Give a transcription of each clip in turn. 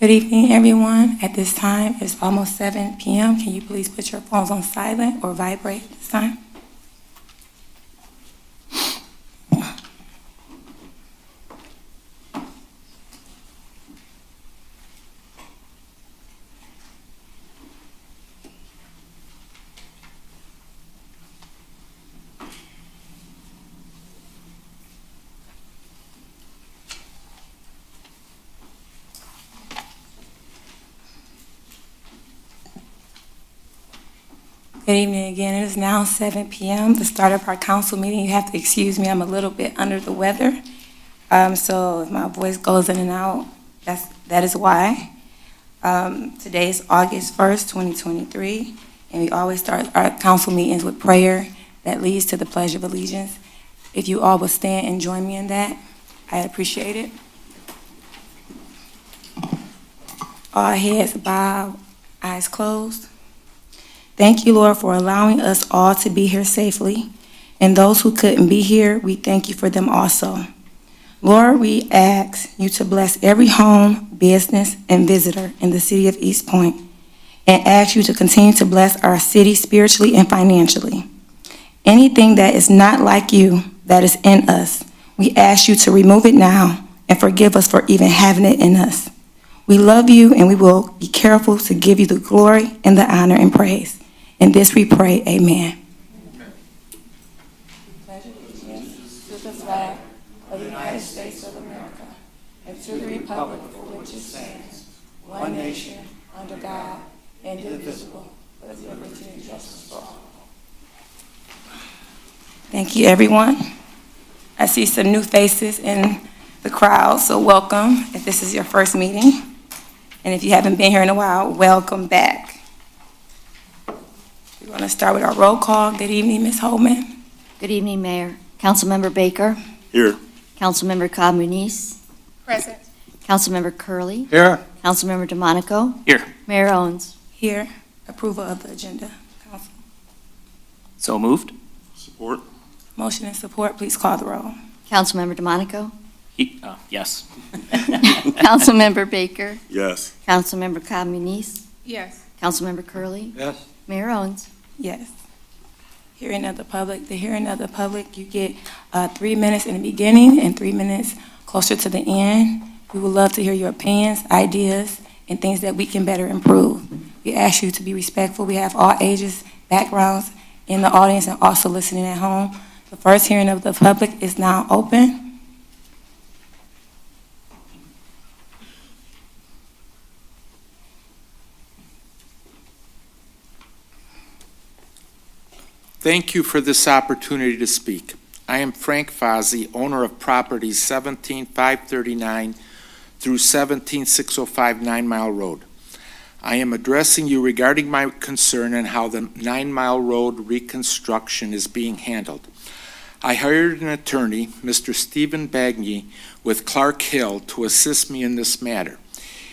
Good evening, everyone. At this time, it's almost 7 p.m. Can you please put your phones on silent or vibrate this time? Good evening again. It is now 7 p.m., the start of our council meeting. You have to excuse me, I'm a little bit under the weather. So if my voice goes in and out, that is why. Today is August 1st, 2023, and we always start our council meetings with prayer that leads to the Pledge of Allegiance. If you all will stand and join me in that, I'd appreciate it. All heads bowed, eyes closed. Thank you, Lord, for allowing us all to be here safely. And those who couldn't be here, we thank you for them also. Lord, we ask you to bless every home, business, and visitor in the city of Eastpointe, and ask you to continue to bless our city spiritually and financially. Anything that is not like you, that is in us, we ask you to remove it now and forgive us for even having it in us. We love you, and we will be careful to give you the glory and the honor and praise. In this we pray, amen. Pledge allegiance to the flag of the United States of America and to the republic for which it stands, one nation, under God, indivisible, with liberty and justice for all. Thank you, everyone. I see some new faces in the crowd, so welcome if this is your first meeting. And if you haven't been here in a while, welcome back. We're going to start with our roll call. Good evening, Ms. Holman. Good evening, Mayor. Councilmember Baker. Here. Councilmember Cobb Muniz. Present. Councilmember Curley. Here. Councilmember DeMonico. Here. Mayor Owens. Here. Approval of the agenda, Council. So moved. Support. Motion and support. Please call the roll. Councilmember DeMonico. Yes. Councilmember Baker. Yes. Councilmember Cobb Muniz. Yes. Councilmember Curley. Yes. Mayor Owens. Yes. Hearing of the public. The hearing of the public, you get 3 minutes in the beginning and 3 minutes closer to the end. We would love to hear your opinions, ideas, and things that we can better improve. We ask you to be respectful. We have all ages, backgrounds in the audience and also listening at home. The first hearing of the public is now open. Thank you for this opportunity to speak. I am Frank Fozzi, owner of properties 17539 through 17605 9 Mile Road. I am addressing you regarding my concern and how the 9 Mile Road reconstruction is being handled. I hired an attorney, Mr. Stephen Bagney, with Clark Hill to assist me in this matter.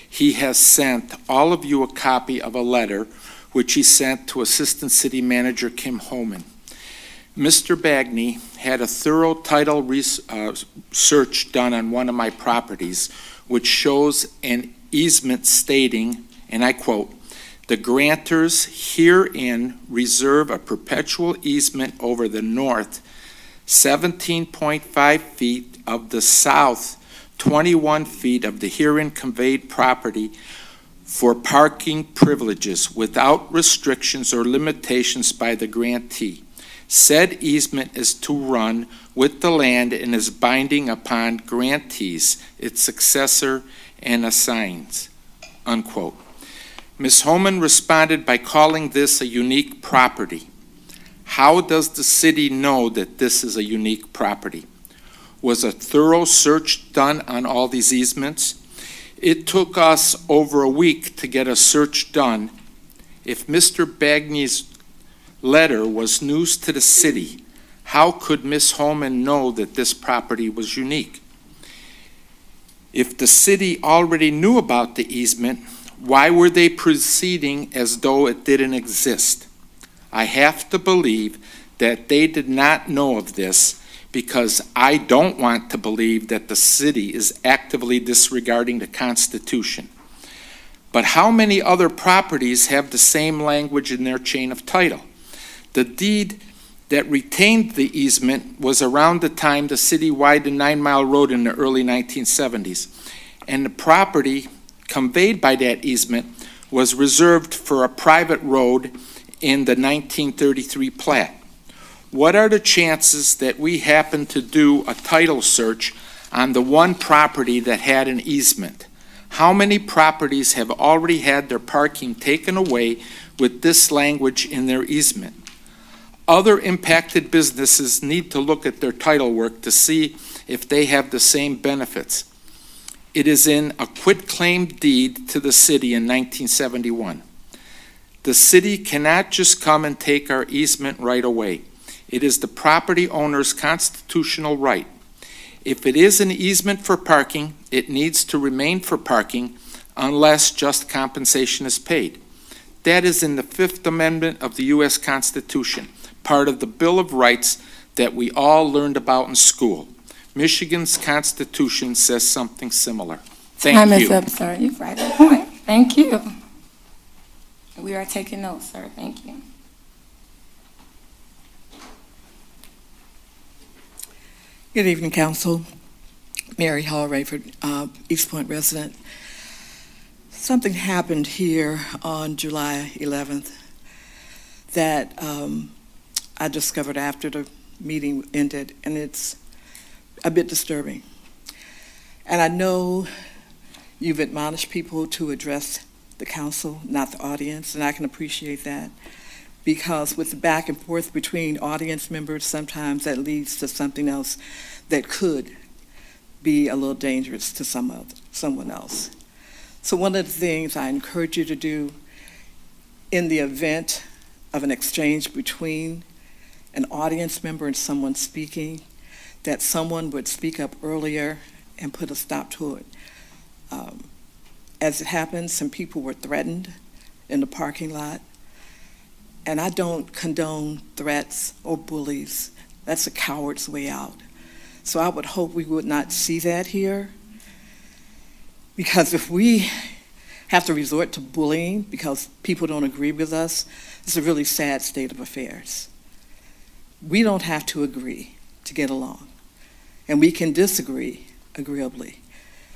He has sent all of you a copy of a letter which he sent to Assistant City Manager Kim Homan. Mr. Bagney had a thorough title search done on one of my properties, which shows an easement stating, and I quote, "The grantors herein reserve a perpetual easement over the north 17.5 feet of the south 21 feet of the herein conveyed property for parking privileges without restrictions or limitations by the grantee. Said easement is to run with the land and is binding upon grantees, its successor, and assigns," unquote. Ms. Homan responded by calling this a unique property. How does the city know that this is a unique property? Was a thorough search done on all these easements? It took us over a week to get a search done. If Mr. Bagney's letter was news to the city, how could Ms. Holman know that this property was unique? If the city already knew about the easement, why were they proceeding as though it didn't exist? I have to believe that they did not know of this, because I don't want to believe that the city is actively disregarding the Constitution. But how many other properties have the same language in their chain of title? The deed that retained the easement was around the time the city widened 9 Mile Road in the early 1970s, and the property conveyed by that easement was reserved for a private road in the 1933 plat. What are the chances that we happen to do a title search on the one property that had an easement? How many properties have already had their parking taken away with this language in their easement? Other impacted businesses need to look at their title work to see if they have the same benefits. It is in a quitclaim deed to the city in 1971. The city cannot just come and take our easement right away. It is the property owner's constitutional right. If it is an easement for parking, it needs to remain for parking unless just compensation is paid. That is in the Fifth Amendment of the U.S. Constitution, part of the Bill of Rights that we all learned about in school. Michigan's Constitution says something similar. Thank Time is you. up, sir. You're right on point. Thank you. We are taking notes, sir. Thank you. Good evening, Council. Mary Hall Rayford, Eastpointe resident. Something happened here on July 11th that I discovered after the meeting ended, and it's a bit disturbing. And I know you've admonished people to address the council, not the audience, and I can appreciate that. Because with the back and forth between audience members, sometimes that leads to something else that could be a little dangerous to someone else. So one of the things I encourage you to do in the event of an exchange between an audience member and someone speaking, that someone would speak up earlier and put a stop to it. As it happens, some people were threatened in the parking lot. And I don't condone threats or bullies. That's a coward's way out. So I would hope we would not see that here. Because if we have to resort to bullying because people don't agree with us, it's a really sad state of affairs. We don't have to agree to get along. And we can disagree agreeably.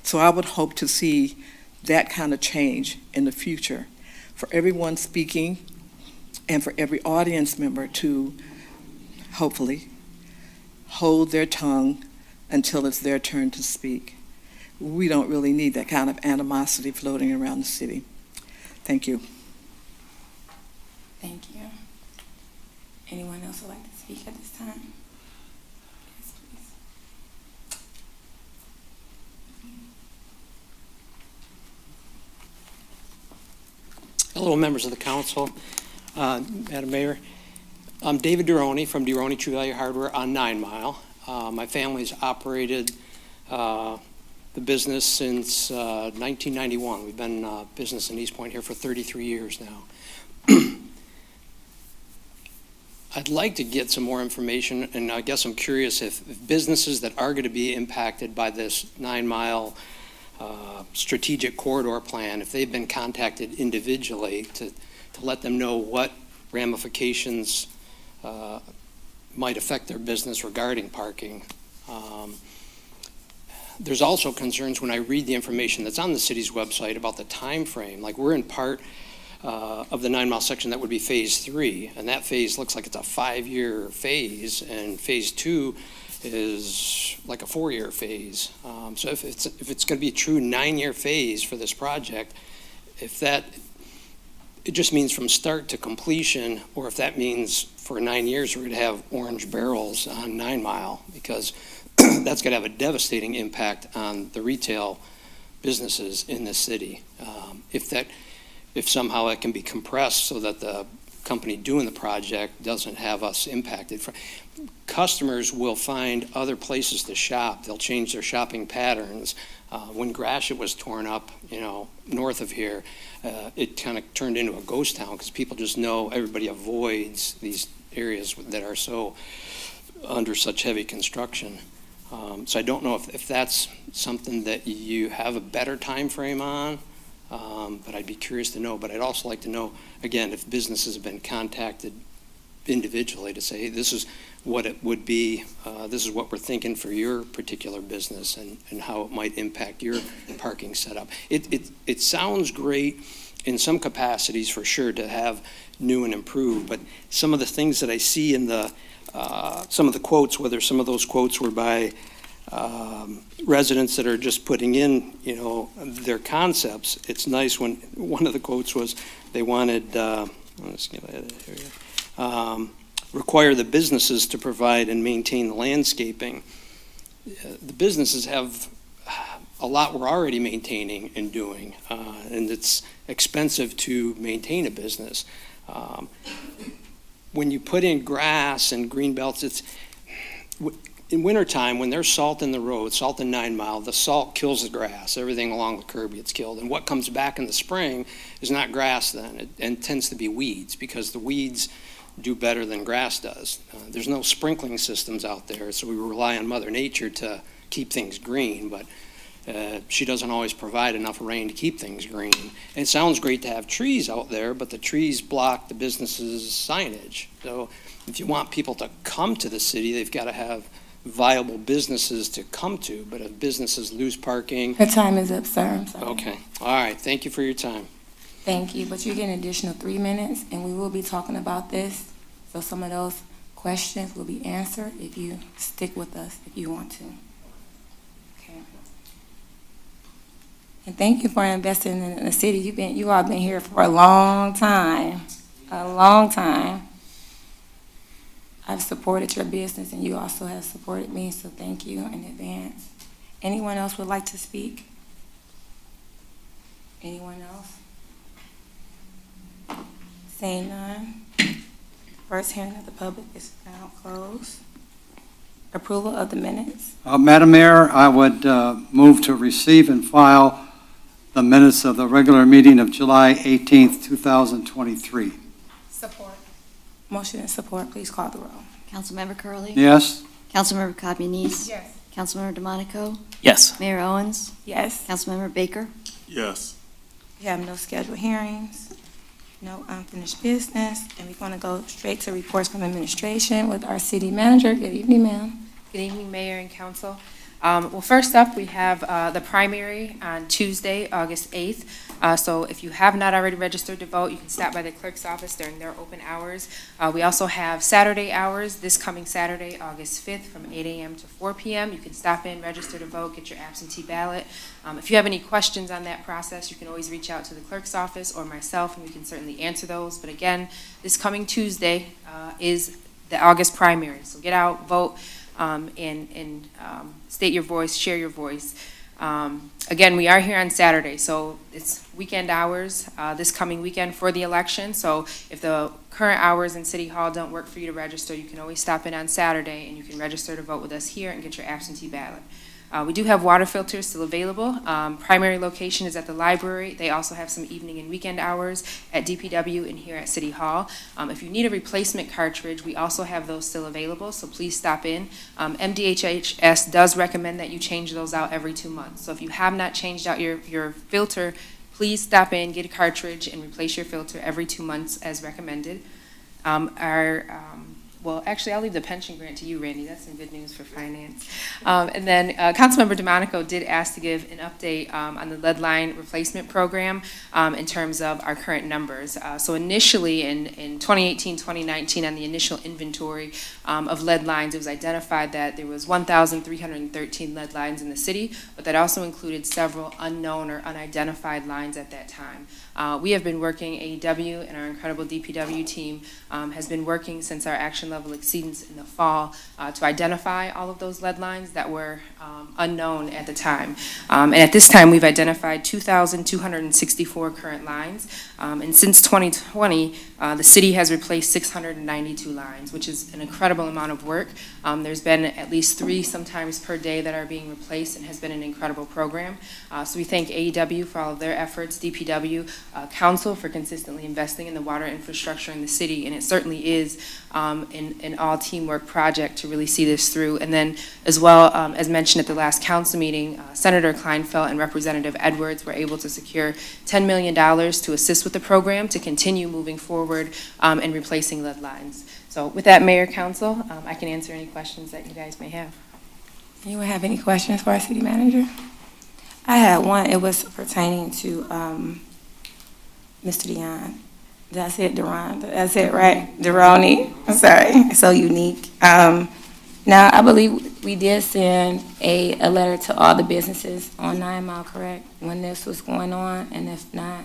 So I would hope to see that kind of change in the future for everyone speaking and for every audience member to, hopefully, hold their tongue until it's their turn to speak. We don't really need that kind of animosity floating around the city. Thank you. Thank you. Anyone else would like to speak at this time? Yes, please. Hello, members of the council. Madam Mayor, I'm David Duroni from Duroni True Value Hardware on 9 Mile. My family's operated the business since 1991. We've been in business in Eastpointe here for 33 years now. I'd like to get some more information, and I guess I'm curious if businesses that are going to be impacted by this 9 Mile strategic corridor plan, if they've been contacted individually to let them know what ramifications might affect their business regarding parking. There's also concerns when I read the information that's on the city's website about the time frame. Like, we're in part of the 9 Mile section that would be phase 3, and that phase looks like it's a 5-year phase, and phase 2 is like a 4-year phase. So if it's going to be a true 9-year phase for this project, if that it just means from start to completion, or if that means for 9 years we're going to have orange barrels on 9 Mile, because that's going to have a devastating impact on the retail businesses in this city. If somehow it can be compressed so that the company doing the project doesn't have us impacted. Customers will find other places to shop. They'll change their shopping patterns. When Gratiot was torn up, north of here, it kind of turned into a ghost town because people just know everybody avoids these areas that are so under such heavy construction. So I don't know if that's something that you have a better time frame on, But I'd be curious to know. But I'd also like to know, again, if businesses have been contacted individually to say, this is what it would be, this is what we're thinking for your particular business and how it might impact your parking setup. It sounds great in some capacities for sure to have new and improved, but some of the things that I see in some of the quotes, whether some of those quotes were by residents that are just putting in, their concepts. It's nice when one of the quotes was they wanted, require the businesses to provide and maintain the landscaping. The businesses have a lot we're already maintaining and doing, and it's expensive to maintain a business. When you put in grass and green belts, in wintertime, when there's salt in the road, salt in 9 Mile, the salt kills the grass. Everything along the curb gets killed. And what comes back in the spring is not grass then, and tends to be weeds, because the weeds do better than grass does. There's no sprinkling systems out there, so we rely on Mother Nature to keep things green, but she doesn't always provide enough rain to keep things green. And it sounds great to have trees out there, but the trees block the businesses' signage. So if you want people to come to the city, they've got to have viable businesses to come to, but if businesses lose parking. Your time is up, sir. I'm sorry. Okay, all right, thank you for your time. Thank you, but you get an additional 3 minutes, and we will be talking about this. So some of those questions will be answered if you stick with us, if you want to. Okay. And thank you for investing in the city. You all been here for a long time, a long time. I've supported your business, and you also have supported me, so thank you in advance. Anyone else would like to speak? Anyone else? Seeing none, first hearing of the public is now closed. Approval of the minutes. Madam Mayor, I would move to receive and file the minutes of the regular meeting of July 18th, 2023. Support. Motion and support, please call the roll. Councilmember Curley, Yes? Councilmember Communis, Yes. Councilmember DeMonico, Yes. Mayor Owens, Yes. Councilmember Baker. Yes. We have no scheduled hearings, no unfinished business, and we're going to go straight to reports from administration with our city manager. Good evening, ma'am. Good evening, Mayor and Council. Well, first up, we have the primary on Tuesday, August 8th. So if you have not already registered to vote, you can stop by the clerk's office during their open hours. We also have Saturday hours this coming Saturday, August 5th, from 8 a.m. to 4 p.m. You can stop in, register to vote, get your absentee ballot. If you have any questions on that process, you can always reach out to the clerk's office or myself, and we can certainly answer those. But again, this coming Tuesday is the August primary. So get out, vote, and state your voice, share your voice. Again, we are here on Saturday, so it's weekend hours this coming weekend for the election. So if the current hours in City Hall don't work for you to register, you can always stop in on Saturday and you can register to vote with us here and get your absentee ballot. We do have water filters still available. Primary location is at the library. They also have some evening and weekend hours at DPW and here at City Hall. If you need a replacement cartridge, we also have those still available, so please stop in. MDHHS does recommend that you change those out every 2 months. So if you have not changed out your filter, please stop in, get a cartridge, and replace your filter every 2 months as recommended. Well, actually, I'll leave the pension grant to you, Randy. That's some good news for finance. And then Councilmember DeMonico did ask to give an update on the lead line replacement program in terms of our current numbers. So initially in 2018, 2019, on the initial inventory of lead lines, it was identified that there was 1,313 lead lines in the city, but that also included several unknown or unidentified lines at that time. We have been working, AEW and our incredible DPW team has been working since our action level exceedance in the fall to identify all of those lead lines that were unknown at the time. And at this time, we've identified 2,264 current lines. And since 2020, the city has replaced 692 lines, which is an incredible amount of work. There's been at least 3 sometimes per day that are being replaced and has been an incredible program. So we thank AEW for all of their efforts, DPW, Council for consistently investing in the water infrastructure in the city, and it certainly is an an all teamwork project to really see this through. And then as well, as mentioned at the last council meeting, Senator Kleinfeld and Representative Edwards were able to secure $10 million to assist with the program to continue moving forward and replacing lead lines. So with that, Mayor, Council, I can answer any questions that you guys may have. Anyone have any questions for our city manager? I had one. It was pertaining to Mr. Dion. Did I say it, Deron? That's it, right? Deroni. I'm sorry. It's so unique. Now, I believe we did send a letter to all the businesses on 9 Mile, correct? When this was going on, and if not?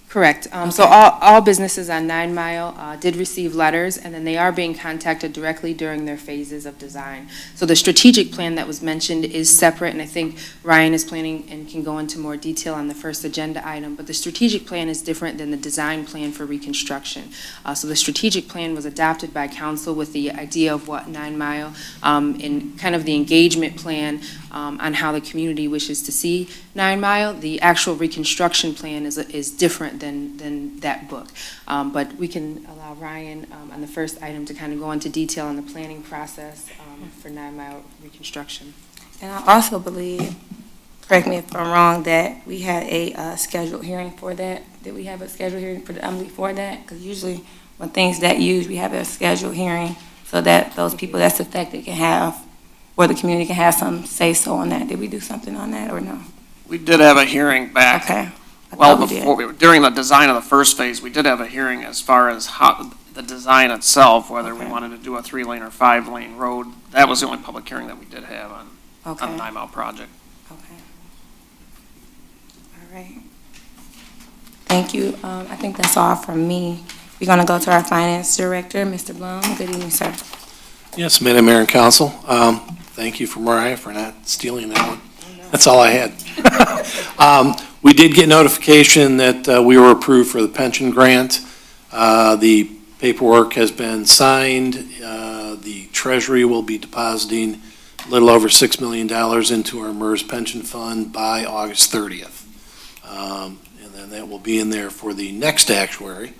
Correct. So all businesses on 9 Mile did receive letters, and then they are being contacted directly during their phases of design. So the strategic plan that was mentioned is separate, and I think Ryan is planning and can go into more detail on the first agenda item, but the strategic plan is different than the design plan for reconstruction. So the strategic plan was adopted by council with the idea of what 9 Mile and kind of the engagement plan on how the community wishes to see 9 Mile. The actual reconstruction plan is different than that book. But we can allow Ryan on the first item to kind of go into detail on the planning process for 9 Mile reconstruction. And I also believe, correct me if I'm wrong, that we had a scheduled hearing for that. Did we have a scheduled hearing for that? Because usually when things that huge, we have a scheduled hearing so that those people that's affected can have, or the community can have some say-so on that. Did we do something on that or no? We did have a hearing back. Okay. I Well, thought we did. during the design of the first phase, we did have a hearing as far as how, the design itself, whether we Okay. wanted to do a 3-lane or 5-lane road. That was the only public hearing that we did have on Okay. the 9 Mile project. Okay. All right. Thank you. I think that's all from me. We're going to go to our finance director, Mr. Blum. Good evening, sir. Yes, Madam Mayor and Council, thank you for Mariah for not stealing that one. That's all I had. We did get notification that we were approved for the pension grant. The paperwork has been signed. The Treasury will be depositing a little over $6 million into our MERS pension fund by August 30th. And then that will be in there for the next actuary.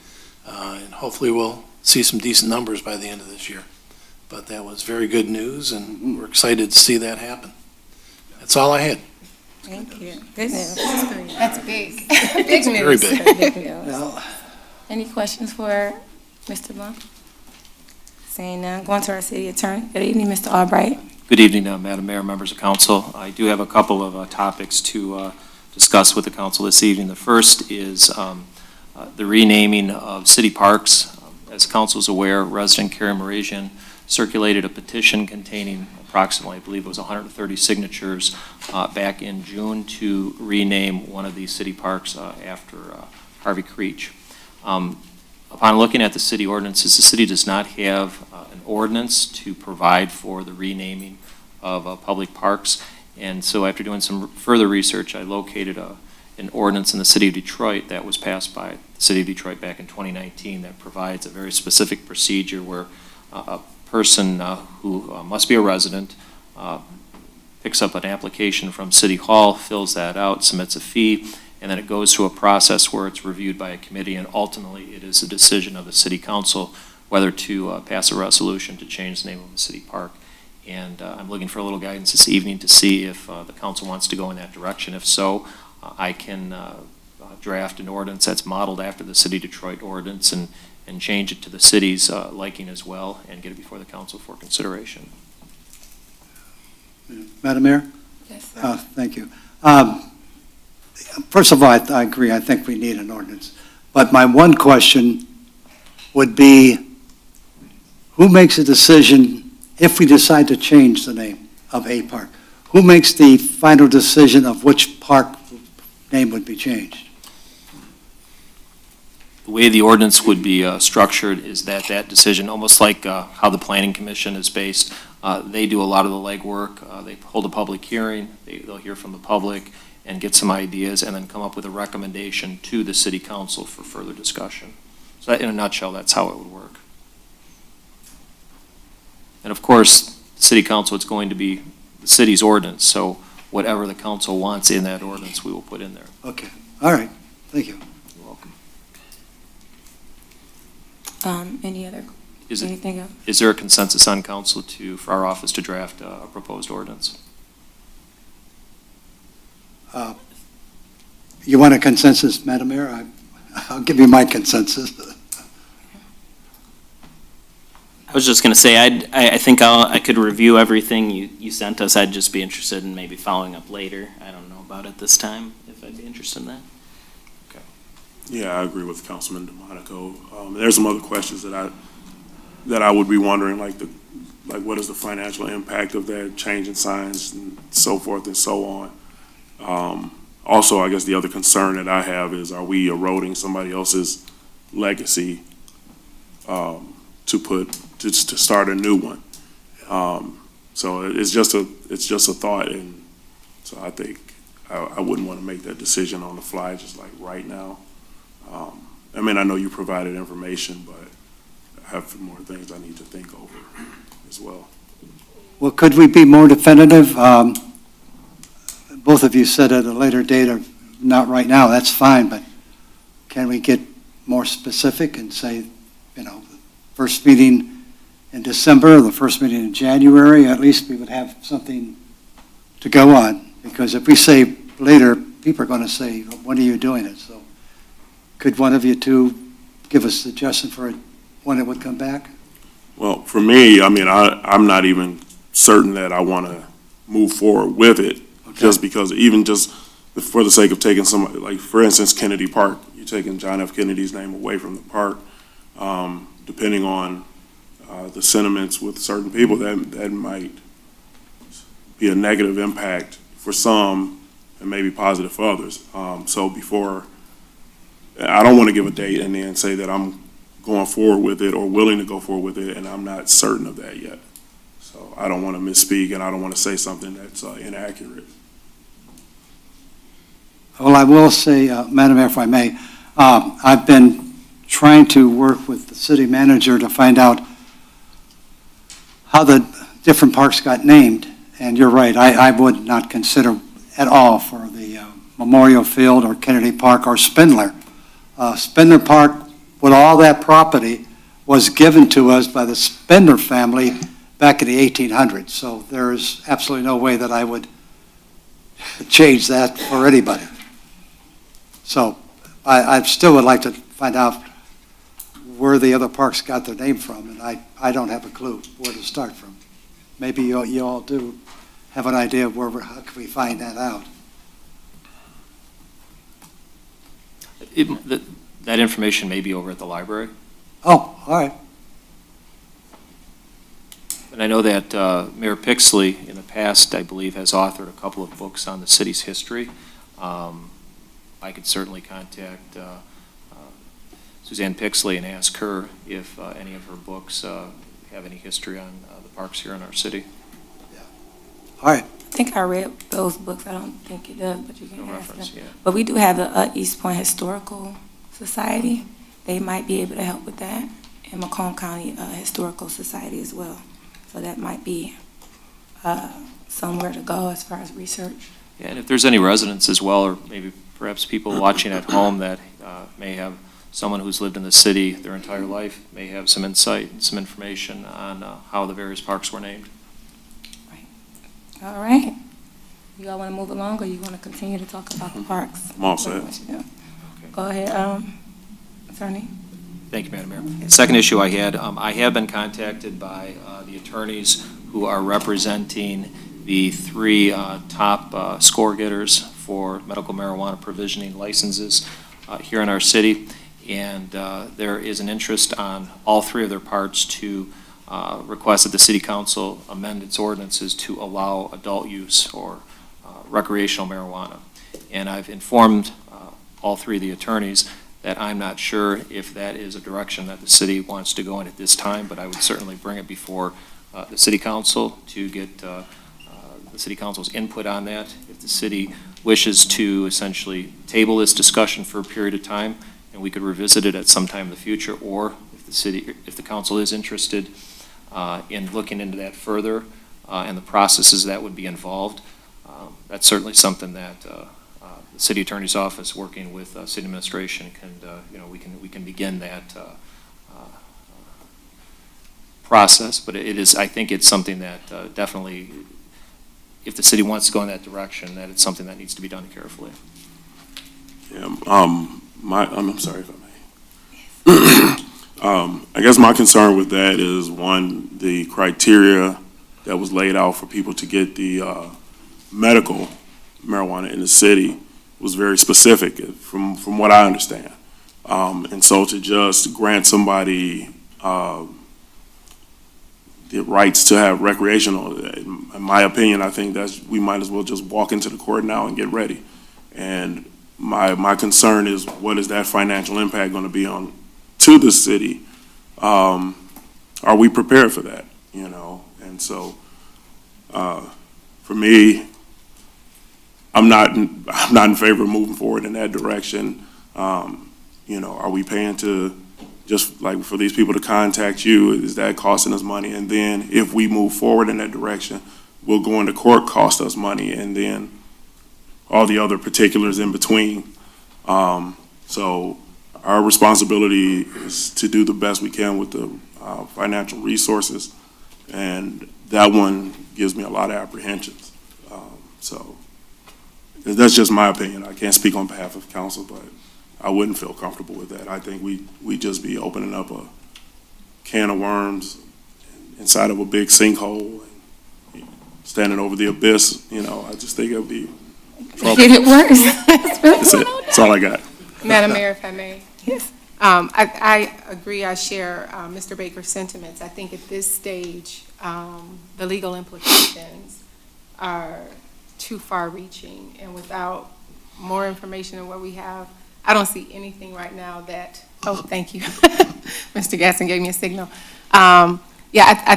And hopefully we'll see some decent numbers by the end of this year. But that was very good news, and we're excited to see that happen. That's all I had. Thank you. Good news. That's big. Big Very news. big. Big news. Well, Any questions for Mr. Blum? Seeing none, going to our city attorney. Good evening, Mr. Albright. Good evening, Madam Mayor, members of council. I do have a couple of topics to discuss with the council this evening. The first is the renaming of city parks. As council is aware, resident Karen Marazian circulated a petition containing approximately, I believe it was 130 signatures back in June to rename one of these city parks after Harvey Creech. Upon looking at the city ordinances, the city does not have an ordinance to provide for the renaming of public parks. And so after doing some further research, I located an ordinance in the city of Detroit that was passed by the city of Detroit back in 2019 that provides a very specific procedure where a person who must be a resident picks up an application from City Hall, fills that out, submits a fee, and then it goes through a process where it's reviewed by a committee, and ultimately it is a decision of the city council whether to pass a resolution to change the name of the city park. And I'm looking for a little guidance this evening to see if the council wants to go in that direction. If so, I can draft an ordinance that's modeled after the City of Detroit ordinance and change it to the city's liking as well and get it before the council for consideration. Madam Mayor? Yes, sir. Thank you. First of all, I agree. I think we need an ordinance. But my one question would be, who makes a decision if we decide to change the name of a park? Who makes the final decision of which park name would be changed? The way the ordinance would be structured is that decision, almost like how the Planning Commission is based, they do a lot of the legwork. They hold a public hearing, they'll hear from the public and get some ideas and then come up with a recommendation to the city council for further discussion. So that, in a nutshell, that's how it would work. And of course, the city council, it's going to be the city's ordinance, so whatever the council wants in that ordinance, we will put in there. Okay, all right, thank you. You're welcome. Any other Is it, Anything else? is there a consensus on council for our office to draft a proposed ordinance? You want a consensus, Madam Mayor? I'll give you my consensus. I was just going to say, I think I could review everything you sent us. I'd just be interested in maybe following up later. I don't know about it this time, if I'd be interested in that. Yeah, I agree with Councilman DeMonico. There's some other questions that I would be wondering, like what is the financial impact of that change in signs and so forth and so on. Also, I guess the other concern that I have is, are we eroding somebody else's legacy to start a new one? So it's just a thought, and so I think I wouldn't want to make that decision on the fly, just like right now. I mean, I know you provided information, but I have more things I need to think over as well. Well, could we be more definitive? Both of you said at a later date, or not right now, that's fine, but can we get more specific and say, the first meeting in December, or the first meeting in January? At least we would have something to go on, because if we say later, people are going to say, when are you doing it? So could one of you two give a suggestion for when it would come back? Well, for me, I mean, I'm not even certain that I want to move forward with it, just because, even just for the sake of taking somebody, like, for instance, Kennedy Park, you're taking John F. Kennedy's name away from the park. Depending on the sentiments with certain people, that might be a negative impact for some and maybe positive for others. So I don't want to give a date and then say that I'm going forward with it or willing to go forward with it, and I'm not certain of that yet. So I don't want to misspeak, and I don't want to say something that's inaccurate. Well, I will say, Madam Mayor, if I may, I've been trying to work with the city manager to find out how the different parks got named. And you're right, I would not consider at all for the Memorial Field or Kennedy Park or Spindler. Spindler Park, with all that property, was given to us by the Spindler family back in the 1800s. So there's absolutely no way that I would change that for anybody. So I still would like to find out where the other parks got their name from, and I don't have a clue where to start from. Maybe you all do have an idea of how can we find that out? That information may be over at the library. Oh, all right. And I know that Mayor Pixley, in the past, I believe, has authored a couple of books on the city's history. I could certainly contact Suzanne Pixley and ask her if any of her books have any history on the parks here in our city. All right. I think I read those books. I don't think it does, but you can No ask reference, them. yeah. But we do have the Eastpointe Historical Society. They might be able to help with that, and Macomb County Historical Society as well. So that might be somewhere to go as far as research. Yeah, and if there's any residents as well, or maybe perhaps people watching at home that may have someone who's lived in the city their entire life, may have some insight and some information on how the various parks were named. All right. You all want to move along, or you want to continue to talk about the parks? I'm all set. Go ahead, Attorney. Thank you, Madam Mayor. The second issue I had, I have been contacted by the attorneys who are representing the three top score getters for medical marijuana provisioning licenses here in our city, and there is an interest on all three of their parts to request that the City Council amend its ordinances to allow adult use or recreational marijuana. And I've informed all three of the attorneys that I'm not sure if that is a direction that the city wants to go in at this time, but I would certainly bring it before the City Council to get the City Council's input on that. If the city wishes to essentially table this discussion for a period of time, and we could revisit it at some time in the future, or if the council is interested in looking into that further and the processes that would be involved, that's certainly something that the city attorney's office, working with city administration, can we can begin that process, but it is, I think it's something that definitely, if the city wants to go in that direction, that it's something that needs to be done carefully. Yeah, I'm sorry if I may. I guess my concern with that is, one, the criteria that was laid out for people to get the medical marijuana in the city was very specific, from what I understand. And so to just grant somebody the rights to have recreational, in my opinion, I think we might as well just walk into the court now and get ready. And my concern is, what is that financial impact going to be to the city? Are we prepared for that? And so, for me, I'm not in favor of moving forward in that direction. Are we paying to, just like for these people to contact you, is that costing us money? And then if we move forward in that direction, will going to court cost us money, and then all the other particulars in between. So our responsibility is to do the best we can with the financial resources, and that one gives me a lot of apprehensions. So that's just my opinion. I can't speak on behalf of council, but I wouldn't feel comfortable with that. I think we'd just be opening up a can of worms inside of a big sinkhole, and standing over the abyss. I just think it would be trouble. Did it worse? That's it. That's all I got. Madam Mayor, if I may. Yes. I agree, I share Mr. Baker's sentiments. I think at this stage, the legal implications are too far-reaching, and without more information than what we have, I don't see anything right now that, oh, thank you. Mr. Gasson gave me a signal. I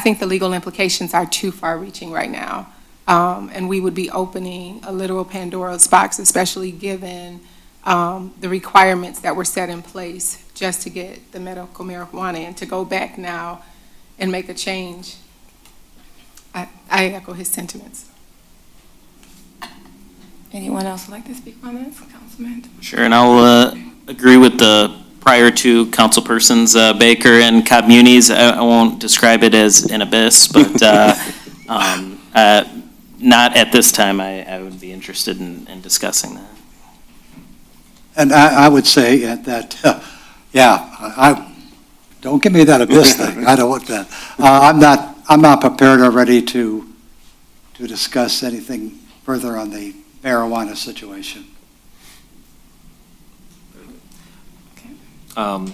think the legal implications are too far-reaching right now, and we would be opening a literal Pandora's box, especially given the requirements that were set in place just to get the medical marijuana, and to go back now and make a change. I echo his sentiments. Anyone else would like to speak on this? Councilman? Sure, and I'll agree with the prior two councilpersons, Baker and Cobb Muniz. I won't describe it as an abyss, but not at this time. I would be interested in discussing that. And I would say that, don't give me that abyss thing. I don't want that. I'm not prepared already to discuss anything further on the marijuana situation. I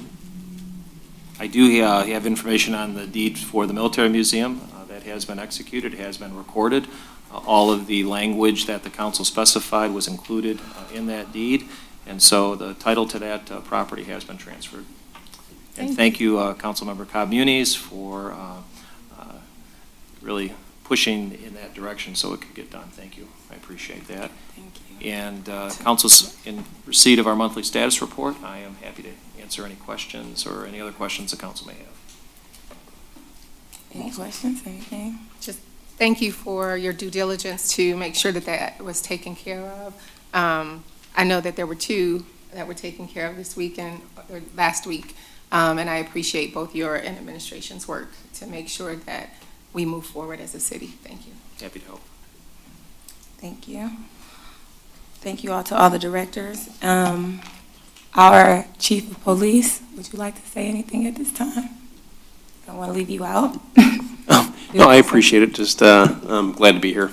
do have information on the deed for the military museum that has been executed, has been recorded. All of the language that the council specified was included in that deed, and so the title to that property has been transferred. And thank you, Councilmember Cobb Muniz, for really pushing in that direction so it could get done. Thank you. I appreciate that. Thank you. And council's in receipt of our monthly status report. I am happy to answer any questions or any other questions the council may have. Any questions, anything? Just thank you for your due diligence to make sure that that was taken care of. I know that there were two that were taken care of this weekend, or last week, and I appreciate both your and administration's work to make sure that we move forward as a city. Thank you. Happy to help. Thank you. Thank you all to all the directors. Our chief of police, would you like to say anything at this time? I don't want to leave you out. No, I appreciate it. Just I'm glad to be here.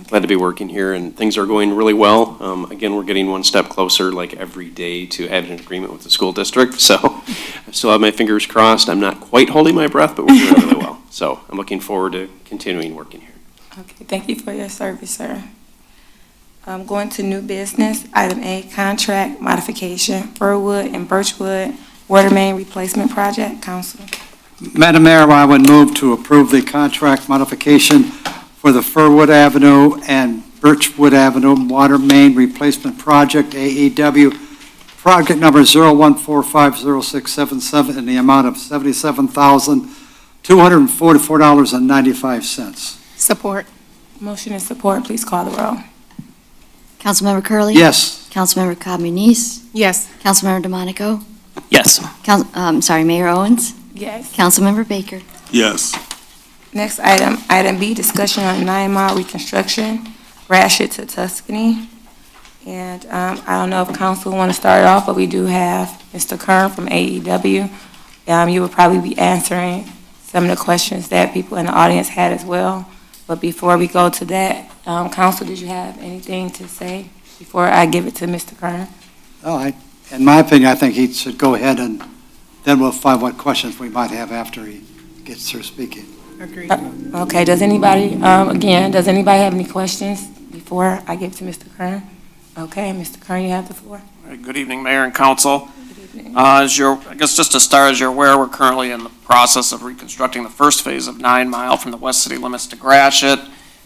Glad to be working here, and things are going really well. Again, we're getting one step closer, like every day, to having an agreement with the school district. So I still have my fingers crossed. I'm not quite holding my breath, but we're doing really well. So I'm looking forward to continuing working here. Okay, thank you for your service, sir. Going to new business, item A, contract modification, Furwood and Birchwood water main replacement project. Council. Madam Mayor, I would move to approve the contract modification for the Furwood Avenue and Birchwood Avenue water main replacement project, AEW, project number 01450677, in the amount of $77,244.95. Support. Motion and support, please call the roll. Councilmember Curley. Yes. Councilmember Cobb Muniz. Yes. Councilmember DeMonico. Yes. Mayor Owens. Yes. Councilmember Baker. Yes. Next item, item B, discussion on 9-mile reconstruction, Gratiot to Tuscany. And I don't know if council want to start off, but we do have Mr. Kern from AEW. You will probably be answering some of the questions that people in the audience had as well. But before we go to that, council, did you have anything to say before I give it to Mr. Kern? Oh, in my opinion, I think he should go ahead and then we'll find what questions we might have after he gets through speaking. Agreed. Okay, does anybody have any questions before I give it to Mr. Kern? Okay, Mr. Kern, you have the floor. All right, good evening, Mayor and Council. Good evening. I guess just to start, as you're aware, we're currently in the process of reconstructing the first phase of 9 Mile from the west city limits to Gratiot.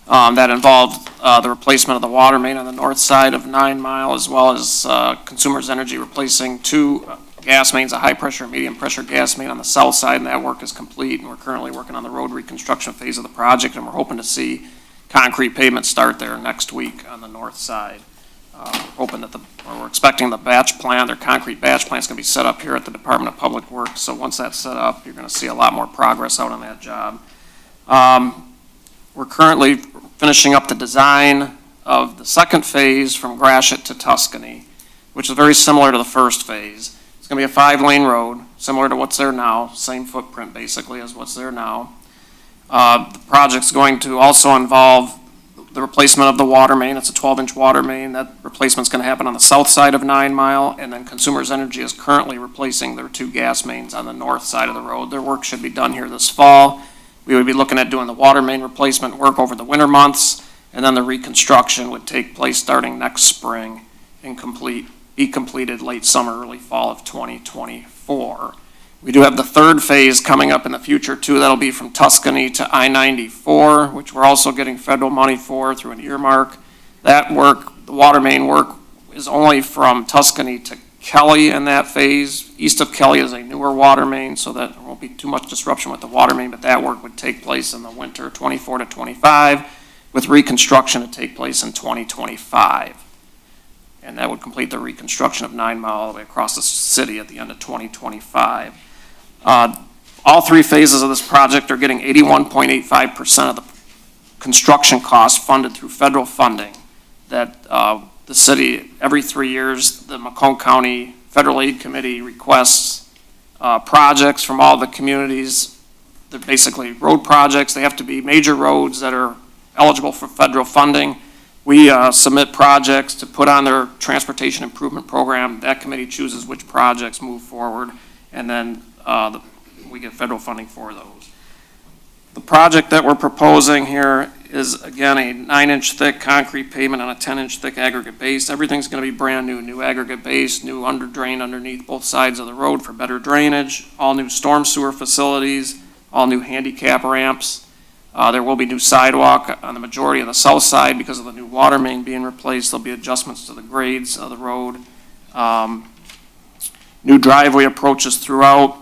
That involved the replacement of the water main on the north side of 9 Mile, as well as Consumers Energy replacing 2 gas mains, a high-pressure and medium-pressure gas main on the south side, and that work is complete. And we're currently working on the road reconstruction phase of the project, and we're hoping to see concrete pavement start there next week on the north side. We're expecting the batch plant, their concrete batch plant is going to be set up here at the Department of Public Works. So once that's set up, you're going to see a lot more progress out on that job. We're currently finishing up the design of the second phase from Gratiot to Tuscany, which is very similar to the first phase. It's going to be a 5-lane road, similar to what's there now, same footprint basically as what's there now. The project's going to also involve the replacement of the water main. It's a 12-inch water main. That replacement's going to happen on the south side of 9 Mile, and then Consumers Energy is currently replacing their 2 gas mains on the north side of the road. Their work should be done here this fall. We would be looking at doing the water main replacement work over the winter months, and then the reconstruction would take place starting next spring and be completed late summer, early fall of 2024. We do have the third phase coming up in the future too. That'll be from Tuscany to I-94, which we're also getting federal money for through an earmark. That work, the water main work, is only from Tuscany to Kelly in that phase. East of Kelly is a newer water main, so that there won't be too much disruption with the water main, but that work would take place in the winter 24 to 25, with reconstruction to take place in 2025. And that would complete the reconstruction of 9 Mile all the way across the city at the end of 2025. All 3 phases of this project are getting 81.85% of the construction costs funded through federal funding that the city, every 3 years, the Macomb County Federal Aid Committee requests projects from all the communities. They're basically road projects. They have to be major roads that are eligible for federal funding. We submit projects to put on their transportation improvement program. That committee chooses which projects move forward, and then we get federal funding for those. The project that we're proposing here is, again, a 9-inch thick concrete pavement on a 10-inch thick aggregate base. Everything's going to be brand new aggregate base, new under drain underneath both sides of the road for better drainage, all new storm sewer facilities, all new handicap ramps. There will be new sidewalk on the majority of the south side because of the new water main being replaced. There'll be adjustments to the grades of the road. New driveway approaches throughout.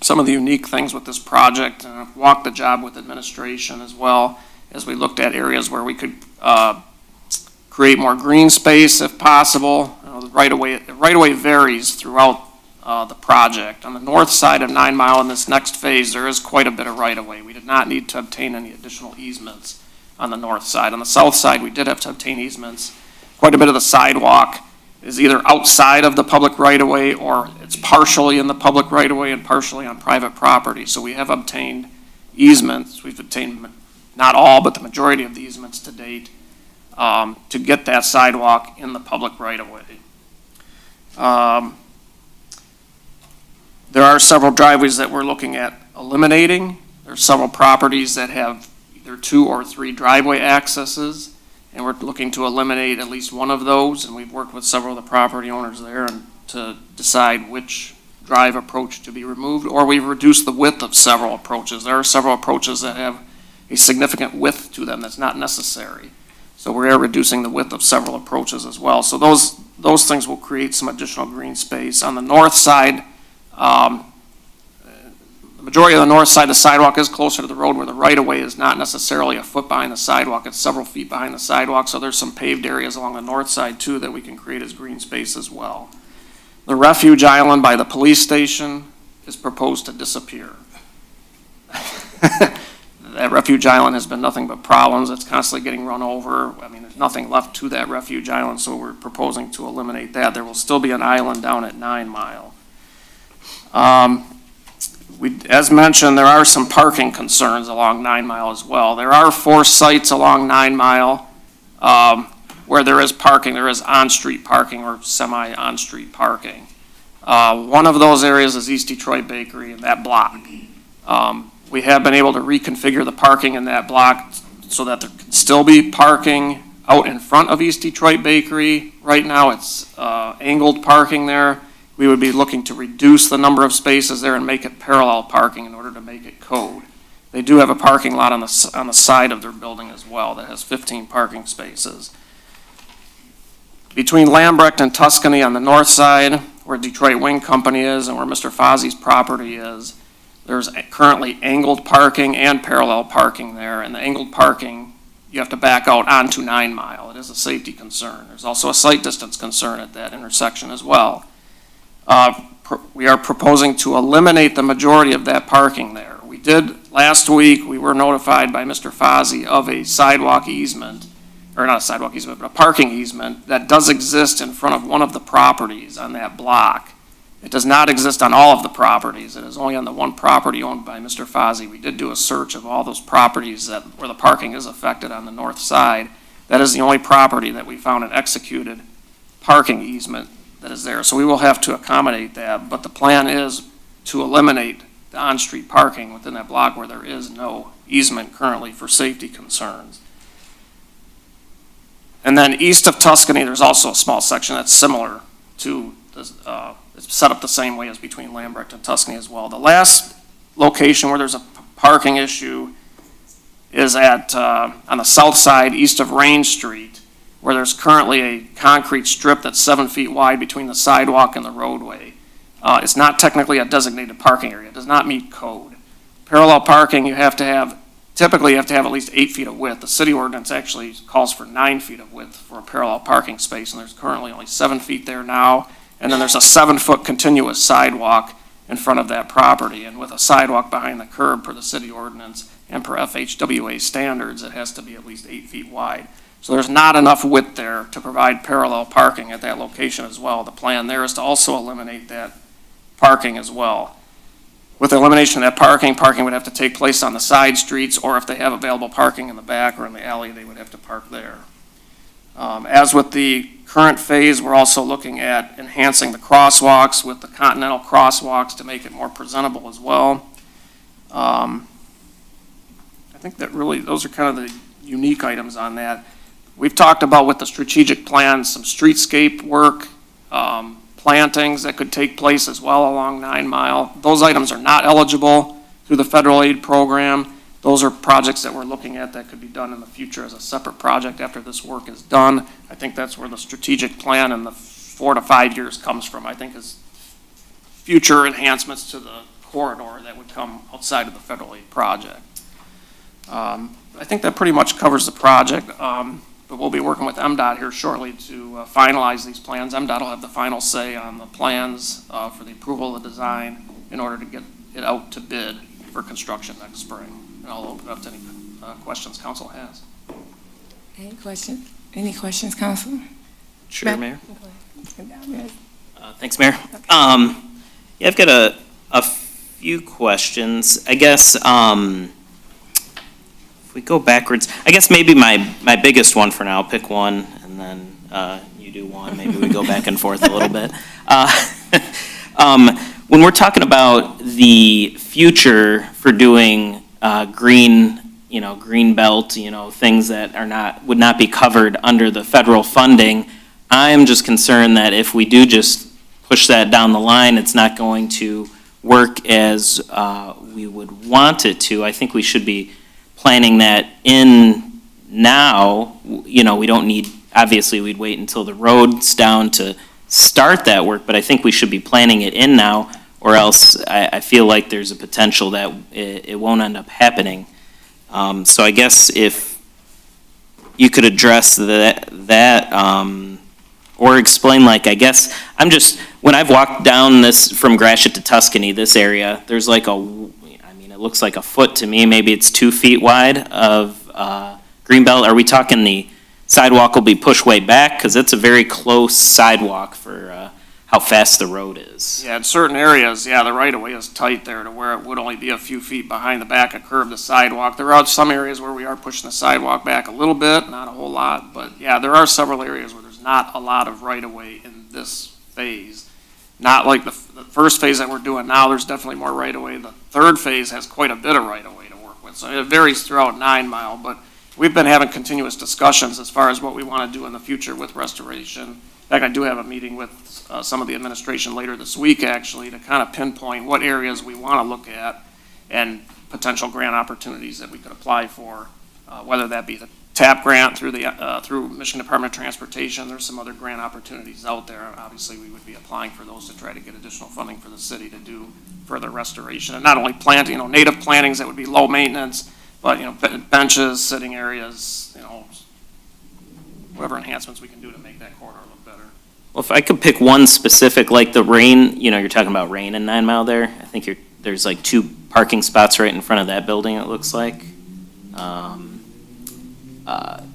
Some of the unique things with this project, and I've walked the job with administration as well, as we looked at areas where we could create more green space if possible. The right-of-way varies throughout the project. On the north side of 9 Mile in this next phase, there is quite a bit of right-of-way. We did not need to obtain any additional easements on the north side. On the south side, we did have to obtain easements. Quite a bit of the sidewalk is either outside of the public right-of-way or it's partially in the public right-of-way and partially on private property. So we have obtained easements. We've obtained not all, but the majority of the easements to date to get that sidewalk in the public right-of-way. There are several driveways that we're looking at eliminating. There are several properties that have either 2 or 3 driveway accesses, and we're looking to eliminate at least one of those, and we've worked with several of the property owners there to decide which drive approach to be removed, or we've reduced the width of several approaches. There are several approaches that have a significant width to them that's not necessary. So we are reducing the width of several approaches as well. So those things will create some additional green space. On the north side, the majority of the north side, the sidewalk is closer to the road where the right-of-way is not necessarily a foot behind the sidewalk. It's several feet behind the sidewalk, so there's some paved areas along the north side too that we can create as green space as well. The refuge island by the police station is proposed to disappear. That refuge island has been nothing but problems. It's constantly getting run over. I mean, there's nothing left to that refuge island, so we're proposing to eliminate that. There will still be an island down at 9 Mile. As mentioned, there are some parking concerns along 9 Mile as well. There are 4 sites along 9 Mile where there is parking. There is on-street parking or semi-on-street parking. One of those areas is East Detroit Bakery in that block. We have been able to reconfigure the parking in that block so that there can still be parking out in front of East Detroit Bakery. Right now, it's angled parking there. We would be looking to reduce the number of spaces there and make it parallel parking in order to make it code. They do have a parking lot on the side of their building as well that has 15 parking spaces. Between Lambrecht and Tuscany on the north side, where Detroit Wing Company is and where Mr. Fozzie's property is, there's currently angled parking and parallel parking there, and the angled parking, you have to back out onto 9 Mile. It is a safety concern. There's also a sight distance concern at that intersection as well. We are proposing to eliminate the majority of that parking there. We did, last week, we were notified by Mr. Fozzie of a sidewalk easement, or not a sidewalk easement, but a parking easement that does exist in front of one of the properties on that block. It does not exist on all of the properties. It is only on the one property owned by Mr. Fozzie. We did do a search of all those properties where the parking is affected on the north side. That is the only property that we found an executed parking easement that is there. So we will have to accommodate that, but the plan is to eliminate the on-street parking within that block where there is no easement currently for safety concerns. And then east of Tuscany, there's also a small section that's similar to this, it's set up the same way as between Lambrecht and Tuscany as well. The last location where there's a parking issue is at, on the south side, east of Range Street, where there's currently a concrete strip that's 7 feet wide between the sidewalk and the roadway. It's not technically a designated parking area. It does not meet code. Parallel parking, typically you have to have at least 8 feet of width. The city ordinance actually calls for 9 feet of width for a parallel parking space, and there's currently only 7 feet there now. And then there's a 7-foot continuous sidewalk in front of that property. And with a sidewalk behind the curb per the city ordinance and per FHWA standards, it has to be at least 8 feet wide. So there's not enough width there to provide parallel parking at that location as well. The plan there is to also eliminate that parking as well. With the elimination of that parking would have to take place on the side streets, or if they have available parking in the back or in the alley, they would have to park there. As with the current phase, we're also looking at enhancing the crosswalks with the continental crosswalks to make it more presentable as well. I think that really, those are kind of the unique items on that. We've talked about with the strategic plan, some streetscape work, plantings that could take place as well along 9 Mile. Those items are not eligible through the federal aid program. Those are projects that we're looking at that could be done in the future as a separate project after this work is done. I think that's where the strategic plan in the 4 to 5 years comes from, I think, is future enhancements to the corridor that would come outside of the federal aid project. I think that pretty much covers the project, but we'll be working with MDOT here shortly to finalize these plans. MDOT will have the final say on the plans for the approval of the design in order to get it out to bid for construction next spring. And I'll open it up to any questions council has. Any questions? Any questions, Council? Sure, Mayor. Mayor. Thanks, Mayor. Yeah, I've got a few questions. I guess if we go backwards, I guess maybe my biggest one for now, pick one, and then you do one. Maybe we go back and forth a little bit. When we're talking about the future for doing green belt, things that would not be covered under the federal funding, I'm just concerned that if we do just push that down the line, it's not going to work as we would want it to. I think we should be planning that in now. We don't need, obviously we'd wait until the road's down to start that work, but I think we should be planning it in now, or else I feel like there's a potential that it won't end up happening. So I guess if you could address that or explain, I guess, when I've walked down this from Gratiot to Tuscany, this area, there's it it looks like a foot to me, maybe it's 2 feet wide of green belt. Are we talking the sidewalk will be pushed way back? Because it's a very close sidewalk for how fast the road is. Yeah, in certain areas, yeah, the right-of-way is tight there to where it would only be a few feet behind the back of curb, the sidewalk. There are some areas where we are pushing the sidewalk back a little bit, not a whole lot, but yeah, there are several areas where there's not a lot of right-of-way in this phase. Not like the first phase that we're doing now, there's definitely more right-of-way. The third phase has quite a bit of right-of-way to work with, so it varies throughout 9 Mile, but we've been having continuous discussions as far as what we want to do in the future with restoration. In fact, I do have a meeting with some of the administration later this week, actually, to kind of pinpoint what areas we want to look at and potential grant opportunities that we could apply for, whether that be the TAP grant through Michigan Department of Transportation. There's some other grant opportunities out there. Obviously, we would be applying for those to try to get additional funding for the city to do further restoration. And not only planting, native plantings that would be low maintenance, but, benches, sitting areas, whatever enhancements we can do to make that corridor look better. Well, if I could pick one specific, like the rain, you're talking about rain in 9 Mile there. I think there's like 2 parking spots right in front of that building, it looks like.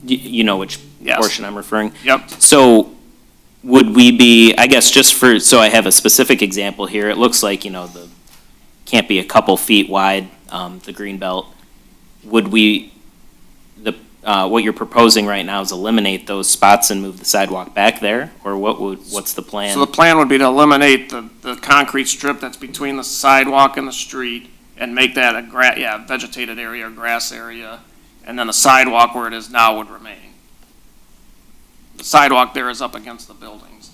You know which Yes. portion I'm referring? Yep. So would we be, I guess, so I have a specific example here, it looks like, can't be a couple feet wide, the green belt. Would what you're proposing right now is eliminate those spots and move the sidewalk back there? Or what's the plan? So the plan would be to eliminate the concrete strip that's between the sidewalk and the street and make that a vegetated area or grass area. And then the sidewalk where it is now would remain. The sidewalk there is up against the buildings.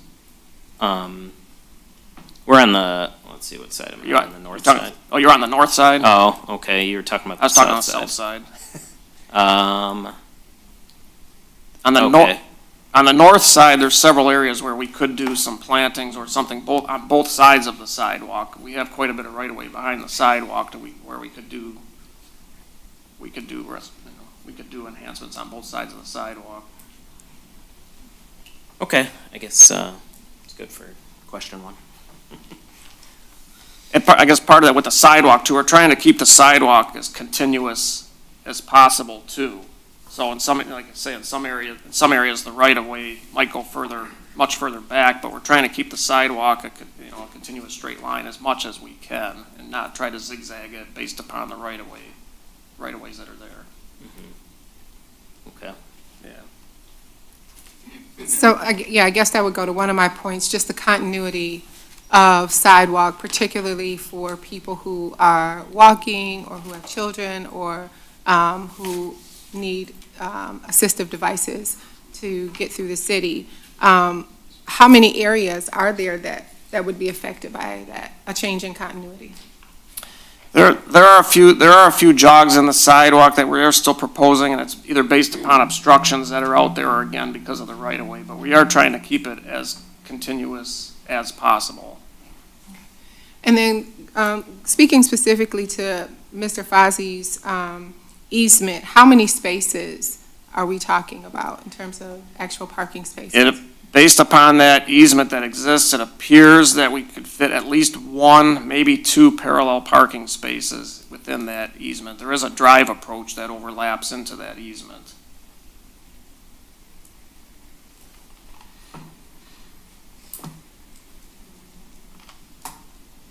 We're on the, let's see, what side am I on the north side? Oh, you're on the north side? Oh, okay, you were talking about I the was talking on the south south side. side. On the Okay. on the north side, there's several areas where we could do some plantings or something on both sides of the sidewalk. We have quite a bit of right-of-way behind the sidewalk where we could do enhancements on both sides of the sidewalk. Okay, I guess it's good for question 1. And I guess part of that with the sidewalk too, we're trying to keep the sidewalk as continuous as possible too. So in some, like I say, in some areas, the right-of-way might go much further back, but we're trying to keep the sidewalk a continuous straight line as much as we can and not try to zigzag it based upon the right-of-ways that are there. Okay. Yeah. So, I guess that would go to one of my points, just the continuity of sidewalk, particularly for people who are walking or who have children or who need assistive devices to get through the city. How many areas are there that would be affected by a change in continuity? There are a few jogs in the sidewalk that we are still proposing, and it's either based upon obstructions that are out there or again because of the right-of-way, but we are trying to keep it as continuous as possible. And then, speaking specifically to Mr. Fozzie's easement, how many spaces are we talking about in terms of actual parking spaces? Based upon that easement that exists, it appears that we could fit at least 1, maybe 2 parallel parking spaces within that easement. There is a drive approach that overlaps into that easement.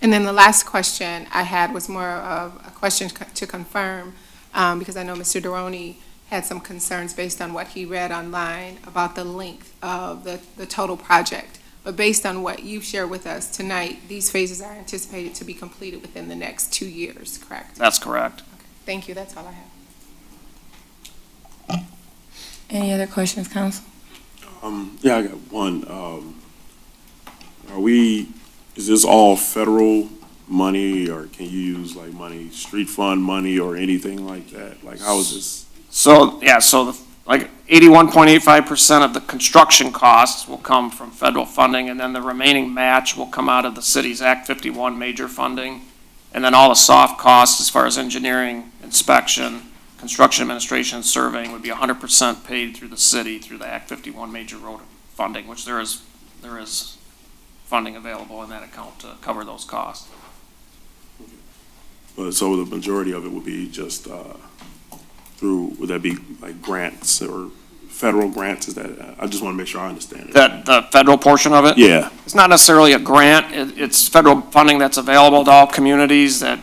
And then the last question I had was more of a question to confirm, because I know Mr. Deroni had some concerns based on what he read online about the length of the total project. But based on what you've shared with us tonight, these phases are anticipated to be completed within the next 2 years, correct? That's correct. Okay. Thank you, that's all I have. Any other questions, council? Yeah, I got one. Is this all federal money, or can you use like money, street fund money or anything like that? Like, how is this? So 81.85% of the construction costs will come from federal funding, and then the remaining match will come out of the city's Act 51 major funding. And then all the soft costs as far as engineering, inspection, construction administration, surveying would be 100% paid through the city through the Act 51 major road funding, which there is funding available in that account to cover those costs. So the majority of it would be just through, would that be like grants or federal grants? Is that, I just want to make sure I understand it. The federal portion of it? Yeah, It's not necessarily a grant. It's federal funding that's available to all communities that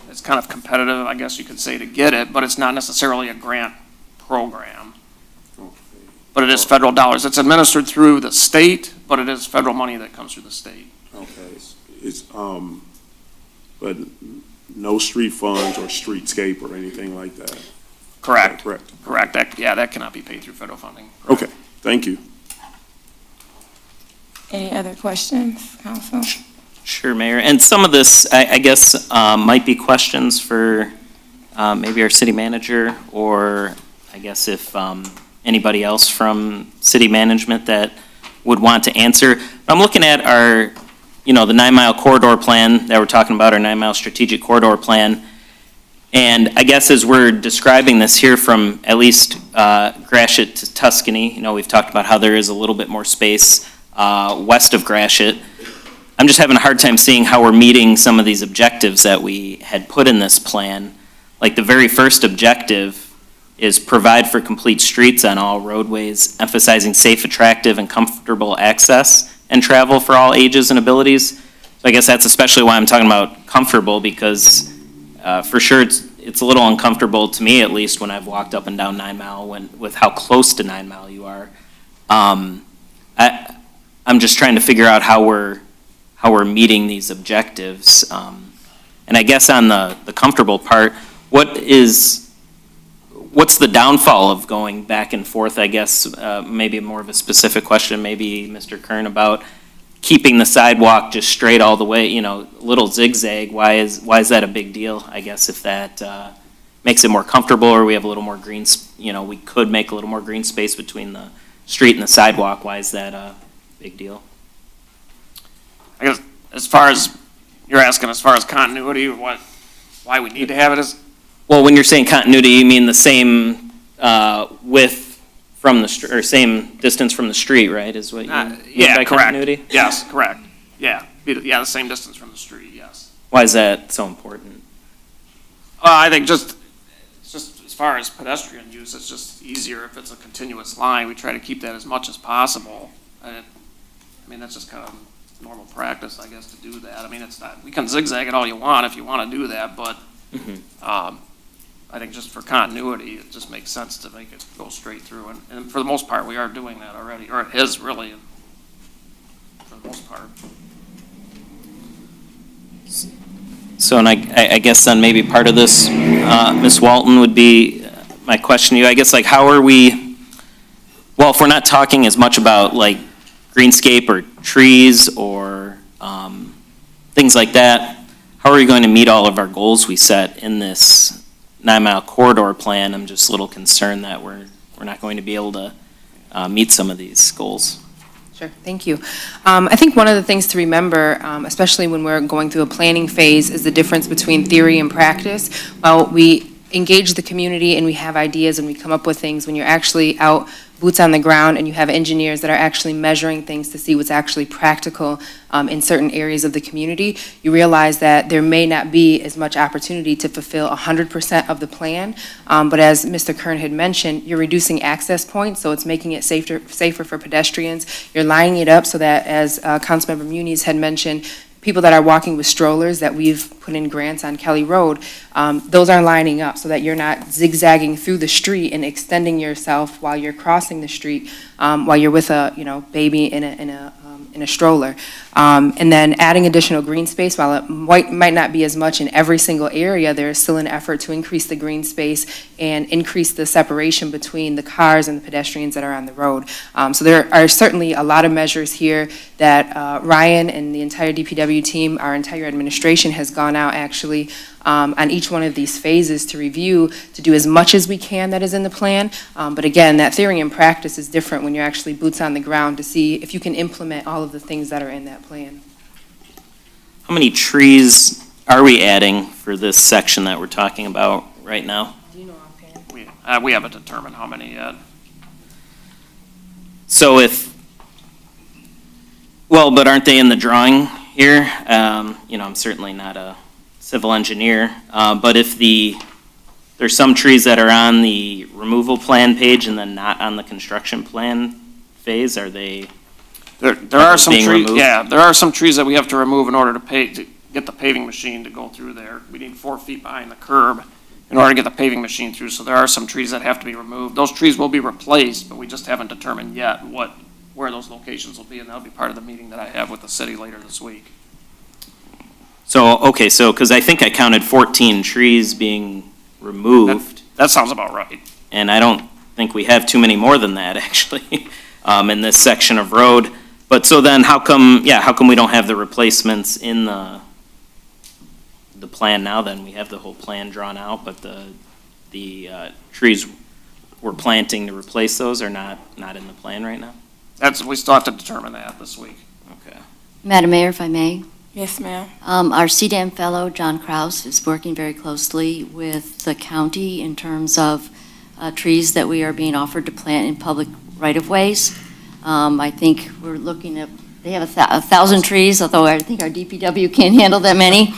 it's kind of competitive, I guess you could say, to get it, but it's not necessarily a grant program. But it is federal dollars. It's administered through the state, but it is federal money that comes through the state. okay. It's, but no street funds or streetscape or anything like that? Correct. Correct. Correct. That cannot be paid through federal funding. Okay, thank you. Any other questions, council? Sure, Mayor. And some of this, I guess, might be questions for maybe our city manager, or I guess if anybody else from city management that would want to answer. I'm looking at our, the 9-mile corridor plan that we're talking about, our 9-mile strategic corridor plan. And I guess as we're describing this here from at least Gratiot to Tuscany, we've talked about how there is a little bit more space west of Gratiot. I'm just having a hard time seeing how we're meeting some of these objectives that we had put in this plan. Like the very first objective is provide for complete streets on all roadways, emphasizing safe, attractive, and comfortable access and travel for all ages and abilities. So I guess that's especially why I'm talking about comfortable, because for sure it's a little uncomfortable to me, at least, when I've walked up and down 9 Mile with how close to 9 Mile you are. I'm just trying to figure out how we're meeting these objectives. And I guess on the comfortable part, what's the downfall of going back and forth, I guess, maybe more of a specific question, maybe Mr. Kern, about keeping the sidewalk just straight all the way, little zigzag. Why is that a big deal? I guess if that makes it more comfortable, or we have a little more green, we could make a little more green space between the street and the sidewalk. Why is that a big deal? I guess as far as, you're asking as far as continuity, why we need to have it as, Well, when you're saying continuity, you mean the same width from the, or same distance from the street, right, is what you mean yeah, by correct. continuity? Yes, correct. Yeah, the same distance from the street, yes. Why is that so important? I think it's just as far as pedestrian use, it's just easier if it's a continuous line. We try to keep that as much as possible. That's just kind of normal practice, I guess, to do that. It's not, we can zigzag it all you want if you want to do that, but I think just for continuity, it just makes sense to make it go straight through. And for the most part, we are doing that already, or it is really, for the most part. So, and I guess then maybe part of this, Ms. Walton, would be my question to you. I guess, like, how are we, well, if we're not talking as much about, like, greenscape or trees or things like that, how are we going to meet all of our goals we set in this 9-mile corridor plan? I'm just a little concerned that we're not going to be able to meet some of these goals. Sure, thank you. I think one of the things to remember, especially when we're going through a planning phase, is the difference between theory and practice. While we engage the community and we have ideas and we come up with things, when you're actually out boots on the ground and you have engineers that are actually measuring things to see what's actually practical in certain areas of the community, you realize that there may not be as much opportunity to fulfill 100% of the plan. But as Mr. Kern had mentioned, you're reducing access points, so it's making it safer for pedestrians. You're lining it up so that, as Councilmember Muniz had mentioned, people that are walking with strollers that we've put in grants on Kelly Road, those are lining up so that you're not zigzagging through the street and extending yourself while you're crossing the street, while you're with a baby in a stroller. And then adding additional green space, while it might not be as much in every single area, there is still an effort to increase the green space and increase the separation between the cars and the pedestrians that are on the road. So there are certainly a lot of measures here that Ryan and the entire DPW team, our entire administration, has gone out actually on each one of these phases to review, to do as much as we can that is in the plan. But again, that theory and practice is different when you're actually boots on the ground to see if you can implement all of the things that are in that plan. How many trees are we adding for this section that we're talking about right now? Do you know offhand? We haven't determined how many yet. So but aren't they in the drawing here? I'm certainly not a civil engineer, but if there's some trees that are on the removal plan page and then not on the construction plan phase, are they? There Are are those some being trees, removed? yeah, there are some trees that we have to remove in order to get the paving machine to go through there. We need 4 feet behind the curb in order to get the paving machine through, so there are some trees that have to be removed. Those trees will be replaced, but we just haven't determined yet where those locations will be, and that'll be part of the meeting that I have with the city later this week. So, okay, so, because I think I counted 14 trees being removed, That sounds about right. and I don't think we have too many more than that, actually, in this section of road. But so then, how come we don't have the replacements in the plan now then? We have the whole plan drawn out, but the trees we're planting to replace those are not in the plan right now? We still have to determine that this week. Okay. Madam Mayor, if I may. Yes, ma'am. Our CDAM fellow, John Kraus, is working very closely with the county in terms of trees that we are being offered to plant in public right-of-ways. I think we're looking at, they have 1,000 trees, although I think our DPW can't handle that many.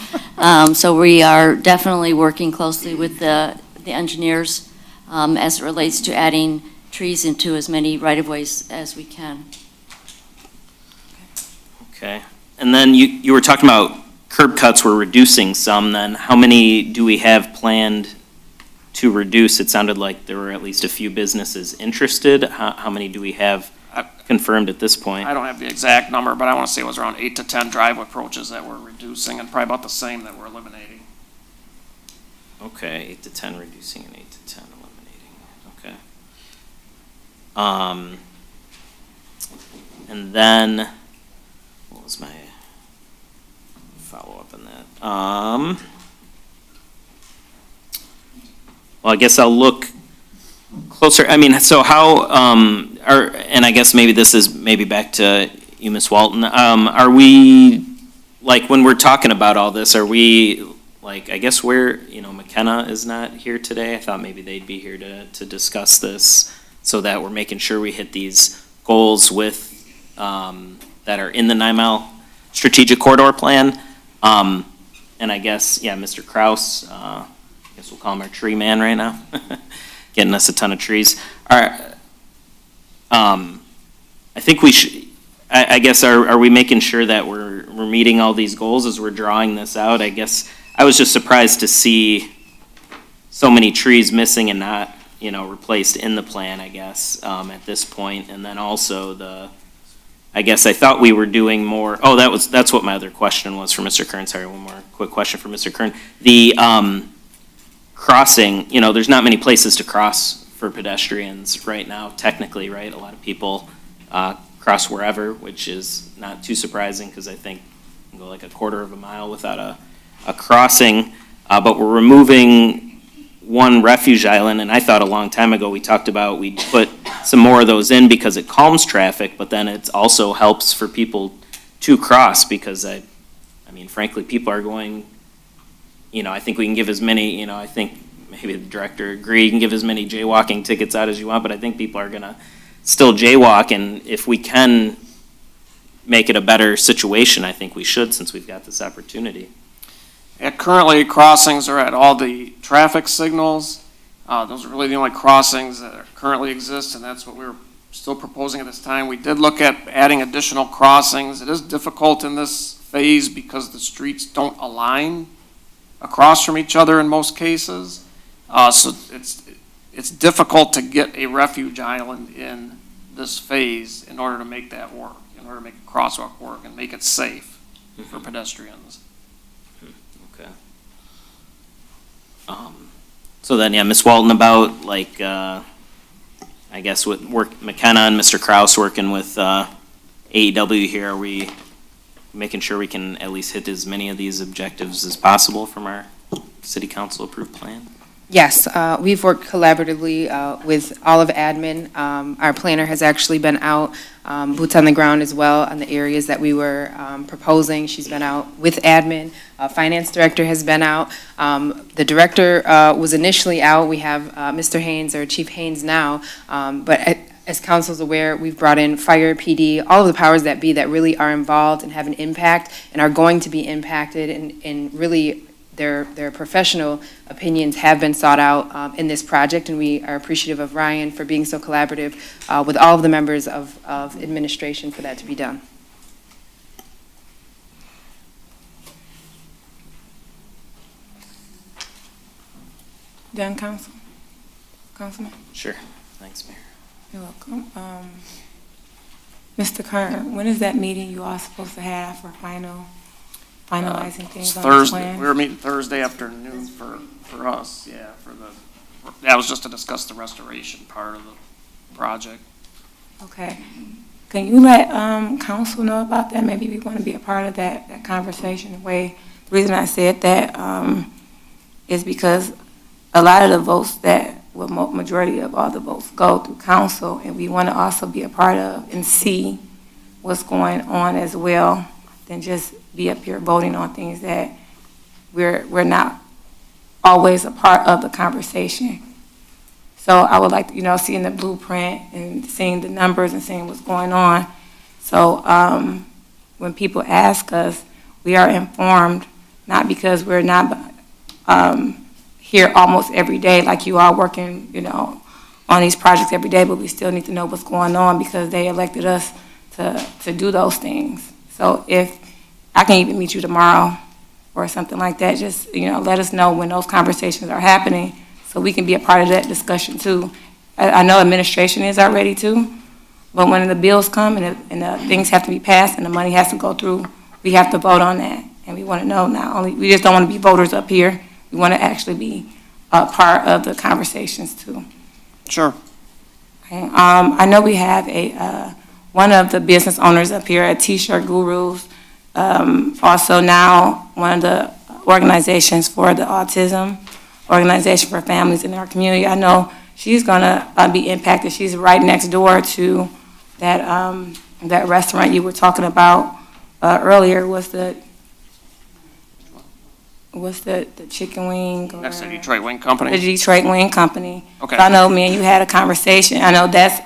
So we are definitely working closely with the engineers as it relates to adding trees into as many right-of-ways as we can. Okay. And then you were talking about curb cuts, we're reducing some then. How many do we have planned to reduce? It sounded like there were at least a few businesses interested. How many do we have confirmed at this point? I don't have the exact number, but I want to say it was around 8 to 10 drive approaches that we're reducing, and probably about the same that we're eliminating. Okay, 8 to 10 reducing and 8 to 10 eliminating. Okay. And then, what was my follow-up on that? Well, I guess I'll look closer. I mean, so how, and I guess maybe this is maybe back to you, Ms. Walton. Are we, like, when we're talking about all this, are we, like, I guess McKenna is not here today. I thought maybe they'd be here to discuss this so that we're making sure we hit these goals with, that are in the 9-mile strategic corridor plan. And I guess, Mr. Kraus, I guess we'll call him our tree man right now, getting us a ton of trees. I think we should, I guess, are we making sure that we're meeting all these goals as we're drawing this out? I guess I was just surprised to see so many trees missing and not, replaced in the plan, I guess, at this point. And then also I guess I thought we were doing more, that's what my other question was for Mr. Kern. Sorry, one more quick question for Mr. Kern. The crossing, there's not many places to cross for pedestrians right now, technically, right? A lot of people cross wherever, which is not too surprising because I think you can go like a quarter of a mile without a crossing. But we're removing one refuge island, and I thought a long time ago we talked about we'd put some more of those in because it calms traffic, but then it also helps for people to cross because I mean, frankly, people are going, I think we can give as many, I think maybe the director agreed, you can give as many jaywalking tickets out as you want, but I think people are gonna still jaywalk, and if we can make it a better situation, I think we should since we've got this opportunity. Yeah, currently, crossings are at all the traffic signals. Those are really the only crossings that currently exist, and that's what we're still proposing at this time. We did look at adding additional crossings. It is difficult in this phase because the streets don't align across from each other in most cases. So it's difficult to get a refuge island in this phase in order to make that work, in order to make a crosswalk work and make it safe for pedestrians. Okay. So then, Ms. Walton, about like, I guess with McKenna and Mr. Kraus working with AEW here, are we making sure we can at least hit as many of these objectives as possible from our city council approved plan? Yes, we've worked collaboratively with all of admin. Our planner has actually been out, boots on the ground as well, on the areas that we were proposing. She's been out with admin. Finance director has been out. The director was initially out. We have Mr. Haynes, or Chief Haynes now, but as council's aware, we've brought in fire, PD, all of the powers that be that really are involved and have an impact and are going to be impacted and really their professional opinions have been sought out in this project, and we are appreciative of Ryan for being so collaborative with all of the members of administration for that to be done. Done, Councilman? Sure. Thanks, Mayor. You're welcome. Mr. Kern, when is that meeting you are supposed to have for finalizing things on the Thursday, plan? we were meeting Thursday afternoon for us, yeah, that was just to discuss the restoration part of the project. Okay. Can you let council know about that? Maybe we want to be a part of that conversation. The reason I said that is because a lot of the votes majority of all the votes go through council, and we want to also be a part of and see what's going on as well, than just be up here voting on things that we're not always a part of the conversation. So I would like to, seeing the blueprint and seeing the numbers and seeing what's going on. So when people ask us, we are informed, not because we're not here almost every day, like you are working, on these projects every day, but we still need to know what's going on because they elected us to do those things. So if I can even meet you tomorrow or something like that, just, let us know when those conversations are happening so we can be a part of that discussion too. I know administration is already too, but when the bills come and the things have to be passed and the money has to go through, we have to vote on that. And we want to know not only, we just don't want to be voters up here, we want to actually be a part of the conversations too. Sure. Okay. I know we have one of the business owners up here at T-Shirt Gurus, also now one of the organizations for the autism organization for families in our community. I know she's going to be impacted. She's right next door to that restaurant you were talking about earlier. What's the chicken wing? Or That's the Detroit Wing Company. The Detroit Wing Company. Okay. So I know me and you had a conversation. I know that's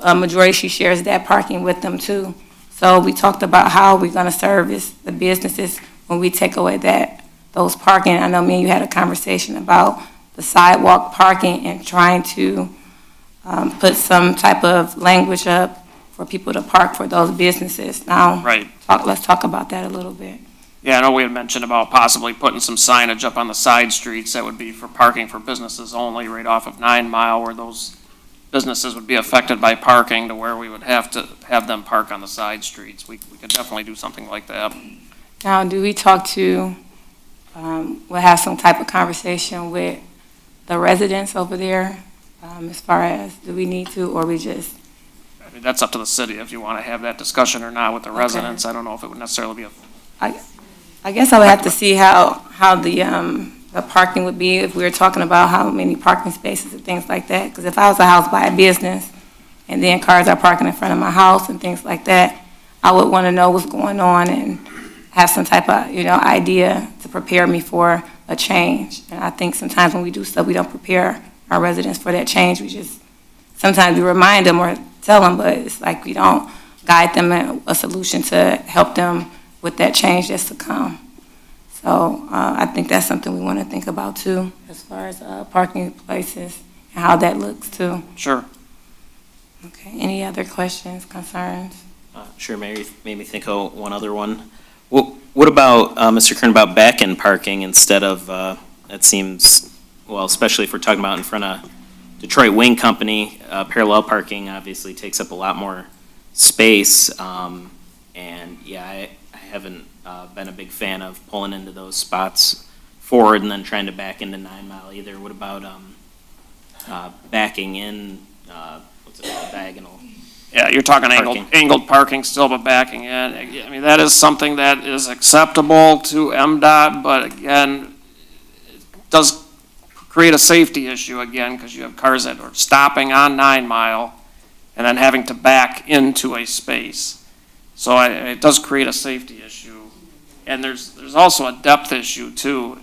a majority, she shares that parking with them too. So we talked about how we're going to service the businesses when we take away those parking. I know me and you had a conversation about the sidewalk parking and trying to put some type of language up for people to park for those businesses. Now, Right. let's talk about that a little bit. Yeah, I know we had mentioned about possibly putting some signage up on the side streets that would be for parking for businesses only right off of 9 Mile, where those businesses would be affected by parking to where we would have to have them park on the side streets. We could definitely do something like that. Now, do we talk to, we'll have some type of conversation with the residents over there as far as do we need to, or we just? I mean, that's up to the city if you want to have that discussion or not with the residents. I don't know if it would necessarily be I guess I would have to see how the parking would be if we were talking about how many parking spaces and things like that. Because if I was a house by a business and then cars are parking in front of my house and things like that, I would want to know what's going on and have some type of, idea to prepare me for a change. And I think sometimes when we do stuff, we don't prepare our residents for that change. Sometimes we remind them or tell them, but it's like we don't guide them in a solution to help them with that change that's to come. So I think that's something we want to think about too, as far as parking places and how that looks too. Sure. Okay, any other questions, concerns? Sure, Mayor, you made me think of one other one. What about, Mr. Kern, about back-end parking instead of, it seems, well, especially if we're talking about in front of Detroit Wing Company, parallel parking obviously takes up a lot more space. And yeah, I haven't been a big fan of pulling into those spots forward and then trying to back into 9 Mile either. What about backing in, what's it called, diagonal? Yeah, you're talking Parking. angled parking still, but backing in. I mean, that is something that is acceptable to MDOT, but again, it does create a safety issue again, because you have cars that are stopping on 9 Mile and then having to back into a space. So it does create a safety issue. And there's also a depth issue too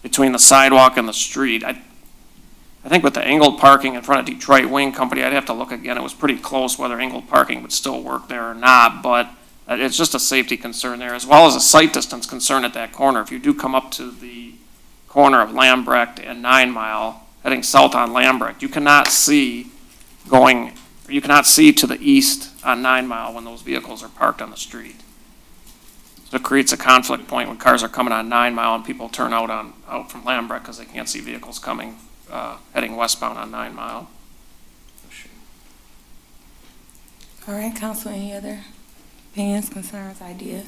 between the sidewalk and the street. I think with the angled parking in front of Detroit Wing Company, I'd have to look again. It was pretty close whether angled parking would still work there or not, but It's just a safety concern there, as well as a sight distance concern at that corner. If you do come up to the corner of Lambrecht and 9 Mile, heading south on Lambrecht, you cannot see to the east on 9 Mile when those vehicles are parked on the street. So it creates a conflict point when cars are coming on 9 Mile and people turn out from Lambrecht because they can't see vehicles coming, heading westbound on 9 Mile. All right, council, any other opinions, concerns, ideas?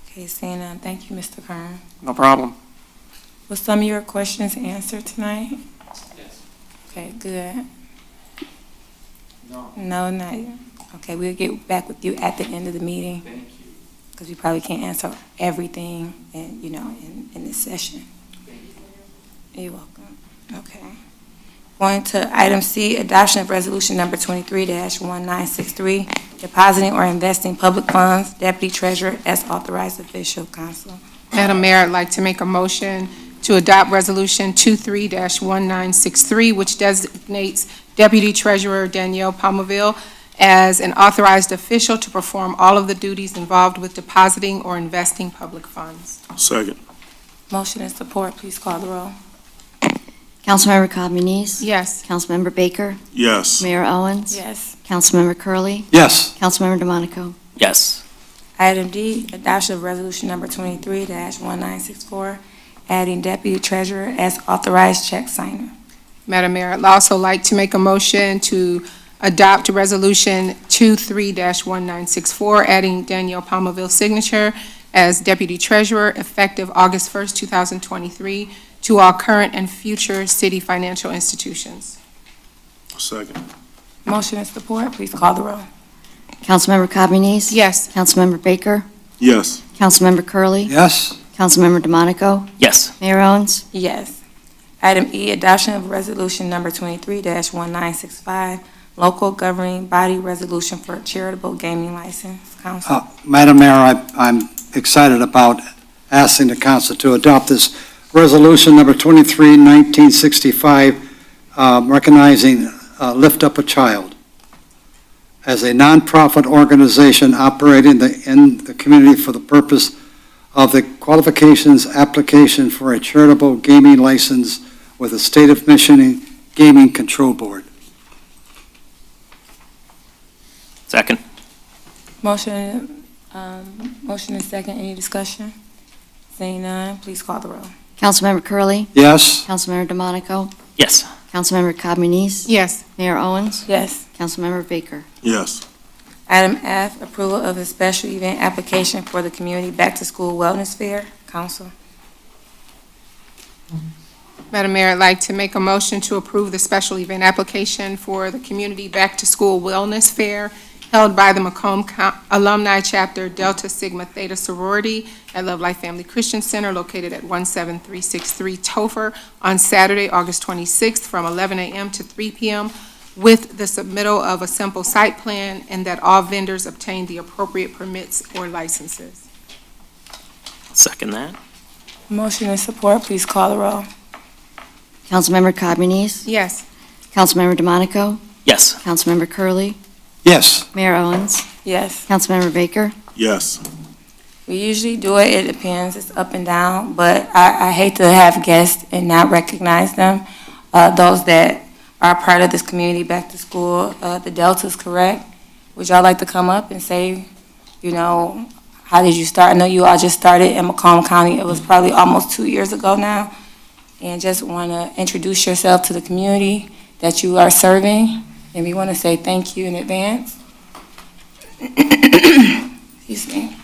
Okay, seeing none, thank you, Mr. Kern. No problem. Was some of your questions answered tonight? Yes. Okay, good. No. No, not yet. Okay, we'll get back with you at the end of the meeting, Thank you. because we probably can't answer everything in this session. You're welcome. Okay. Going to item C, adoption of resolution number 23-1963, depositing or investing public funds, deputy treasurer as authorized official. Council. Madam Mayor, I'd like to make a motion to adopt Resolution 23-1963, which designates Deputy Treasurer Danielle Palmaville as an authorized official to perform all of the duties involved with depositing or investing public funds. Second. Motion and support, please call the roll. Councilmember Communis? Yes. Councilmember Baker? Yes. Mayor Owens? Yes. Councilmember Curley. Yes. Councilmember DeMonico? Yes. Item D, adoption of resolution number 23-1964, adding deputy treasurer as authorized check signer. Madam Mayor, I'd also like to make a motion to adopt Resolution 23-1964, adding Danielle Palmaville's signature as Deputy Treasurer effective August 1st, 2023, to all current and future city financial institutions. Second. Motion and support, please call the roll. Councilmember Communis? Yes. Councilmember Baker? Yes. Councilmember Curley. Yes. Councilmember DeMonico? Yes. Mayor Owens? Yes. Item E, adoption of resolution number 23-1965, local governing body resolution for charitable gaming license. Council. Madam Mayor, I'm excited about asking the council to adopt this resolution number 23-1965, recognizing Lift Up a Child as a nonprofit organization operating in the community for the purpose of the qualifications application for a charitable gaming license with the State of Michigan Gaming Control Board. Second. Motion and second, any discussion? Seeing none, please call the roll. Councilmember Curley. Yes. Councilmember DeMonico? Yes. Councilmember Communis? Yes. Mayor Owens? Yes. Councilmember Baker? Yes. Item F, approval of a special event application for the community back-to-school wellness fair. Council. Madam Mayor, I'd like to make a motion to approve the special event application for the Community Back-to-School Wellness Fair held by the Macomb Alumni Chapter Delta Sigma Theta Sorority at Love Life Family Christian Center located at 17363 Topher on Saturday, August 26th from 11 a.m. to 3 p.m. with the submittal of a simple site plan and that all vendors obtain the appropriate permits or licenses. Second that. Motion and support, please call the roll. Councilmember Communis? Yes. Councilmember DeMonico? Yes. Councilmember Curley. Yes. Mayor Owens? Yes. Councilmember Baker? Yes. We usually do it, it depends, it's up and down, but I hate to have guests and not recognize them. Those that are part of this community back to school, the Delta's correct. Would y'all like to come up and say, how did you start? I know you all just started in Macomb County, it was probably almost 2 years ago now. And just want to introduce yourself to the community that you are serving, and we want to say thank you in advance. Excuse me.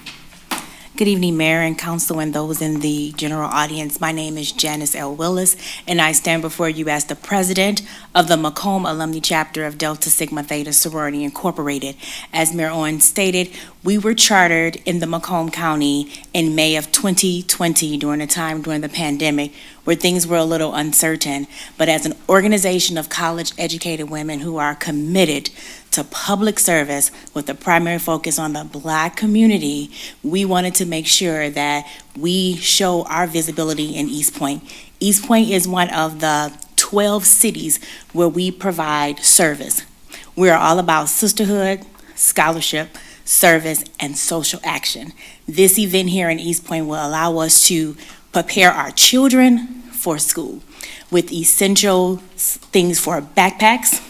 Good evening, Mayor and Council and those in the general audience. My name is Janice L. Willis, and I stand before you as the president of the Macomb Alumni Chapter of Delta Sigma Theta Sorority Incorporated. As Mayor Owens stated, we were chartered in the Macomb County in May of 2020 during the pandemic where things were a little uncertain. But as an organization of college-educated women who are committed to public service with a primary focus on the Black community, we wanted to make sure that we show our visibility in Eastpointe. Eastpointe is one of the 12 cities where we provide service. We are all about sisterhood, scholarship, service, and social action. This event here in Eastpointe will allow us to prepare our children for school with essential things for backpacks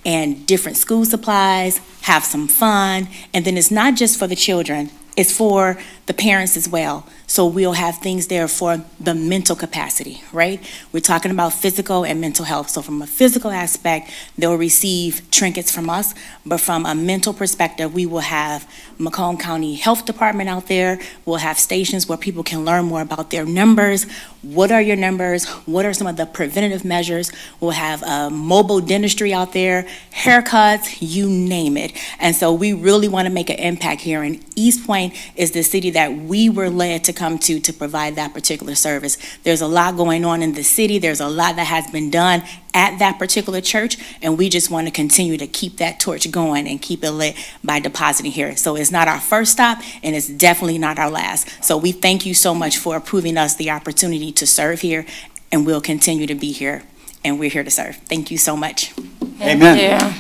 and different school supplies, have some fun, and then it's not just for the children, it's for the parents as well. So we'll have things there for the mental capacity, right? We're talking about physical and mental health. So from a physical aspect, they'll receive trinkets from us, but from a mental perspective, we will have Macomb County Health Department out there. We'll have stations where people can learn more about their numbers. What are your numbers? What are some of the preventative measures? We'll have mobile dentistry out there, haircuts, you name it. And so we really want to make an impact here. And Eastpointe is the city that we were led to come to provide that particular service. There's a lot going on in the city. There's a lot that has been done at that particular church, and we just want to continue to keep that torch going and keep it lit by depositing here. So it's not our first stop, and it's definitely not our last. So we thank you so much for approving us the opportunity to serve here, and we'll continue to be here, and we're here to serve. Thank you so much. Amen.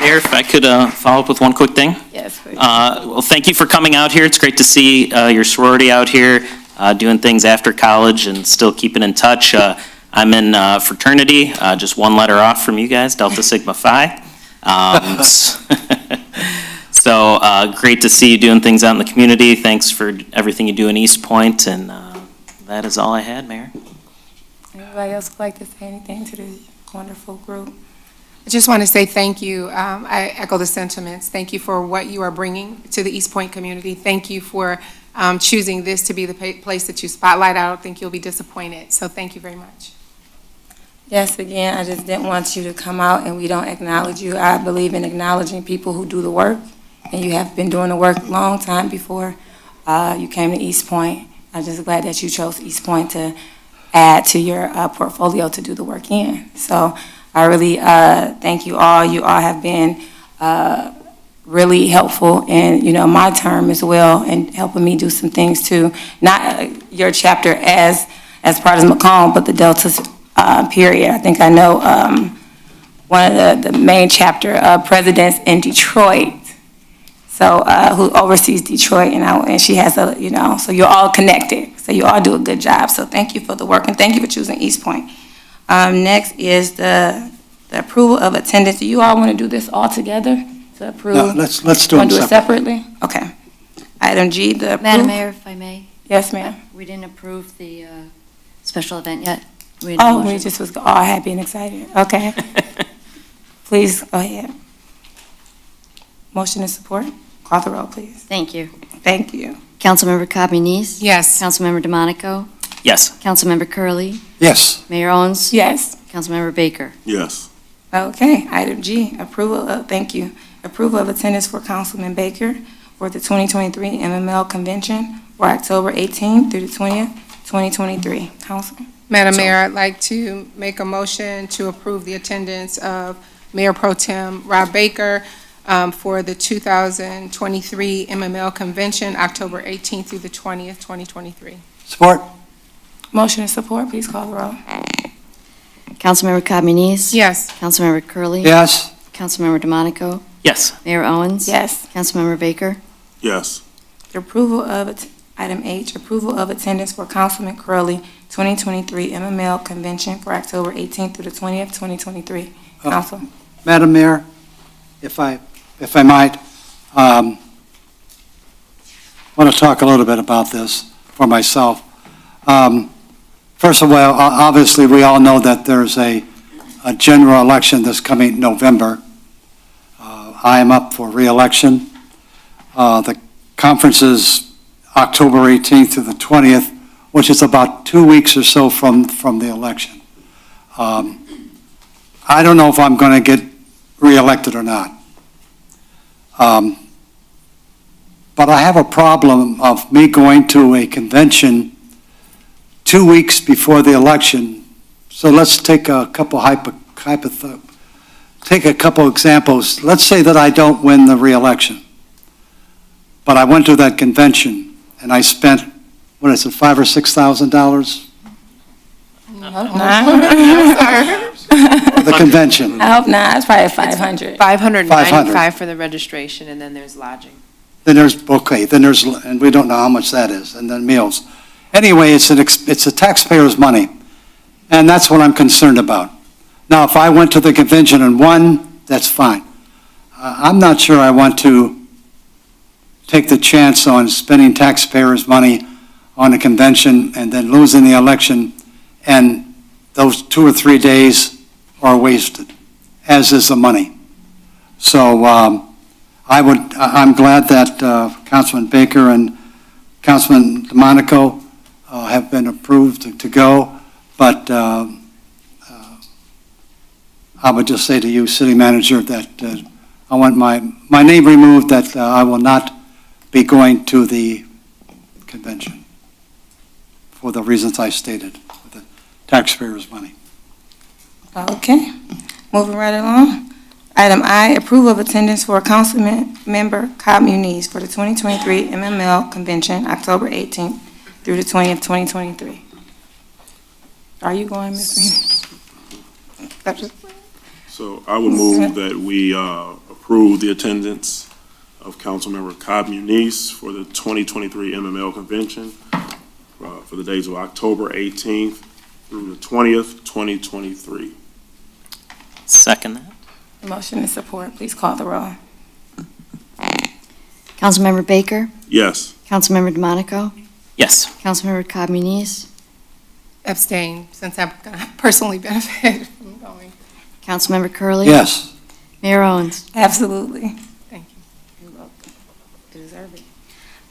Mayor, if I could follow up with one quick thing? Yes, please. Well, thank you for coming out here. It's great to see your sorority out here doing things after college and still keeping in touch. I'm in fraternity, just one letter off from you guys, Delta Sigma Phi. So great to see you doing things out in the community. Thanks for everything you do in Eastpointe, and that is all I had, Mayor. Anybody else would like to say anything to this wonderful group? I just want to say thank you. I echo the sentiments. Thank you for what you are bringing to the Eastpointe community. Thank you for choosing this to be the place that you spotlight. I don't think you'll be disappointed. So thank you very much. Yes, again, I just didn't want you to come out and we don't acknowledge you. I believe in acknowledging people who do the work, and you have been doing the work a long time before you came to Eastpointe. I'm just glad that you chose Eastpointe to add to your portfolio to do the work in. So I really thank you all. You all have been really helpful in, my term as well, and helping me do some things too. Not your chapter as part of Macomb, but the Delta's period. I think I know one of the main chapter presidents in Detroit, so who oversees Detroit, and she has so you're all connected. So you all do a good job. So thank you for the work, and thank you for choosing Eastpointe. Next is the approval of attendance. Do you all want to do this all together to approve? No, let's do them Want to do it separately? Okay. Item G, the approval. Madam Mayor, if I may, Yes, ma'am. we didn't approve the special event yet. Oh, we just was all happy and excited. Okay. Please go ahead. Motion and support. Call the roll, please. Thank you. Thank you. Councilmember Communis? Yes. Councilmember DeMonico? Yes. Councilmember Curley, Yes. Mayor Owens? Yes. Councilmember Baker? Yes. Okay. Item G, thank you. Approval of attendance for Councilman Baker for the 2023 MML Convention for October 18th through the 20th, 2023. Council? Madam Mayor, I'd like to make a motion to approve the attendance of Mayor Pro Tem Rob Baker for the 2023 MML Convention, October 18th through the 20th, 2023. Support? Motion and support. Please call the roll. Councilmember Communis? Yes. Councilmember Curley, Yes. Councilmember DeMonico? Yes. Mayor Owens? Yes. Councilmember Baker? Yes. The approval of, item H, approval of attendance for Councilman Curley 2023 MML Convention for October 18th through the 20th, 2023. Oh. Council? Madam Mayor, if I might, want to talk a little bit about this for myself. First of all, obviously, we all know that there's a general election this coming November. I am up for re-election. The conference is October 18th to the 20th, which is about 2 weeks or so from the election. I don't know if I'm going to get re-elected or not. But I have a problem of me going to a convention 2 weeks before the election. So let's take a couple take a couple examples. Let's say that I don't win the re-election, but I went to that convention and I spent, what is it, $5,000 or $6,000? for the convention? I hope not. It's probably 500. $595 for the registration, and then there's lodging. Then there's, okay, then there's, and we don't know how much that is, and then meals. Anyway, it's a taxpayer's money, and that's what I'm concerned about. Now, if I went to the convention and won, that's fine. I'm not sure I want to take the chance on spending taxpayers' money on a convention and then losing the election, and those 2 or 3 days are wasted, as is the money. So I'm glad that Councilman Baker and Councilman DeMonico have been approved to go, but I would just say to you, City Manager, that I want my name removed, that I will not be going to the convention for the reasons I stated, with the taxpayers' money. Okay, moving right along. Item I, approval of attendance for Council Member Cobb Muniz for the 2023 MML Convention, October 18th through the 20th, 2023. Are you going, Ms. Muniz? So I would move that we approve the attendance of Councilmember Cobb Muniz for the 2023 MML Convention for the days of October 18th through the 20th, 2023. Second that. Motion and support, please call the roll. Councilmember Baker? Yes. Councilmember DeMonico? Yes. Councilmember Cobb Muniz? Abstain, since I'm going to personally benefit from going. Councilmember Curley? Yes. Mayor Owens? Absolutely. Thank you. You're welcome. You deserve it.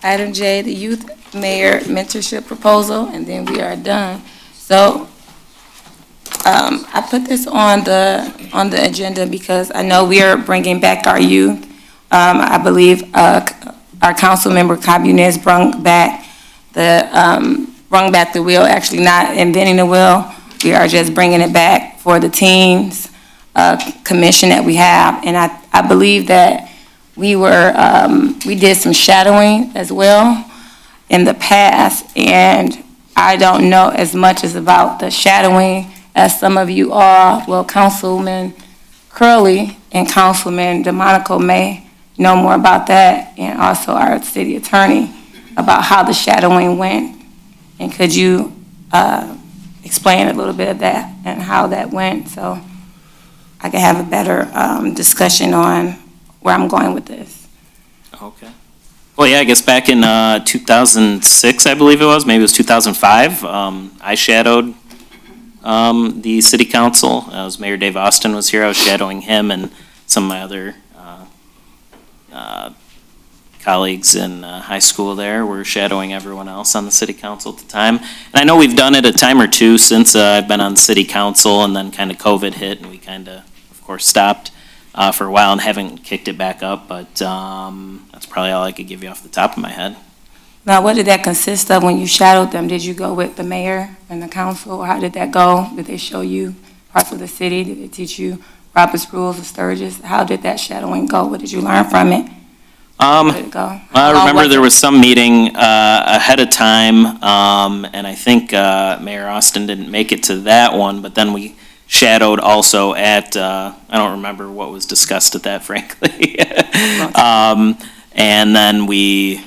Item J, the Youth Mayor Mentorship Proposal, and then we are done. So I put this on the agenda because I know we are bringing back our youth. I believe our council member Cobb Muniz brought back the wheel, actually not inventing the wheel. We are just bringing it back for the teens commission that we have. And I believe that we did some shadowing as well in the past, and I don't know as much as about the shadowing as some of you are. Well, Councilman Curley and Councilman DeMonico may know more about that, and also our city attorney about how the shadowing went. And could you explain a little bit of that and how that went, so I can have a better discussion on where I'm going with this? Okay. Well, yeah, I guess back in 2006, I believe it was, maybe it was 2005, I shadowed the city council. As Mayor Dave Austin was here, I was shadowing him and some of my other colleagues in high school there were shadowing everyone else on the city council at the time. And I know we've done it a time or two since I've been on city council, and then kind of COVID hit and we kind of course, stopped for a while and haven't kicked it back up, but that's probably all I could give you off the top of my head. Now, what did that consist of when you shadowed them? Did you go with the mayor and the council, or how did that go? Did they show you parts of the city? Did they teach you Robert's Rules of Sturgis? How did that shadowing go? What did you learn from it? How did it go? I remember there was some meeting ahead of time, and I think Mayor Austin didn't make it to that one, but then we shadowed also at, I don't remember what was discussed at that, frankly. And then we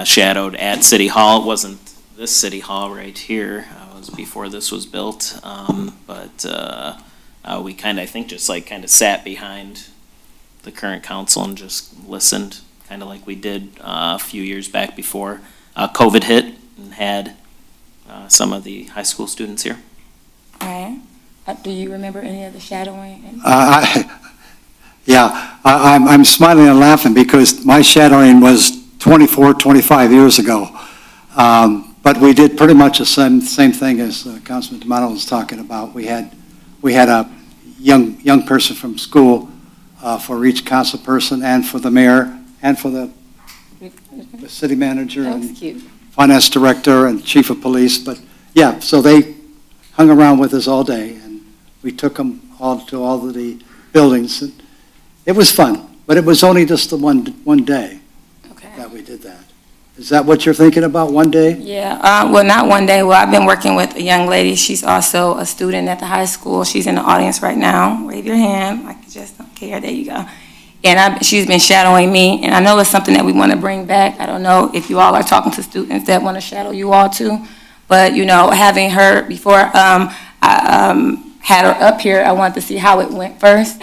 shadowed at City Hall. It wasn't this City Hall right here. It was before this was built. But we kind of, I think, just like kind of sat behind the current council and just listened, kind of like we did a few years back before COVID hit and had some of the high school students here. All right. Do you remember any of the shadowing? Yeah, I'm smiling and laughing because my shadowing was 24, 25 years ago. But we did pretty much the same thing as Councilman D'Amato was talking about. We had a young person from school for each council person and for the mayor and for the city manager and finance director and chief of police. But yeah, so they hung around with us all day, and we took them all to all of the buildings. It was fun, but it was only just the one day that we did that. Is that what you're thinking about, one day? Yeah, well, not one day. Well, I've been working with a young lady. She's also a student at the high school. She's in the audience right now. Wave your hand, like you just don't care. There you go. And she's been shadowing me, and I know it's something that we want to bring back. I don't know if you all are talking to students that want to shadow you all too, but, you know, having her before I had her up here, I wanted to see how it went first,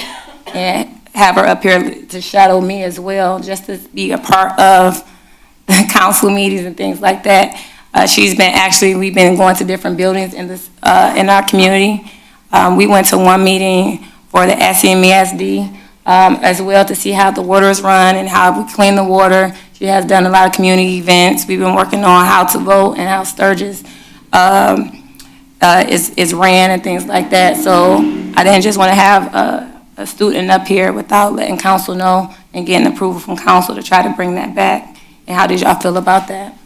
and have her up here to shadow me as well, just to be a part of the council meetings and things like that. We've been going to different buildings in our community. We went to one meeting for the SEMESD as well to see how the water is run and how we clean the water. She has done a lot of community events. We've been working on how to vote and how Sturgis is ran and things like that. So I didn't just want to have a student up here without letting council know and getting approval from council to try to bring that back. And how did y'all feel about that?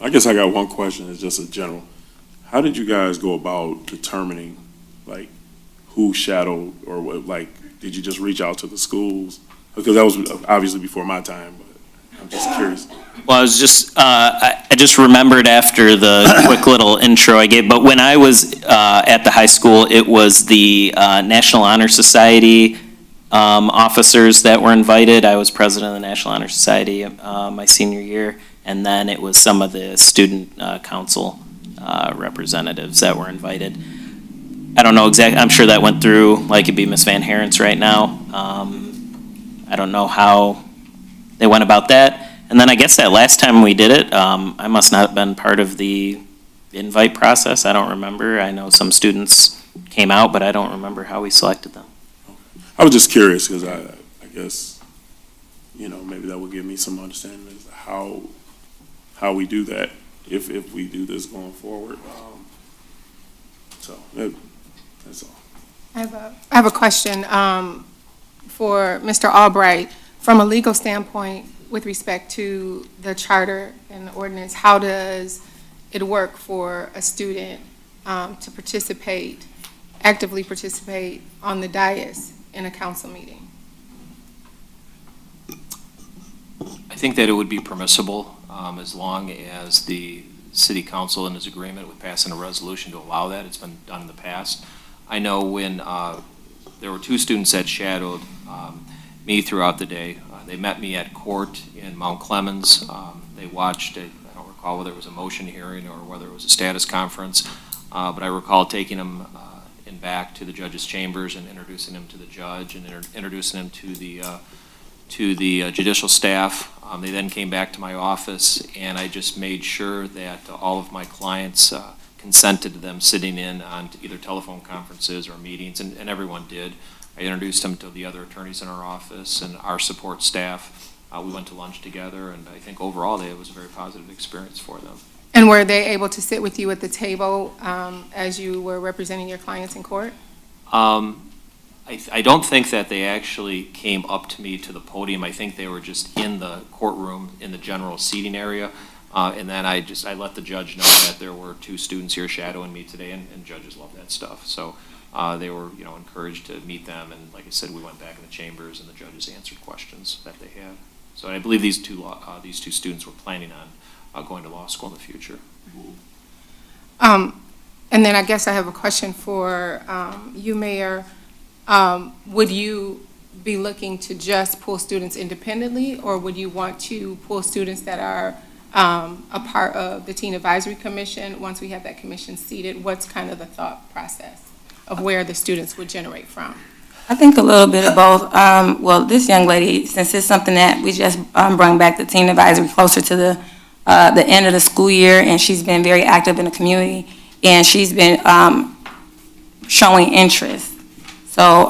I guess I got one question, it's just a general. How did you guys go about determining, like, who shadowed, or what, like, did you just reach out to the schools? Because that was obviously before my time, but I'm just curious. Well, I just remembered after the quick little intro I gave, but when I was at the high school, it was the National Honor Society officers that were invited. I was president of the National Honor Society my senior year, and then it was some of the student council representatives that were invited. I don't know exactly, I'm sure that went through, like it'd be Miss Van Herent's right now. I don't know how they went about that. And then I guess that last time we did it, I must not have been part of the invite process. I don't remember. I know some students came out, but I don't remember how we selected them. I was just curious, because I guess, you know, maybe that would give me some understanding as to how we do that, if we do this going forward. That's all. I have a question for Mr. Albright. From a legal standpoint, with respect to the charter and the ordinance, how does it work for a student to actively participate on the dais in a council meeting? I think that it would be permissible as long as the city council in its agreement with passing a resolution to allow that. It's been done in the past. I know when there were two students that shadowed me throughout the day. They met me at court in Mount Clemens. They watched it. I don't recall whether it was a motion hearing or whether it was a status conference, but I recall taking them back to the judge's chambers and introducing him to the judge and introducing him to the judicial staff. They then came back to my office, and I just made sure that all of my clients consented to them sitting in on either telephone conferences or meetings, and everyone did. I introduced them to the other attorneys in our office and our support staff. We went to lunch together, and I think overall it was a very positive experience for them. And were they able to sit with you at the table as you were representing your clients in court? I don't think that they actually came up to me to the podium. I think they were just in the courtroom in the general seating area. And then I let the judge know that there were two students here shadowing me today, and judges love that stuff. So they were, encouraged to meet them. And like I said, we went back in the chambers, and the judges answered questions that they had. So I believe these two students were planning on going to law school in the future. And then I guess I have a question for you, Mayor. Would you be looking to just pull students independently, or would you want to pull students that are a part of the Teen Advisory Commission once we have that commission seated? What's kind of the thought process of where the students would generate from? I think a little bit of both. Well, this young lady, since it's something that we just brought back the Teen Advisory closer to the end of the school year, and she's been very active in the community, and she's been showing interest. So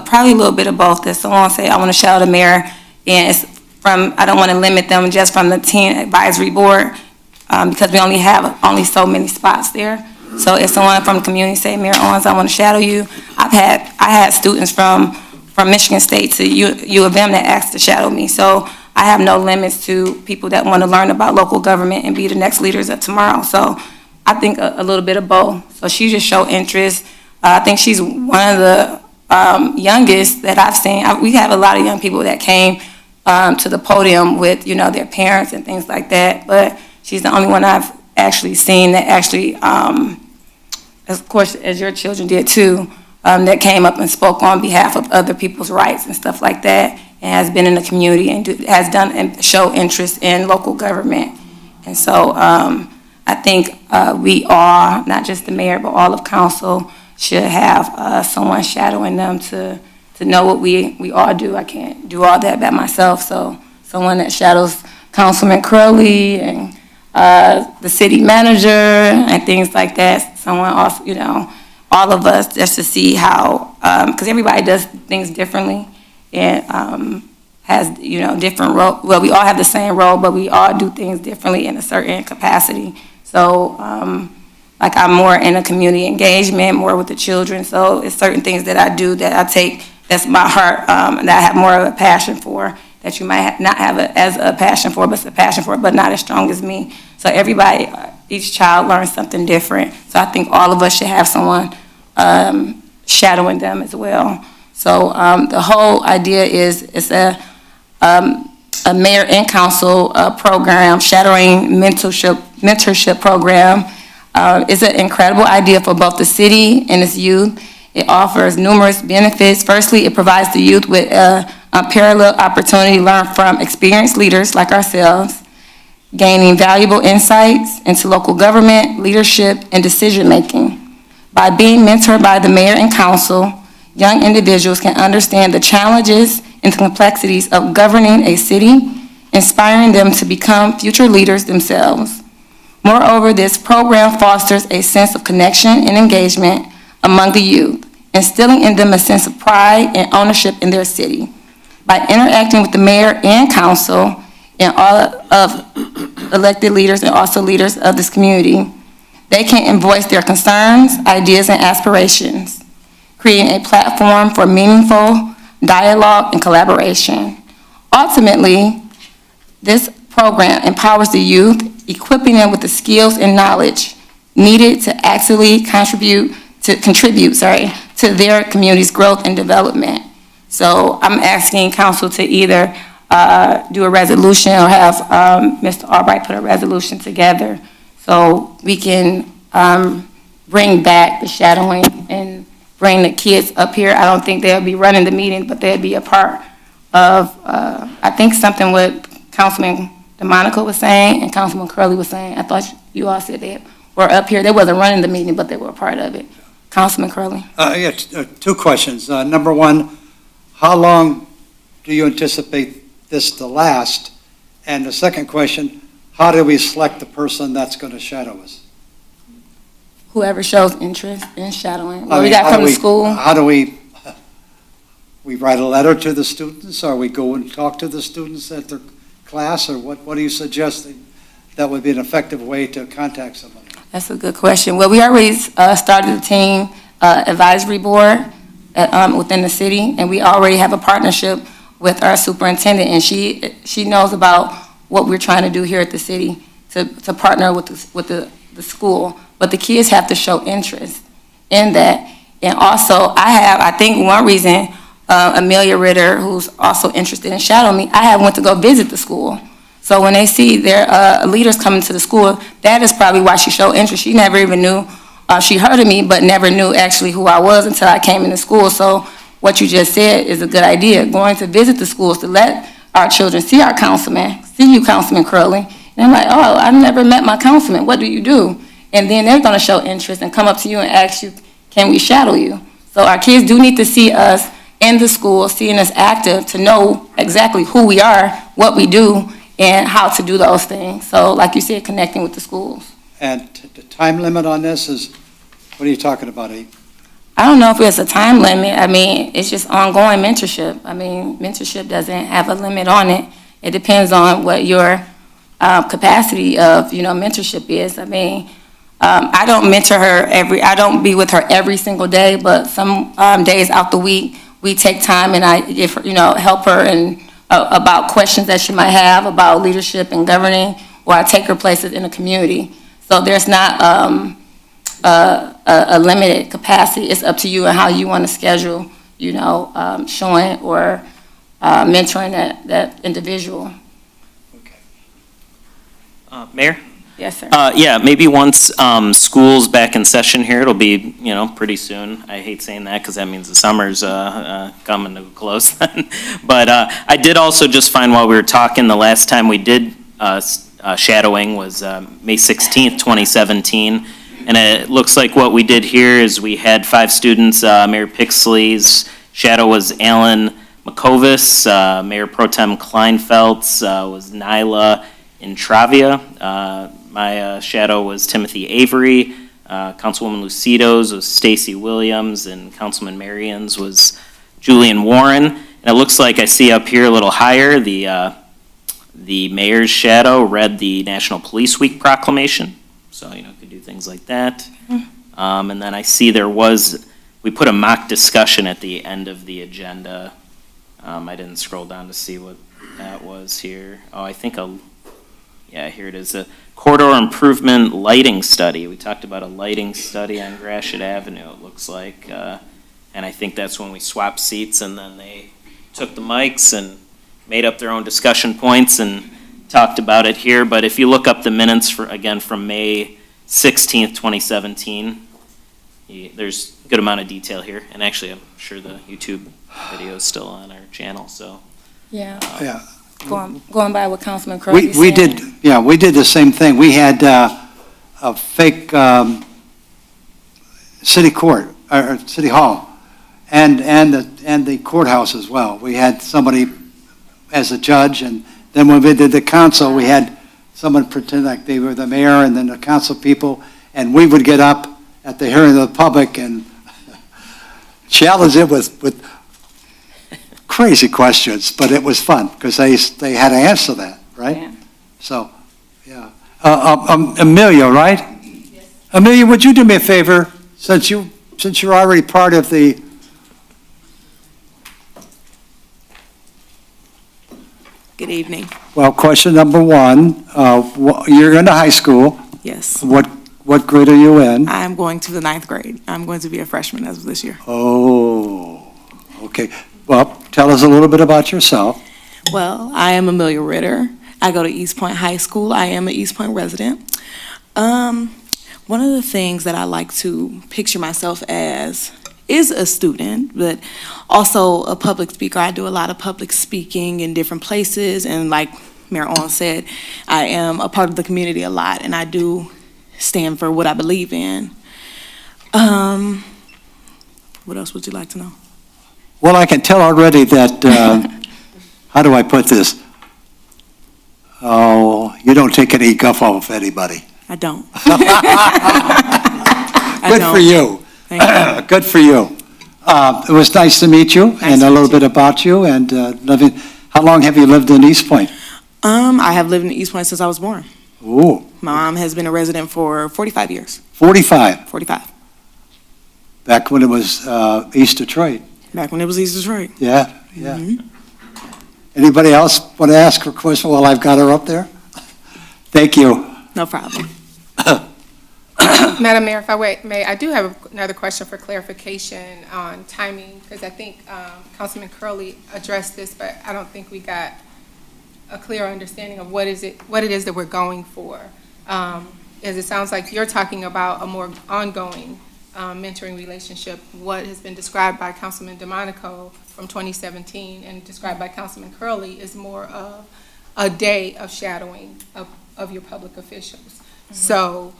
probably a little bit of both. That someone say, I want to shadow the mayor, and it's I don't want to limit them just from the Teen Advisory Board, because we only have so many spots there. So if someone from the community say, Mayor Owens, I want to shadow you, I had students from Michigan State to U of M that asked to shadow me. So I have no limits to people that want to learn about local government and be the next leaders of tomorrow. So I think a little bit of both. So she just showed interest. I think she's one of the youngest that I've seen. We have a lot of young people that came to the podium with, their parents and things like that. But she's the only one I've actually seen that actually, of course, as your children did too, that came up and spoke on behalf of other people's rights and stuff like that, and has been in the community and has done and show interest in local government. And so I think we all, not just the mayor, but all of council, should have someone shadowing them to know what we all do. I can't do all that by myself, so someone that shadows Councilman Curley and the city manager and things like that. Someone also, all of us, just to see how, because everybody does things differently and has, different role. Well, we all have the same role, but we all do things differently in a certain capacity. So, like I'm more in a community engagement, more with the children. So it's certain things that I do that I take, that's my heart, that I have more of a passion for, that you might not have as a passion for, but it's a passion for, but not as strong as me. So everybody, each child learns something different. So I think all of us should have someone shadowing them as well. So the whole idea is it's a mayor and council program, shadowing mentorship program. It's an incredible idea for both the city and its youth. It offers numerous benefits. Firstly, it provides the youth with a parallel opportunity to learn from experienced leaders like ourselves, gaining valuable insights into local government, leadership, and decision-making. By being mentored by the mayor and council, young individuals can understand the challenges and complexities of governing a city, inspiring them to become future leaders themselves. Moreover, this program fosters a sense of connection and engagement among the youth, instilling in them a sense of pride and ownership in their city. By interacting with the mayor and council and all of elected leaders and also leaders of this community, they can voice their concerns, ideas, and aspirations, creating a platform for meaningful dialogue and collaboration. Ultimately, this program empowers the youth, equipping them with the skills and knowledge needed to actively contribute to their community's growth and development. So I'm asking council to either do a resolution or have Mr. Albright put a resolution together so we can bring back the shadowing and bring the kids up here. I don't think they'll be running the meeting, but they'll be a part of, I think something what Councilman DeMonaco was saying and Councilman Curley was saying. I thought you all said they were up here. They wasn't running the meeting, but they were a part of it. Councilman Curley. Yeah, two questions. Number one, how long do you anticipate this to last? And the second question, how do we select the person that's going to shadow us? Whoever shows interest in shadowing. Well, we got from the school. How do we write a letter to the students, or we go and talk to the students at their class, or what are you suggesting that would be an effective way to contact somebody? That's a good question. Well, we already started a team advisory board within the city, and we already have a partnership with our superintendent, and she knows about what we're trying to do here at the city to partner with the school. But the kids have to show interest in that. And also, I think one reason Amelia Ritter, who's also interested in shadowing me, I went to go visit the school. So when they see their leaders coming to the school, that is probably why she showed interest. She never even knew, she heard of me, but never knew actually who I was until I came into school. So what you just said is a good idea, going to visit the schools to let our children see our councilman, see you, Councilman Curley. And I'm like, oh, I never met my councilman. What do you do? And then they're going to show interest and come up to you and ask you, can we shadow you? So our kids do need to see us in the school, seeing us active to know exactly who we are, what we do, and how to do those things. So like you said, connecting with the schools. And the time limit on this is, what are you talking about, I don't know if it's a time limit. I mean, it's just ongoing mentorship. I mean, mentorship doesn't have a limit on it. It depends on what your capacity of, mentorship is. I mean, I don't mentor her I don't be with her every single day, but some days out the week, we take time and I give her, help her and about questions that she might have about leadership and governing, or I take her places in the community. So there's not a limited capacity. It's up to you and how you want to schedule, showing or mentoring that individual. Mayor? Yes, sir. Yeah, maybe once school's back in session here, it'll be, pretty soon. I hate saying that because that means the summer's coming to a close then. But I did also just find while we were talking, the last time we did shadowing was May 16th, 2017. And it looks like what we did here is we had 5 students. Mayor Pixley's shadow was Alan McCovis. Mayor Pro Tem Kleinfeld's was Nyla Intravia. My shadow was Timothy Avery. Councilwoman Lucido's was Stacy Williams, and Councilman Marion's was Julian Warren. And it looks like I see up here a little higher, the mayor's shadow read the National Police Week proclamation. So, could do things like that. And then I see we put a mock discussion at the end of the agenda. I didn't scroll down to see what that was here. Oh, I think yeah, here it is. A corridor improvement lighting study. We talked about a lighting study on Gratiot Avenue, it looks like. And I think that's when we swapped seats and then they took the mics and made up their own discussion points and talked about it here. But if you look up the minutes from May 16th, 2017, there's a good amount of detail here. And actually, I'm sure the YouTube video is still on our channel, so. Yeah. Yeah. Going by what Councilman Crosby We said. we did the same thing. We had a fake city court, or city hall, and the courthouse as well. We had somebody as a judge, and then when we did the council, we had someone pretend like they were the mayor and then the council people, and we would get up at the hearing of the public and challenge it with crazy questions, but it was fun because they had to answer that, right? Yeah. So, yeah. Amelia, right? Yes. Amelia, would you do me a favor, since you're already part of the. Good evening. Well, question number 1, you're in the high school. Yes. What grade are you in? I'm going to the 9th grade. I'm going to be a freshman as of this year. Oh, okay. Well, tell us a little bit about yourself. Well, I am Amelia Ritter. I go to Eastpointe High School. I am an Eastpointe resident. One of the things that I like to picture myself as is a student, but also a public speaker. I do a lot of public speaking in different places, and like Mayor Owen said, I am a part of the community a lot, and I do stand for what I believe in. What else would you like to know? Well, I can tell already that, how do I put this? Oh, you don't take any guff off anybody. I don't. Good for you. Thank you. Good for you. It was nice to meet you and a little bit about you and living. How long have you lived in Eastpointe? I have lived in Eastpointe since I was born. Ooh. My mom has been a resident for 45 years. 45. 45. Back when it was East Detroit. Back when it was East Detroit. Yeah, yeah. Mm-hmm. Anybody else want to ask her a question while I've got her up there? Thank you. No problem. Madam Mayor, if I may, I do have another question for clarification on timing, because I think Councilman Curley addressed this, but I don't think we got a clear understanding of what it is that we're going for. As it sounds like you're talking about a more ongoing mentoring relationship. What has been described by Councilman DeMonico from 2017 and described by Councilman Curley is more of a day of shadowing of your public officials. Mm-hmm. So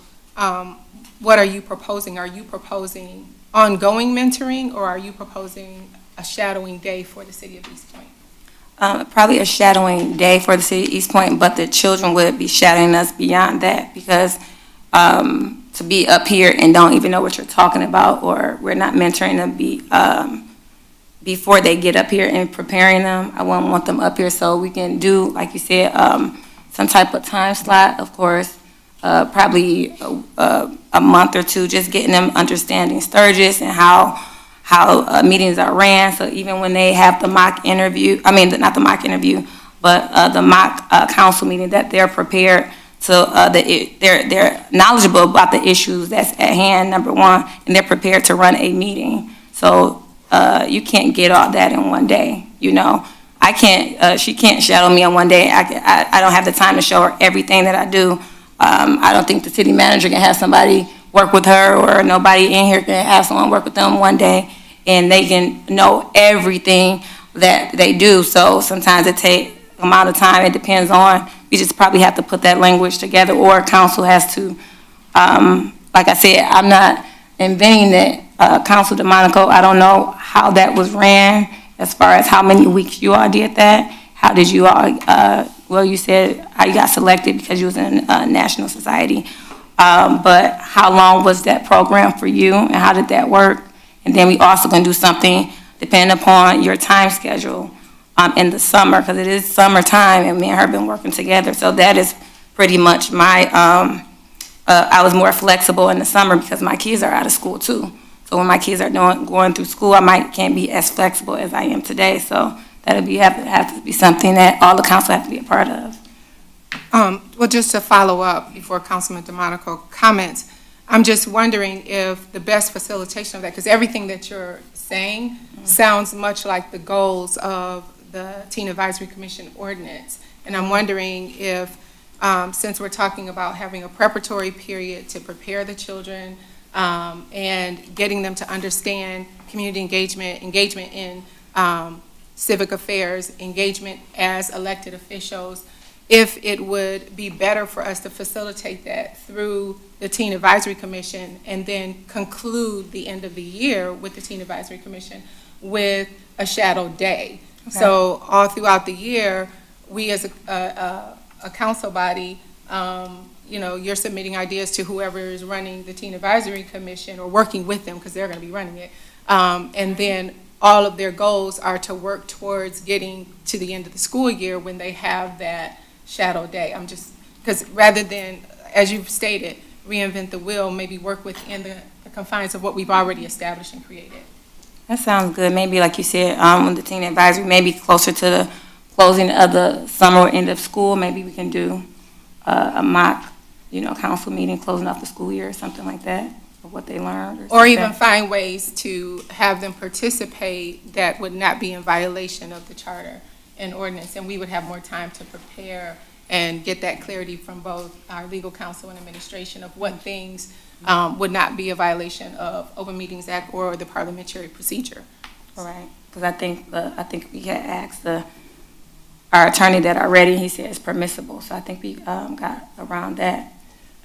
what are you proposing? Are you proposing ongoing mentoring, or are you proposing a shadowing day for the city of Eastpointe? Probably a shadowing day for the city of Eastpointe, but the children would be shadowing us beyond that, because to be up here and don't even know what you're talking about, or we're not mentoring them before they get up here and preparing them. I wouldn't want them up here, so we can do, like you said, some type of time slot, of course, probably a month or two, just getting them understanding Sturgis and how meetings are ran. So even when they have the mock interview, not the mock interview, but the mock council meeting, that they're prepared to, they're knowledgeable about the issues that's at hand, number one, and they're prepared to run a meeting. So you can't get all that in one day, you know. I can't, she can't shadow me on one day. I don't have the time to show her everything that I do. I don't think the city manager can have somebody work with her, or nobody in here can have someone work with them one day, and they can know everything that they do. So sometimes it takes amount of time. It depends on, we just probably have to put that language together, or council has to, like I said, I'm not inventing it. Council DeMonico, I don't know how that was ran, as far as how many weeks you all did that. How did you all, well, you said how you got selected because you was in National Society. But how long was that program for you, and how did that work? And then we also gonna do something depending upon your time schedule in the summer, because it is summertime, and me and her been working together. So that is pretty much my, I was more flexible in the summer because my kids are out of school too. So when my kids are going through school, can't be as flexible as I am today. So that'll have to be something that all the council have to be a part of. Well, just to follow up before Councilman DeMonico comments, I'm just wondering if the best facilitation of that, because everything that you're saying sounds much like the goals of the Teen Advisory Commission ordinance. And I'm wondering if, since we're talking about having a preparatory period to prepare the children, and getting them to understand community engagement in civic affairs, engagement as elected officials, if it would be better for us to facilitate that through the Teen Advisory Commission, and then conclude the end of the year with the Teen Advisory Commission with a shadow day. Okay. So all throughout the year, we as a council body, you're submitting ideas to whoever is running the Teen Advisory Commission, or working with them, because they're going to be running it. And then all of their goals are to work towards getting to the end of the school year when they have that shadow day. Because rather than, as you've stated, reinvent the wheel, maybe work within the confines of what we've already established and created. That sounds good. Maybe like you said, the teen advisory, maybe closer to the closing of the summer or end of school, maybe we can do a mock, council meeting closing off the school year or something like that, of what they learned. Or even find ways to have them participate that would not be in violation of the charter and ordinance, and we would have more time to prepare and get that clarity from both our legal counsel and administration of what things would not be a violation of Open Meetings Act or the parliamentary procedure. All right, because I think we had asked our attorney that already. He said it's permissible, so I think we got around that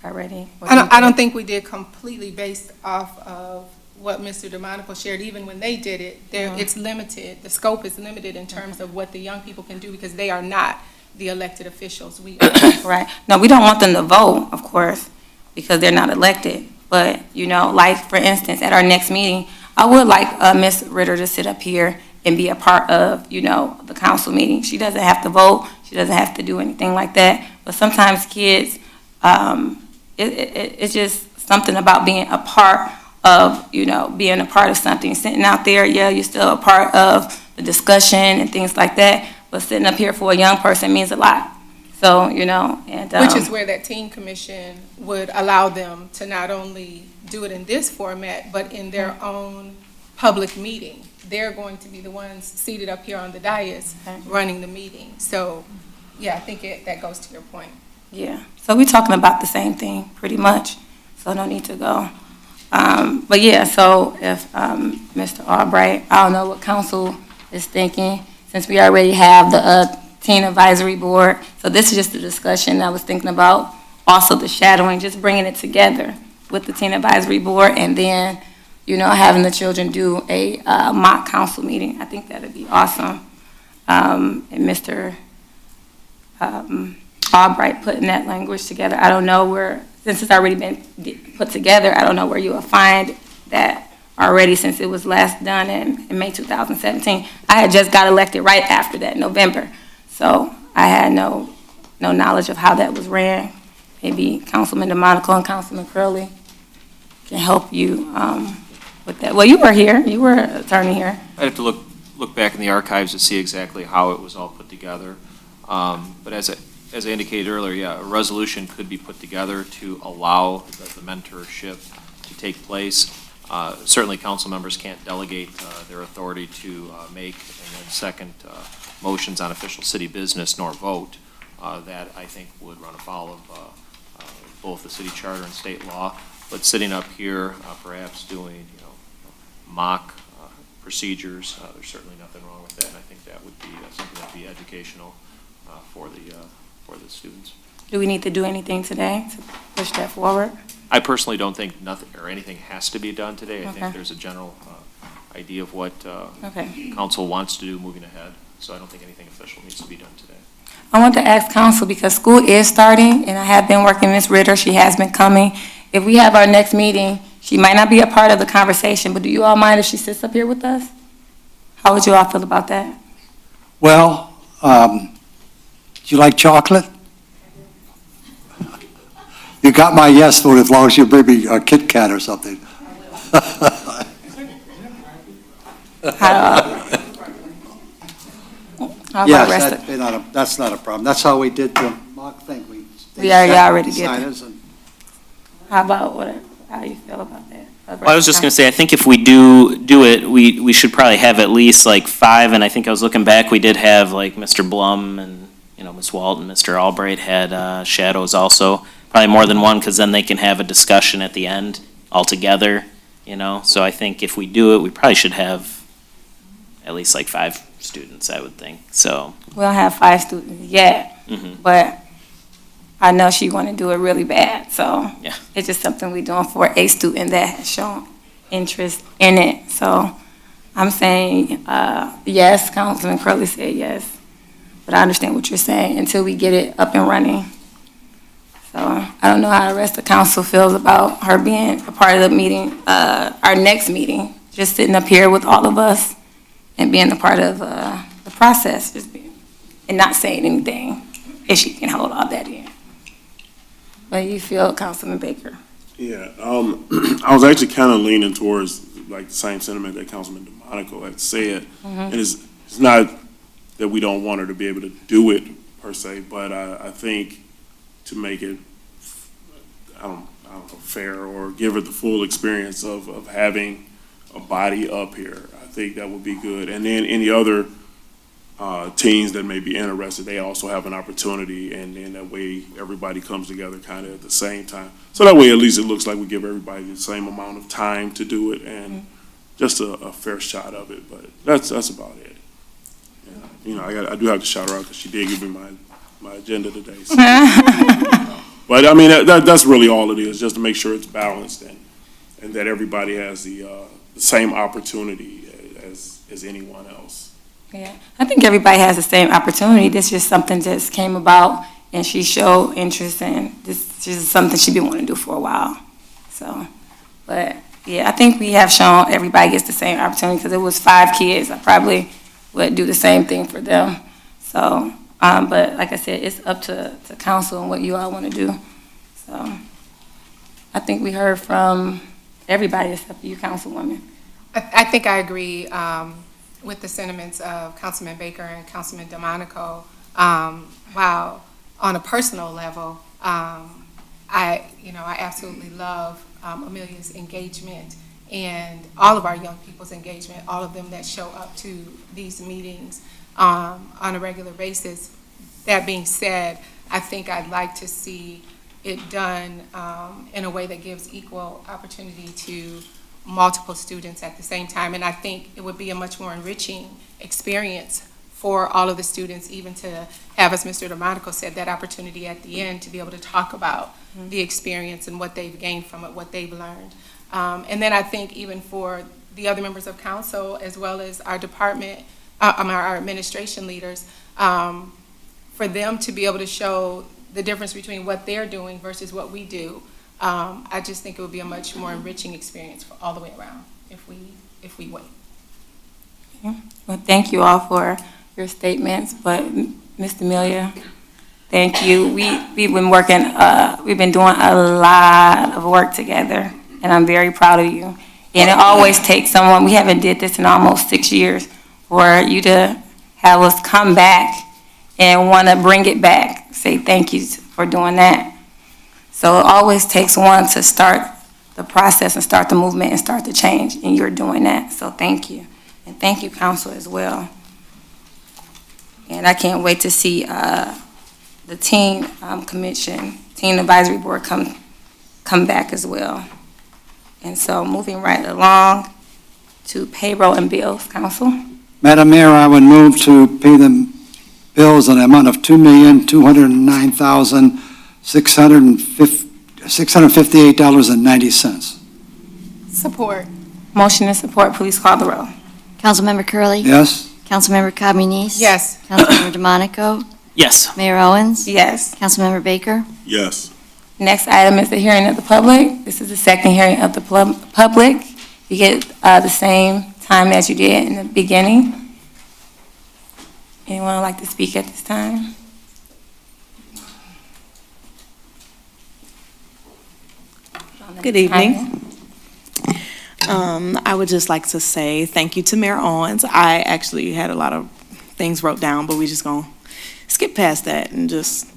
already. I don't think we did completely based off of what Mr. DeMonico shared. Even when they did it, it's limited. The scope is limited in terms of what the young people can do, because they are not the elected officials. We are. Right. No, we don't want them to vote, of course, because they're not elected. But, like, for instance, at our next meeting, I would like Ms. Ritter to sit up here and be a part of, the council meeting. She doesn't have to vote. She doesn't have to do anything like that. But sometimes kids, it's just something about being a part of, being a part of something. Sitting out there, you're still a part of the discussion and things like that. But sitting up here for a young person means a lot. So, and. Which is where that teen commission would allow them to not only do it in this format, but in their own public meeting. They're going to be the ones seated up here on the dais running the meeting. So, I think that goes to your point. Yeah, so we're talking about the same thing, pretty much, so no need to go. But so if Mr. Albright, I don't know what council is thinking, since we already have the Teen Advisory Board. So this is just a discussion I was thinking about, also the shadowing, just bringing it together with the Teen Advisory Board, and then, having the children do a mock council meeting. I think that would be awesome. And Mr. Albright putting that language together. I don't know where, since it's already been put together, I don't know where you will find that already, since it was last done in May 2017. I had just got elected right after that, November. So I had no knowledge of how that was ran. Maybe Councilman DeMonico and Councilman Curley can help you with that. Well, you were here. You were an attorney here. I'd have to look back in the archives to see exactly how it was all put together. But as I indicated earlier, a resolution could be put together to allow the mentorship to take place. Certainly, council members can't delegate their authority to make and then second motions on official city business nor vote. That, I think, would run afoul of both the city charter and state law. But sitting up here, perhaps doing, mock procedures, there's certainly nothing wrong with that, and I think that would be something that would be educational for the students. Do we need to do anything today to push that forward? I personally don't think nothing or anything has to be done today. I Okay. think there's a general idea of what Okay. council wants to do moving ahead, so I don't think anything official needs to be done today. I want to ask council, because school is starting, and I have been working Ms. Ritter, she has been coming. If we have our next meeting, she might not be a part of the conversation, but do you all mind if she sits up here with us? How would you all feel about that? Well, do you like chocolate? You got my yes vote as long as you bring me a Kit Kat or something. How about Yes, rest of- that's not a problem. That's how we did the mock thing. We already did that. Signers and- How about how you feel about that? Well, I was just going to say, I think if we do it, we should probably have at least like 5, and I think I was looking back, we did have like Mr. Blum and, Ms. Walton, Mr. Albright had shadows also, probably more than one, because then they can have a discussion at the end all together, So I think if we do it, we probably should have at least like 5 students, I would think, so. We don't have 5 students yet, Mhm. but I know she want to do it really bad, so. Yeah. It's just something we're doing for a student that has shown interest in it, so I'm saying, yes, Councilman Curley said yes, but I understand what you're saying, until we get it up and running. So I don't know how the rest of the council feels about her being a part of the meeting, our next meeting, just sitting up here with all of us and being a part of the process, and not saying anything, if she can hold all that in. But you feel, Councilman Baker? Yeah, I was actually kind of leaning towards like the same sentiment that Councilman DeMonico had said. And it's not that we don't want her to be able to do it per se, but I think to make it, I don't know, fair, or give her the full experience of having a body up here, I think that would be good. And then any other teens that may be interested, they also have an opportunity, and then that way everybody comes together kind of at the same time. So that way at least it looks like we give everybody the same amount of time to do it, and just a fair shot of it, but that's about it. I do have to shout her out because she did give me my agenda today. So, but I mean, that's really all it is, just to make sure it's balanced and that everybody has the same opportunity as anyone else. Yeah, I think everybody has the same opportunity. This is just something that came about, and she showed interest in. This is something she's been wanting to do for a while. So, but yeah, I think we have shown everybody gets the same opportunity, because it was 5 kids. I probably would do the same thing for them. So, but like I said, it's up to council and what you all want to do. So, I think we heard from everybody except for you, Councilwoman. I think I agree with the sentiments of Councilman Baker and Councilman DeMonico. While on a personal level, I absolutely love Amelia's engagement and all of our young people's engagement, all of them that show up to these meetings on a regular basis. That being said, I think I'd like to see it done in a way that gives equal opportunity to multiple students at the same time. And I think it would be a much more enriching experience for all of the students, even to have, as Mr. DeMonico said, that opportunity at the end to be able to talk about the experience and what they've gained from it, what they've learned. And then I think even for the other members of council, as well as our department, our administration leaders, for them to be able to show the difference between what they're doing versus what we do. I just think it would be a much more enriching experience for all the way around if we wait. Well, thank you all for your statements, but Ms. Amelia, thank you. We've been working, we've been doing a lot of work together, and I'm very proud of you. And it always takes someone, we haven't did this in almost 6 years, for you to have us come back and want to bring it back, say thank you for doing that. So it always takes one to start the process and start the movement and start the change, and you're doing that, so thank you. And thank you, council, as well. And I can't wait to see the teen commission, teen advisory board come back as well. And so moving right along to payroll and bills, council. Madam Mayor, I would move to pay the bills in the amount of $2,209,658.90. Support. Motion and support, please call the roll. Councilmember Curley, Yes? Councilmember Communis? Yes. Councilmember DeMonico? Yes. Mayor Owens? Yes. Councilmember Baker? Yes. Next item is the hearing of the public. This is the second hearing of the public. You get the same time as you did in the beginning. Anyone would like to speak at this time? Good evening. I would just like to say thank you to Mayor Owens. I actually had a lot of things wrote down, but we just gonna skip past that and just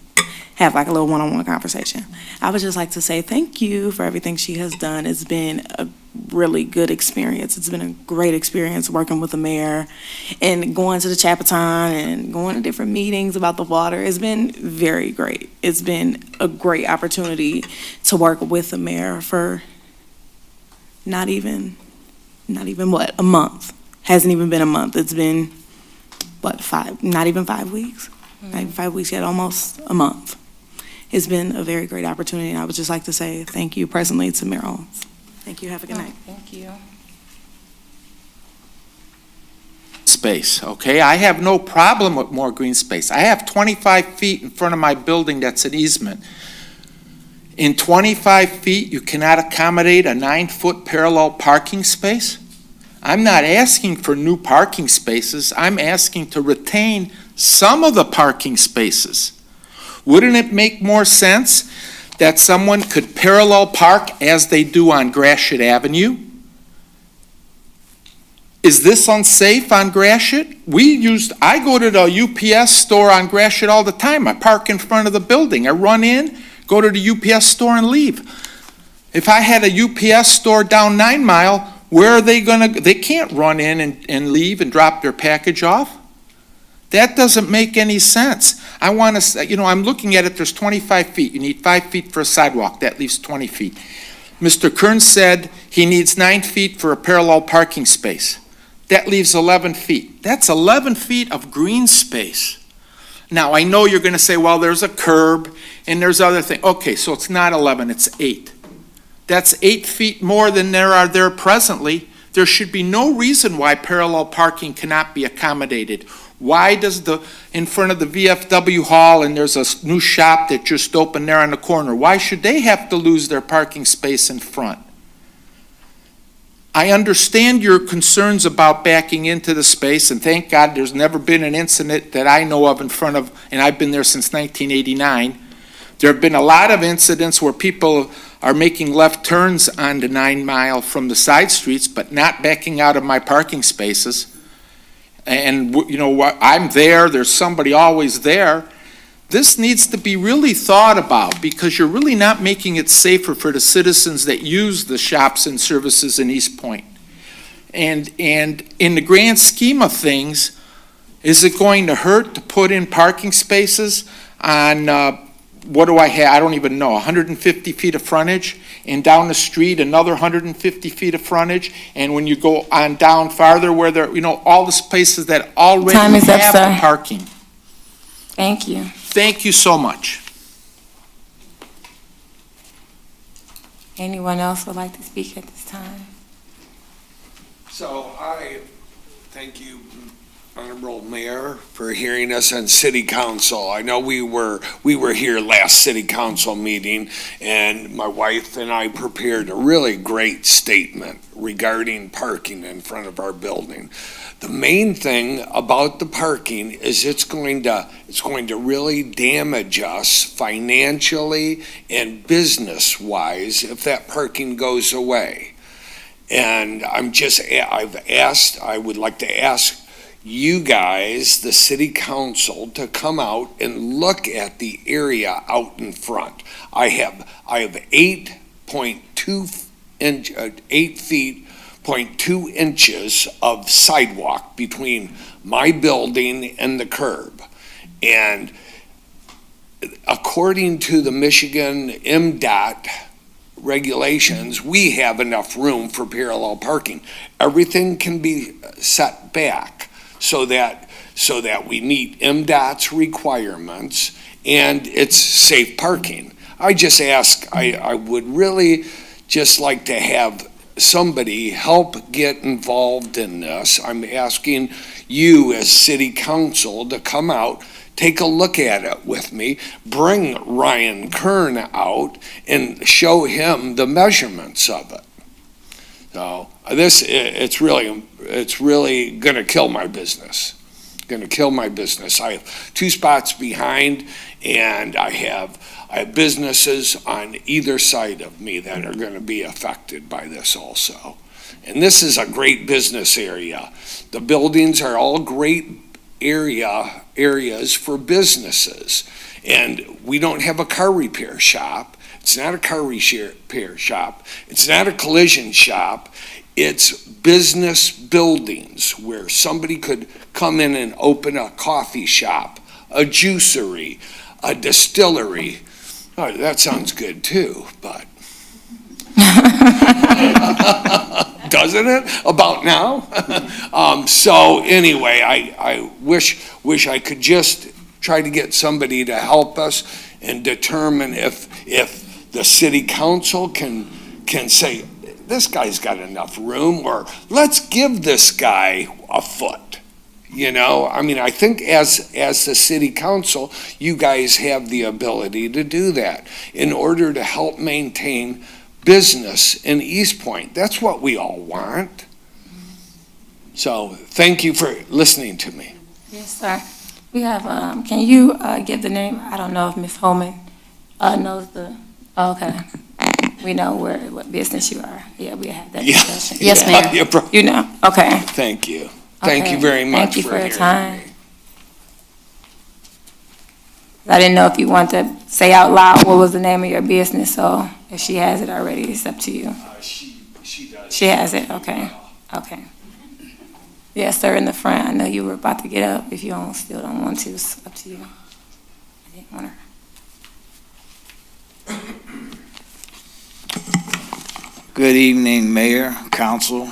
have like a little one-on-one conversation. I would just like to say thank you for everything she has done. It's been a really good experience. It's been a great experience working with the mayor and going to the Chapaton and going to different meetings about the water. It's been very great. It's been a great opportunity to work with the mayor for not even what, a month. Hasn't even been a month. It's been, what, not even 5 weeks? Not even 5 weeks yet, almost a month. It's been a very great opportunity, and I would just like to say thank you personally to Mayor Owens. Thank you, have a good night. Thank you. Space, okay? I have no problem with more green space. I have 25 feet in front of my building that's an easement. In 25 feet, you cannot accommodate a 9-foot parallel parking space? I'm not asking for new parking spaces. I'm asking to retain some of the parking spaces. Wouldn't it make more sense that someone could parallel park as they do on Gratiot Avenue? Is this unsafe on Gratiot? I go to the UPS store on Gratiot all the time. I park in front of the building. I run in, go to the UPS store and leave. If I had a UPS store down 9 Mile, where are they they can't run in and leave and drop their package off. That doesn't make any sense. I want to, I'm looking at it, there's 25 feet. You need 5 feet for a sidewalk. That leaves 20 feet. Mr. Kern said he needs 9 feet for a parallel parking space. That leaves 11 feet. That's 11 feet of green space. Now, I know you're going to say, well, there's a curb and there's other things. Okay, so it's not 11, it's 8. That's 8 feet more than there are there presently. There should be no reason why parallel parking cannot be accommodated. Why does in front of the VFW hall, and there's a new shop that just opened there on the corner, why should they have to lose their parking space in front? I understand your concerns about backing into the space, and thank God there's never been an incident that I know of in front of, and I've been there since 1989. There have been a lot of incidents where people are making left turns on the 9 Mile from the side streets, but not backing out of my parking spaces. And, I'm there, there's somebody always there. This needs to be really thought about because you're really not making it safer for the citizens that use the shops and services in Eastpointe. And in the grand scheme of things, is it going to hurt to put in parking spaces on, what do I have? I don't even know, 150 feet of frontage, and down the street, another 150 feet of frontage, and when you go on down farther where there, all the spaces that already Time is up, have sir. the parking. Thank you. Thank you so much. Anyone else would like to speak at this time? So I thank you, Honorable Mayor, for hearing us on City Council. I know we were here last City Council meeting, and my wife and I prepared a really great statement regarding parking in front of our building. The main thing about the parking is it's going to really damage us financially and business-wise if that parking goes away. And I would like to ask you guys, the city council, to come out and look at the area out in front. I have 8.2 8.2 inches of sidewalk between my building and the curb. And according to the Michigan MDOT regulations, we have enough room for parallel parking. Everything can be set back so that we meet MDOT's requirements and it's safe parking. I just ask, I would really just like to have somebody help get involved in this. I'm asking you as city council to come out, take a look at it with me, bring Ryan Kern out and show him the measurements of it. So it's really gonna kill my business. Gonna kill my business. I have 2 spots behind and I have businesses on either side of me that are gonna be affected by this also. And this is a great business area. The buildings are all great areas for businesses. And we don't have a car repair shop. It's not a car repair shop. It's not a collision shop. It's business buildings where somebody could come in and open a coffee shop, a juicery, a distillery. Oh, that sounds good too, but doesn't it? About now? So anyway, I wish I could just try to get somebody to help us and determine if the city council can say, this guy's got enough room, or let's give this guy a foot. You know, I mean, I think as the city council, you guys have the ability to do that in order to help maintain business in Eastpointe. That's what we all want. So thank you for listening to me. Yes, sir. We have, can you give the name? I don't know if Ms. Holman knows the, okay. We know what business you are. Yeah, we had that discussion. Yes, ma'am. You know, okay. Thank you. Thank you very much. Thank you for your hearing time. me. I didn't know if you want to say out loud what was the name of your business, so if she has it already, it's up to you. She does. She has it, okay, okay. Yes, sir, in the front. I know you were about to get up. If you still don't want to, it's up to you. I didn't want her. Good evening, Mayor, Council.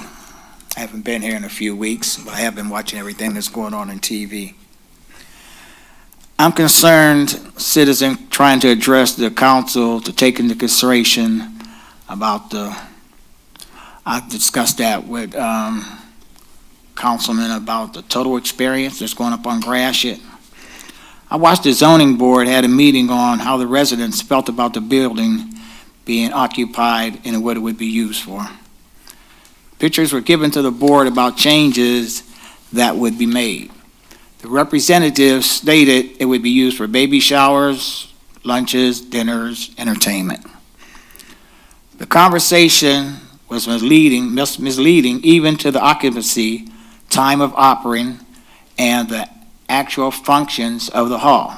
I haven't been here in a few weeks, but I have been watching everything that's going on TV. I'm concerned, citizen trying to address the council to take into consideration about I discussed that with councilman about the total experience that's going up on Gratiot. I watched the zoning board had a meeting on how the residents felt about the building being occupied and what it would be used for. Pictures were given to the board about changes that would be made. The representatives stated it would be used for baby showers, lunches, dinners, entertainment. The conversation was misleading even to the occupancy, time of operating, and the actual functions of the hall.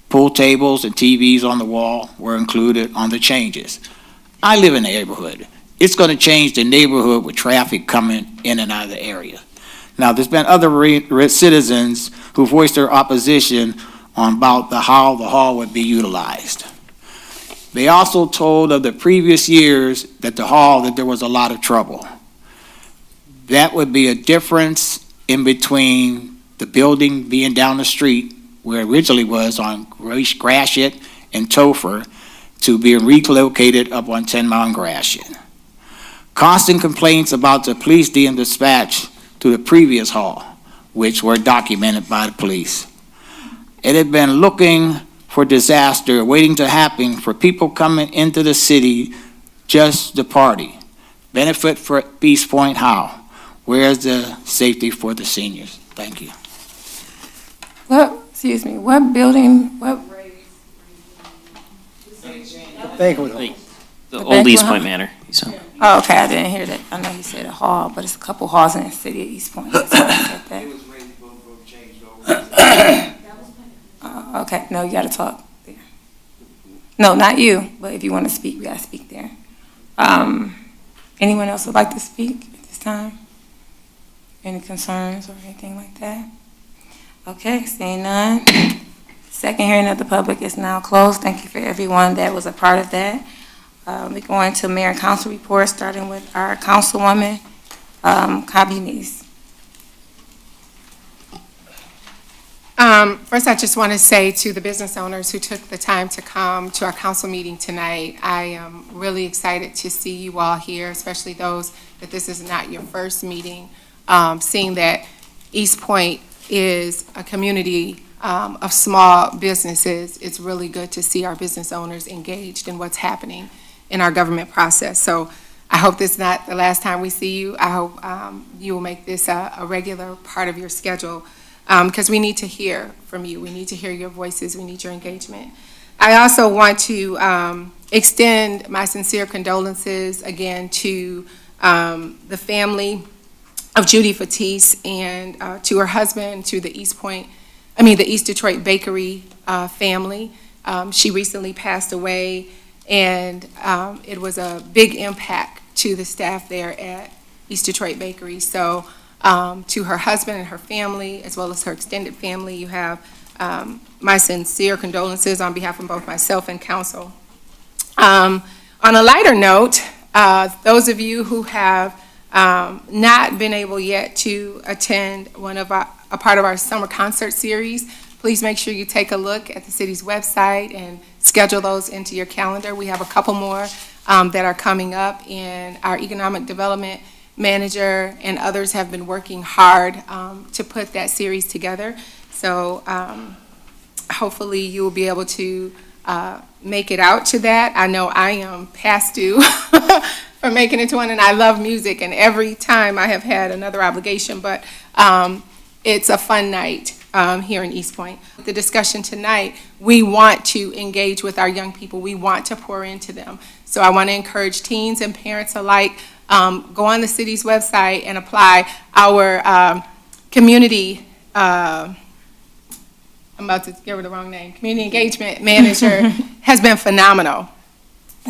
Pool tables and TVs on the wall were included on the changes. I live in the neighborhood. It's going to change the neighborhood with traffic coming in and out of the area. Now, there's been other citizens who voiced their opposition on about how the hall would be utilized. They also told of the previous years that the hall, that there was a lot of trouble. That would be a difference in between the building being down the street where it originally was on Gratiot and Topher to being relocated up on 10 Mile and Gratiot. Constant complaints about the police being dispatched to the previous hall, which were documented by the police. It had been looking for disaster waiting to happen for people coming into the city just to party. Benefit for Eastpointe, how? Where's the safety for the seniors? Thank you. What building, what? The old Eastpointe Manor. So. Oh, okay, I didn't hear that. I know you said a hall, but it's a couple halls in the city of Eastpointe. That's why I said that. Okay, no, you gotta talk there. No, not you, but if you wanna speak, we gotta speak there. Anyone else would like to speak at this time? Any concerns or anything like that? Okay, seeing none. Second hearing of the public is now closed. Thank you for everyone that was a part of that. We're going to mayor and council reports, starting with our councilwoman, Kabini's. First, I just want to say to the business owners who took the time to come to our council meeting tonight, I am really excited to see you all here, especially those that this is not your first meeting. Seeing that Eastpointe is a community of small businesses, it's really good to see our business owners engaged in what's happening in our government process. So I hope this is not the last time we see you. I hope you will make this a regular part of your schedule, because we need to hear from you. We need to hear your voices. We need your engagement. I also want to extend my sincere condolences again to the family of Judy Fatisse and to her husband, to the East Detroit Bakery family. She recently passed away, and it was a big impact to the staff there at East Detroit Bakery. So to her husband and her family, as well as her extended family, you have my sincere condolences on behalf of both myself and council. On a lighter note, those of you who have not been able yet to attend a part of our summer concert series, please make sure you take a look at the city's website and schedule those into your calendar. We have a couple more that are coming up, and our economic development manager and others have been working hard to put that series together. So hopefully you will be able to make it out to that. I know I am past due for making it to one, and I love music, and every time I have had another obligation, but it's a fun night here in Eastpointe. The discussion tonight, we want to engage with our young people. We want to pour into them. So I want to encourage teens and parents alike, go on the city's website and apply. Our community, I'm about to give her the wrong name, community engagement manager has been phenomenal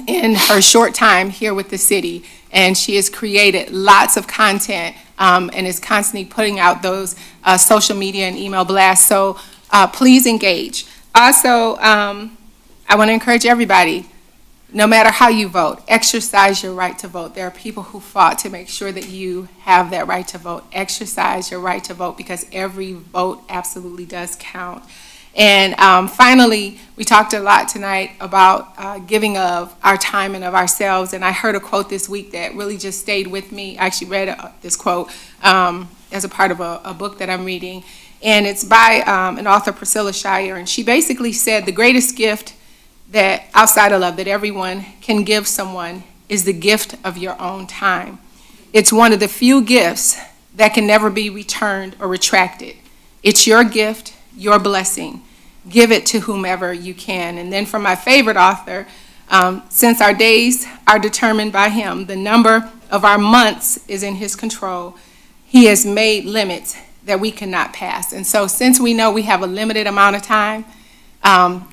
in her short time here with the city, and she has created lots of content and is constantly putting out those social media and email blasts. So please engage. Also, I want to encourage everybody, no matter how you vote, exercise your right to vote. There are people who fought to make sure that you have that right to vote. Exercise your right to vote, because every vote absolutely does count. And finally, we talked a lot tonight about giving of our time and of ourselves. And I heard a quote this week that really just stayed with me. I actually read this quote as a part of a book that I'm reading. And it's by an author, Priscilla Shirer. And she basically said the greatest gift that, outside of love, that everyone can give someone is the gift of your own time. It's one of the few gifts that can never be returned or retracted. It's your gift, your blessing. Give it to whomever you can. And then from my favorite author, since our days are determined by him, the number of our months is in his control. He has made limits that we cannot pass. And so since we know we have a limited amount of time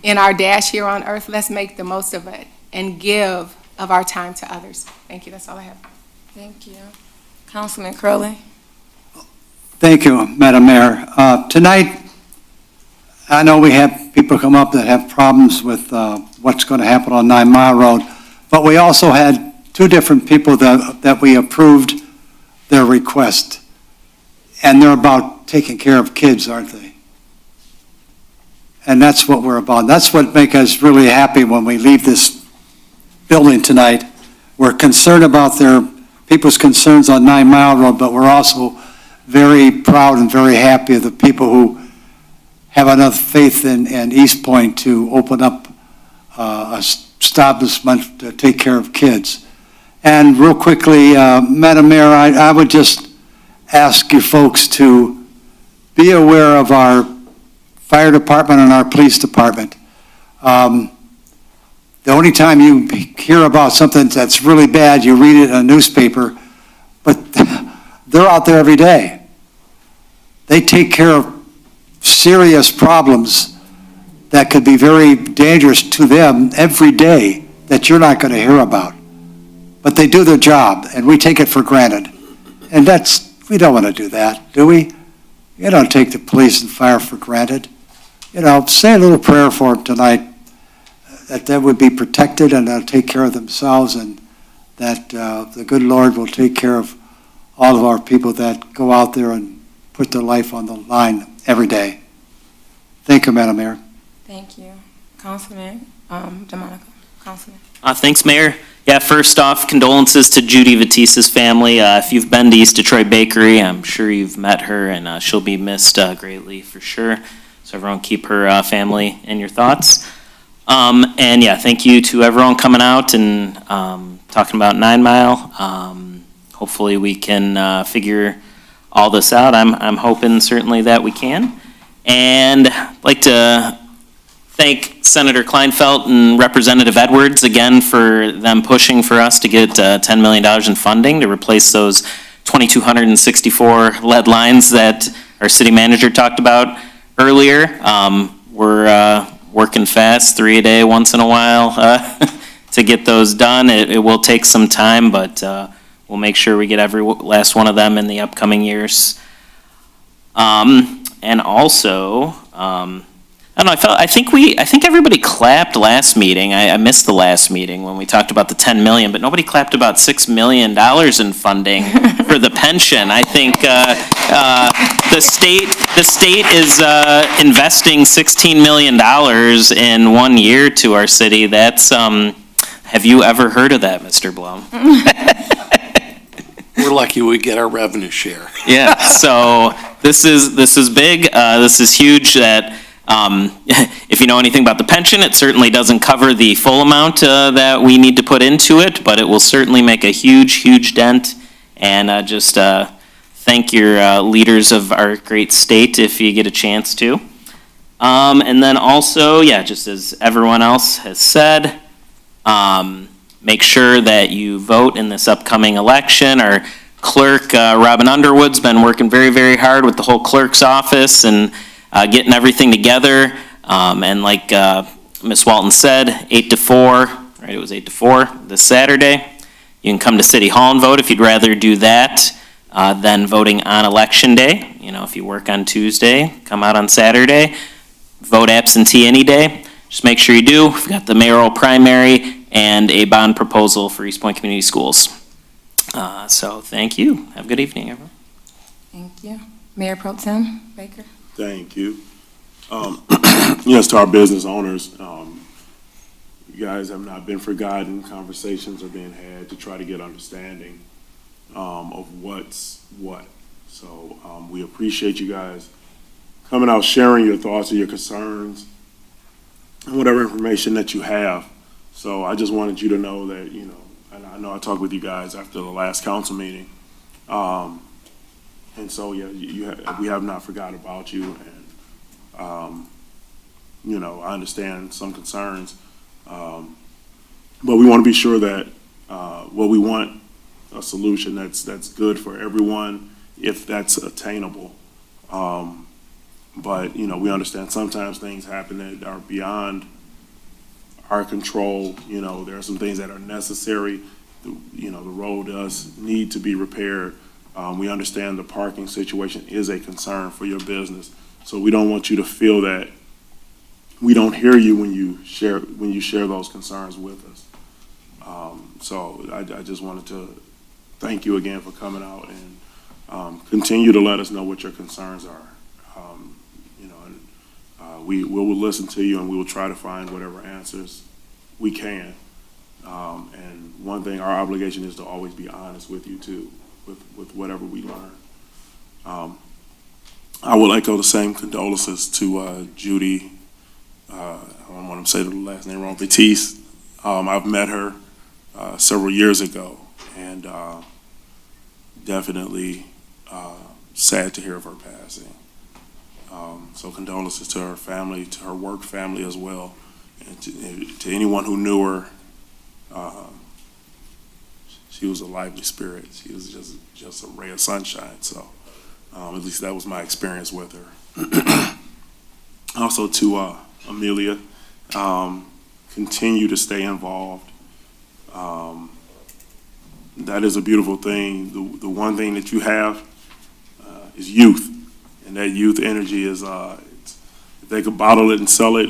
in our dash here on earth, let's make the most of it and give of our time to others. Thank you. That's all I have. Thank you. Councilman Crowley. Thank you, Madam Mayor. Tonight, I know we have people come up that have problems with what's going to happen on 9 Mile Road, but we also had two different people that we approved their request, and they're about taking care of kids, aren't they? And that's what we're about. That's what makes us really happy when we leave this building tonight. We're concerned about people's concerns on 9 Mile Road, but we're also very proud and very happy of the people who have enough faith in Eastpointe to open up a establishment to take care of kids. And real quickly, Madam Mayor, I would just ask you folks to be aware of our fire department and our police department. The only time you hear about something that's really bad, you read it in a newspaper, but they're out there every day. They take care of serious problems that could be very dangerous to them every day that you're not going to hear about. but they do their job, and we take it for granted. And we don't want to do that, do we? You don't take the police and fire for granted. Say a little prayer for them tonight, that they would be protected and they'll take care of themselves, and that the good Lord will take care of all of our people that go out there and put their life on the line every day. Thank you, Madam Mayor. Thank you. Councilman DeMonico. Councilman. Thanks, Mayor. Yeah, first off, condolences to Judy Vatisa's family. If you've been to East Detroit Bakery, I'm sure you've met her, and she'll be missed greatly for sure. So everyone keep her family in your thoughts. And yeah, thank you to everyone coming out and talking about 9 Mile. Hopefully we can figure all this out. I'm hoping certainly that we can. And I'd like to thank Senator Kleinfeld and Representative Edwards again for them pushing for us to get $10 million in funding to replace those 2,264 lead lines that our city manager talked about earlier. We're working fast, 3 a day once in a while to get those done. It will take some time, but we'll make sure we get every last one of them in the upcoming years. And also, I don't know, I think everybody clapped last meeting. I missed the last meeting when we talked about the 10 million, but nobody clapped about $6 million in funding for the pension. I think the state is investing $16 million in 1 year to our city. That's have you ever heard of that, Mr. Blum? We're lucky we get our revenue share. Yeah, so this is big. This is huge. That if you know anything about the pension, it certainly doesn't cover the full amount that we need to put into it, but it will certainly make a huge dent. And just thank your leaders of our great state if you get a chance to. And then also, yeah, just as everyone else has said, make sure that you vote in this upcoming election. Our clerk, Robin Underwood's been working very hard with the whole clerk's office and getting everything together. And like Ms. Walton said, 8 to 4, right? It was 8 to 4 this Saturday. You can come to City Hall and vote if you'd rather do that than voting on Election Day. If you work on Tuesday, come out on Saturday. Vote absentee any day. Just make sure you do. We've got the mayoral primary and a bond proposal for Eastpointe Community Schools. So thank you. Have a good evening, everyone. Thank you. Mayor Pro Tem Baker. Thank you. Yes, to our business owners, you guys have not been forgotten. Conversations are being had to try to get understanding of what's what. So we appreciate you guys coming out, sharing your thoughts and your concerns and whatever information that you have. So I just wanted you to know that, and I know I talked with you guys after the last council meeting. And so, yeah, we have not forgotten about you. And, I understand some concerns. But we want to be sure that, we want a solution that's good for everyone if that's attainable. But, we understand sometimes things happen that are beyond our control. There are some things that are necessary. The road does need to be repaired. We understand the parking situation is a concern for your business. So we don't want you to feel that we don't hear you when you share those concerns with us. So I just wanted to thank you again for coming out and continue to let us know what your concerns are. We will listen to you and we will try to find whatever answers we can. And one thing, our obligation is to always be honest with you too, with whatever we learn. I will echo the same condolences to Judy. I don't want to say the last name wrong, Batiste. I've met her several years ago, and definitely sad to hear of her passing. So condolences to her family, to her work family as well, and to anyone who knew her. She was a lively spirit. She was just a ray of sunshine. So at least that was my experience with her. Also to Amelia, continue to stay involved. that is a beautiful thing. The one thing that you have is youth, and that youth energy is, if they could bottle it and sell it,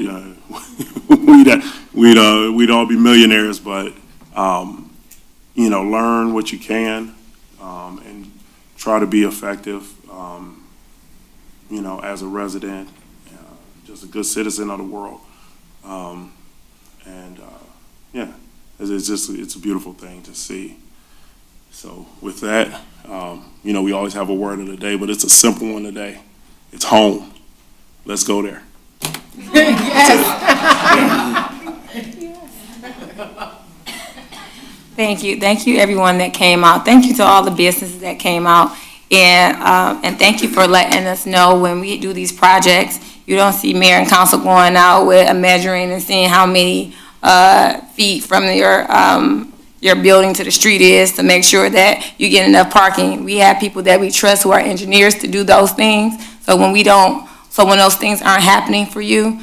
we'd all be millionaires, but, learn what you can, and try to be effective, as a resident, just a good citizen of the world. It's a beautiful thing to see. So with that, we always have a word of the day, but it's a simple one today. It's home. Let's go there. Thank you. Thank you, everyone that came out. Thank you to all the businesses that came out. And thank you for letting us know when we do these projects. You don't see mayor and council going out with a measuring and seeing how many feet from your building to the street is to make sure that you get enough parking. We have people that we trust who are engineers to do those things. So when those things aren't happening for you,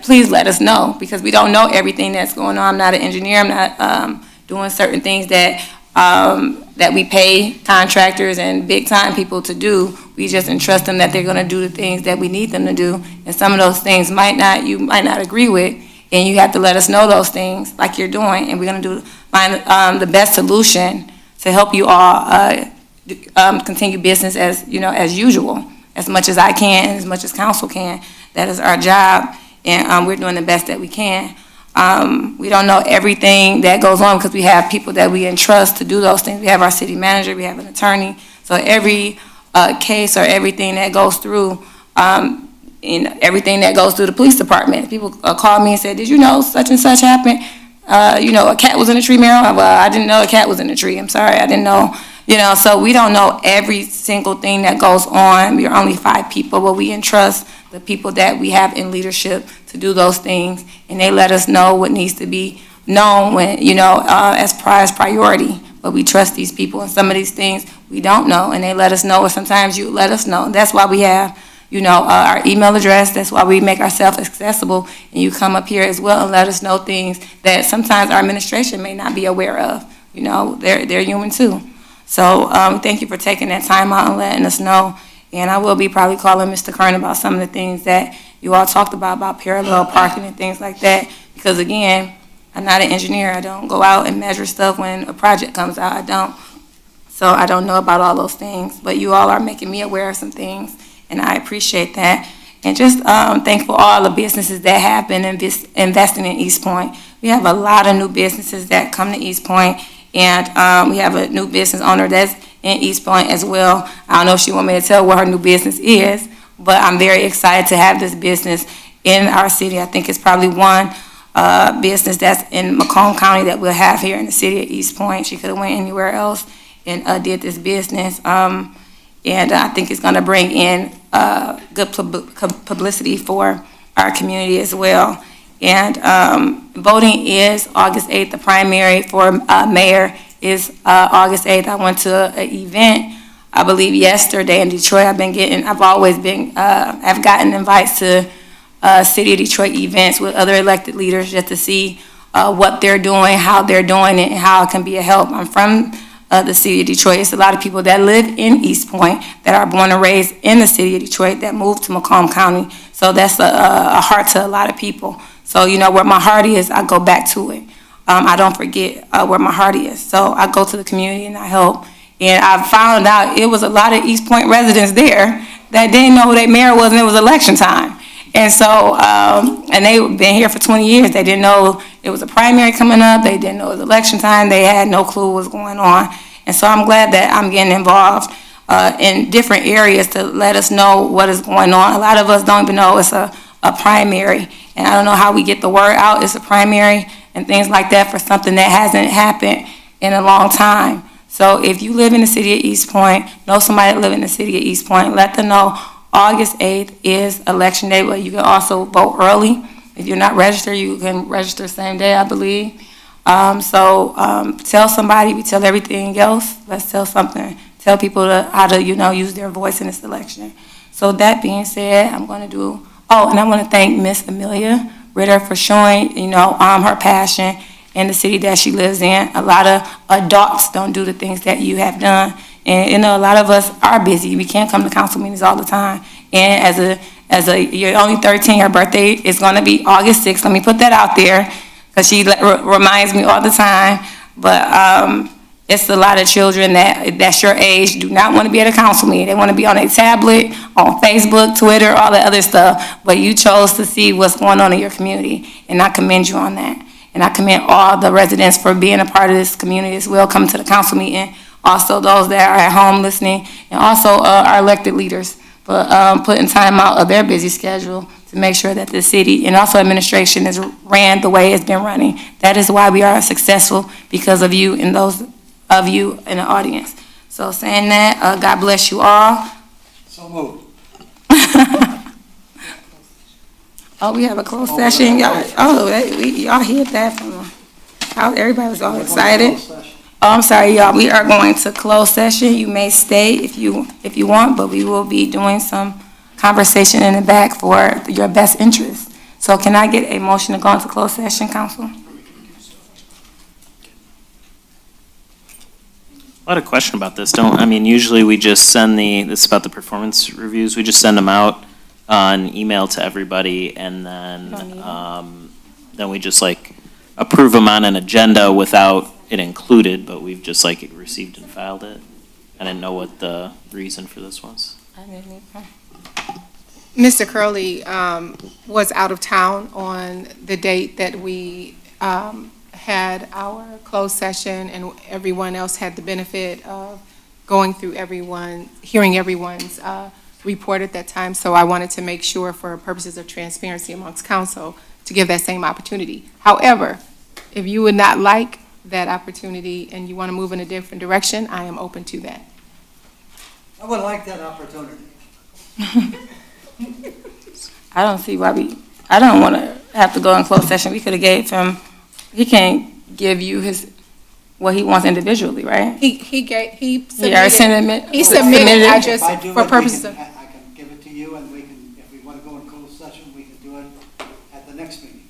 please let us know, because we don't know everything that's going on. I'm not an engineer. I'm not doing certain things that we pay contractors and big-time people to do. We just entrust them that they're going to do the things that we need them to do. And some of those things you might not agree with, and you have to let us know those things like you're doing, and we're going to find the best solution to help you all continue business as usual, as much as I can, as much as council can. That is our job, and we're doing the best that we can. We don't know everything that goes on because we have people that we entrust to do those things. We have our city manager, we have an attorney. So every case or everything that goes through, everything that goes through the police department. People call me and say, "Did you know such and such happened? A cat was in the tree, Meryl?" Well, I didn't know a cat was in the tree. I'm sorry, I didn't know. So we don't know every single thing that goes on. We are only 5 people, but we entrust the people that we have in leadership to do those things, and they let us know what needs to be known when, as priority. But we trust these people, and some of these things we don't know, and they let us know, or sometimes you let us know. That's why we have, our email address. That's why we make ourselves accessible, and you come up here as well and let us know things that sometimes our administration may not be aware of. They're human too. So thank you for taking that time out and letting us know. And I will be probably calling Mr. Kern about some of the things that you all talked about parallel parking and things like that. Because again, I'm not an engineer. I don't go out and measure stuff when a project comes out. I don't. So I don't know about all those things. But you all are making me aware of some things, and I appreciate that. And just thankful for all the businesses that have been investing in Eastpointe. We have a lot of new businesses that come to Eastpointe, and we have a new business owner that's in Eastpointe as well. I don't know if she want me to tell what her new business is, but I'm very excited to have this business in our city. I think it's probably one business that's in Macomb County that we'll have here in the city of Eastpointe. She could have went anywhere else and did this business. And I think it's going to bring in good publicity for our community as well. And voting is August 8th. The primary for mayor is August 8th. I went to an event, I believe yesterday in Detroit. I've always I've gotten invites to City of Detroit events with other elected leaders just to see what they're doing, how they're doing it, and how it can be a help. I'm from the City of Detroit. It's a lot of people that live in Eastpointe that are born and raised in the City of Detroit that moved to Macomb County. So that's a heart to a lot of people. So, where my heart is, I go back to it. I don't forget where my heart is. So I go to the community and I help. And I found out it was a lot of Eastpointe residents there that didn't know who their mayor was, and it was election time. And so, and they've been here for 20 years. They didn't know it was a primary coming up. They didn't know it was election time. They had no clue what was going on. And so I'm glad that I'm getting involved in different areas to let us know what is going on. A lot of us don't even know it's a primary. And I don't know how we get the word out. It's a primary and things like that for something that hasn't happened in a long time. So if you live in the city of Eastpointe, know somebody that lives in the city of Eastpointe, let them know August 8th is election day, but you can also vote early. If you're not registered, you can register same day, I believe. Tell somebody. We tell everything else. Let's tell something. Tell people how to, use their voice in this election. So that being said, I'm going to and I want to thank Miss Amelia Ritter for showing, her passion in the city that she lives in. A lot of adults don't do the things that you have done. And, a lot of us are busy. We can't come to council meetings all the time. And you're only 13, her birthday is gonna be August 6th. Let me put that out there, because she reminds me all the time. But, it's a lot of children that's your age do not want to be at a council meeting. They want to be on a tablet, on Facebook, Twitter, all that other stuff. But you chose to see what's going on in your community, and I commend you on that. And I commend all the residents for being a part of this community as well, coming to the council meeting. Also those that are at home listening, and also our elected leaders for putting time out of their busy schedule to make sure that the city and also administration is ran the way it's been running. That is why we are successful, because of you and those of you in the audience. So saying that, God bless you all. So moved. Oh, we have a closed session, y'all. Y'all heard that from everybody was all excited. Oh, I'm sorry, y'all. We are going to closed session. You may stay if you want, but we will be doing some conversation in the back for your best interest. So can I get a motion to go into closed session, council? I had a question about this. Usually we just send this is about the performance reviews, we just send them out on email to everybody, and then we just approve them on an agenda without it included, but we've just received and filed it. I didn't know what the reason for this was. Mr. Curley was out of town on the date that we had our closed session, and everyone else had the benefit of going through hearing everyone's report at that time. So I wanted to make sure, for purposes of transparency amongst council, to give that same opportunity. However, if you would not like that opportunity and you want to move in a different direction, I am open to that. I would like that opportunity. I don't see why I don't want to have to go in closed session. We could have gave him, he can't give you what he wants individually, right? He submitted. I just, If I do for it, purposes of. I can give it to you, and we can, if we want to go in closed session, we can do it at the next meeting,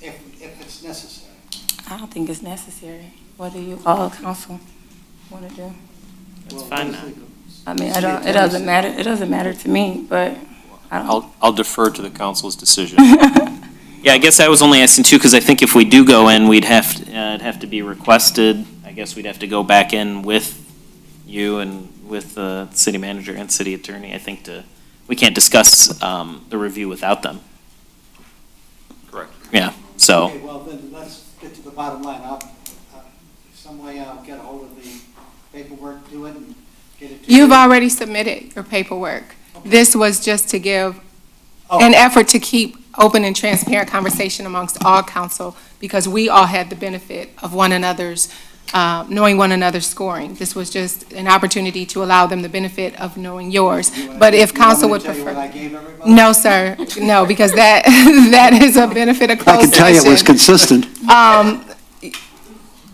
if it's necessary. I don't think it's necessary. What do you all council want to do? It's fine now. It doesn't matter. It doesn't matter to me, but I'll defer to the council's decision. Yeah, I guess I was only asking too, because I think if we do go in, it'd have to be requested. I guess we'd have to go back in with you and with the city manager and city attorney. I think we can't discuss the review without them. Correct. Yeah, so. Okay, well, then let's get to the bottom line. Some way I'll get a hold of the paperwork, do it, and get it to you. You've already submitted your paperwork. Okay. This was just to give an effort to keep open and transparent conversation amongst all council, because we all had the benefit of one another's, knowing one another's scoring. This was just an opportunity to allow them the benefit of knowing yours. But if council would prefer. No, sir. No, because that is a benefit of closed session. I can tell you it was consistent.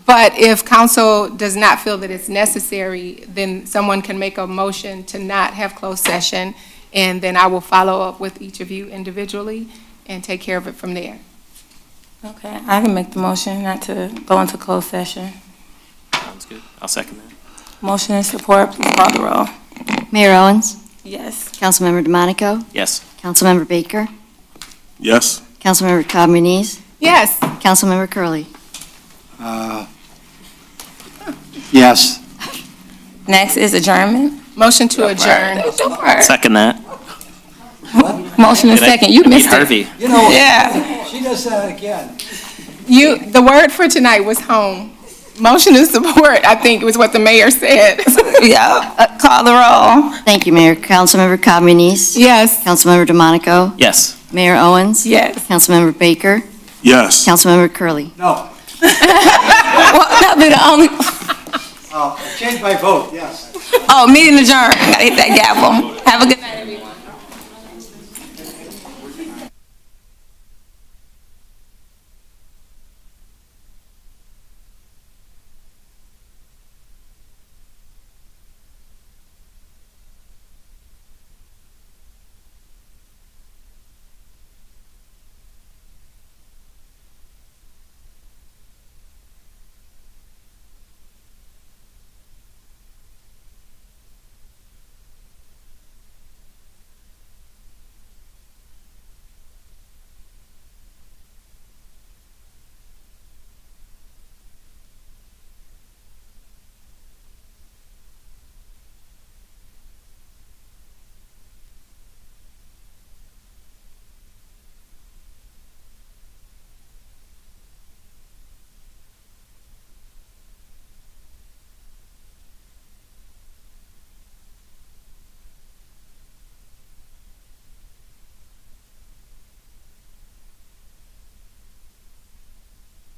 But if council does not feel that it's necessary, then someone can make a motion to not have closed session, and then I will follow up with each of you individually and take care of it from there. okay, I can make the motion not to go into closed session. Sounds good. I'll second that. Motion and support, please call the roll. Mayor Owens? Yes. Councilmember DeMonico? Yes. Councilmember Baker? Yes. Councilmember Cobb Muniz? Yes. Councilmember Curley? Yes. Next is adjournment. Motion to adjourn. Second that. Motion and Did I- second. You I beat missed it. Harvey. You know, Yeah. she does that again. The word for tonight was home. Motion and support, I think, was what the mayor said. Yeah. Call the roll. Thank you, Mayor. Councilmember Cobb Muniz? Yes. Councilmember DeMonico? Yes. Mayor Owens? Yes. Councilmember Baker? Yes. Councilmember Curley? No. Well, that'll be the only, I changed my vote, yes. meeting adjourned. I gotta hit that gavel. Have a good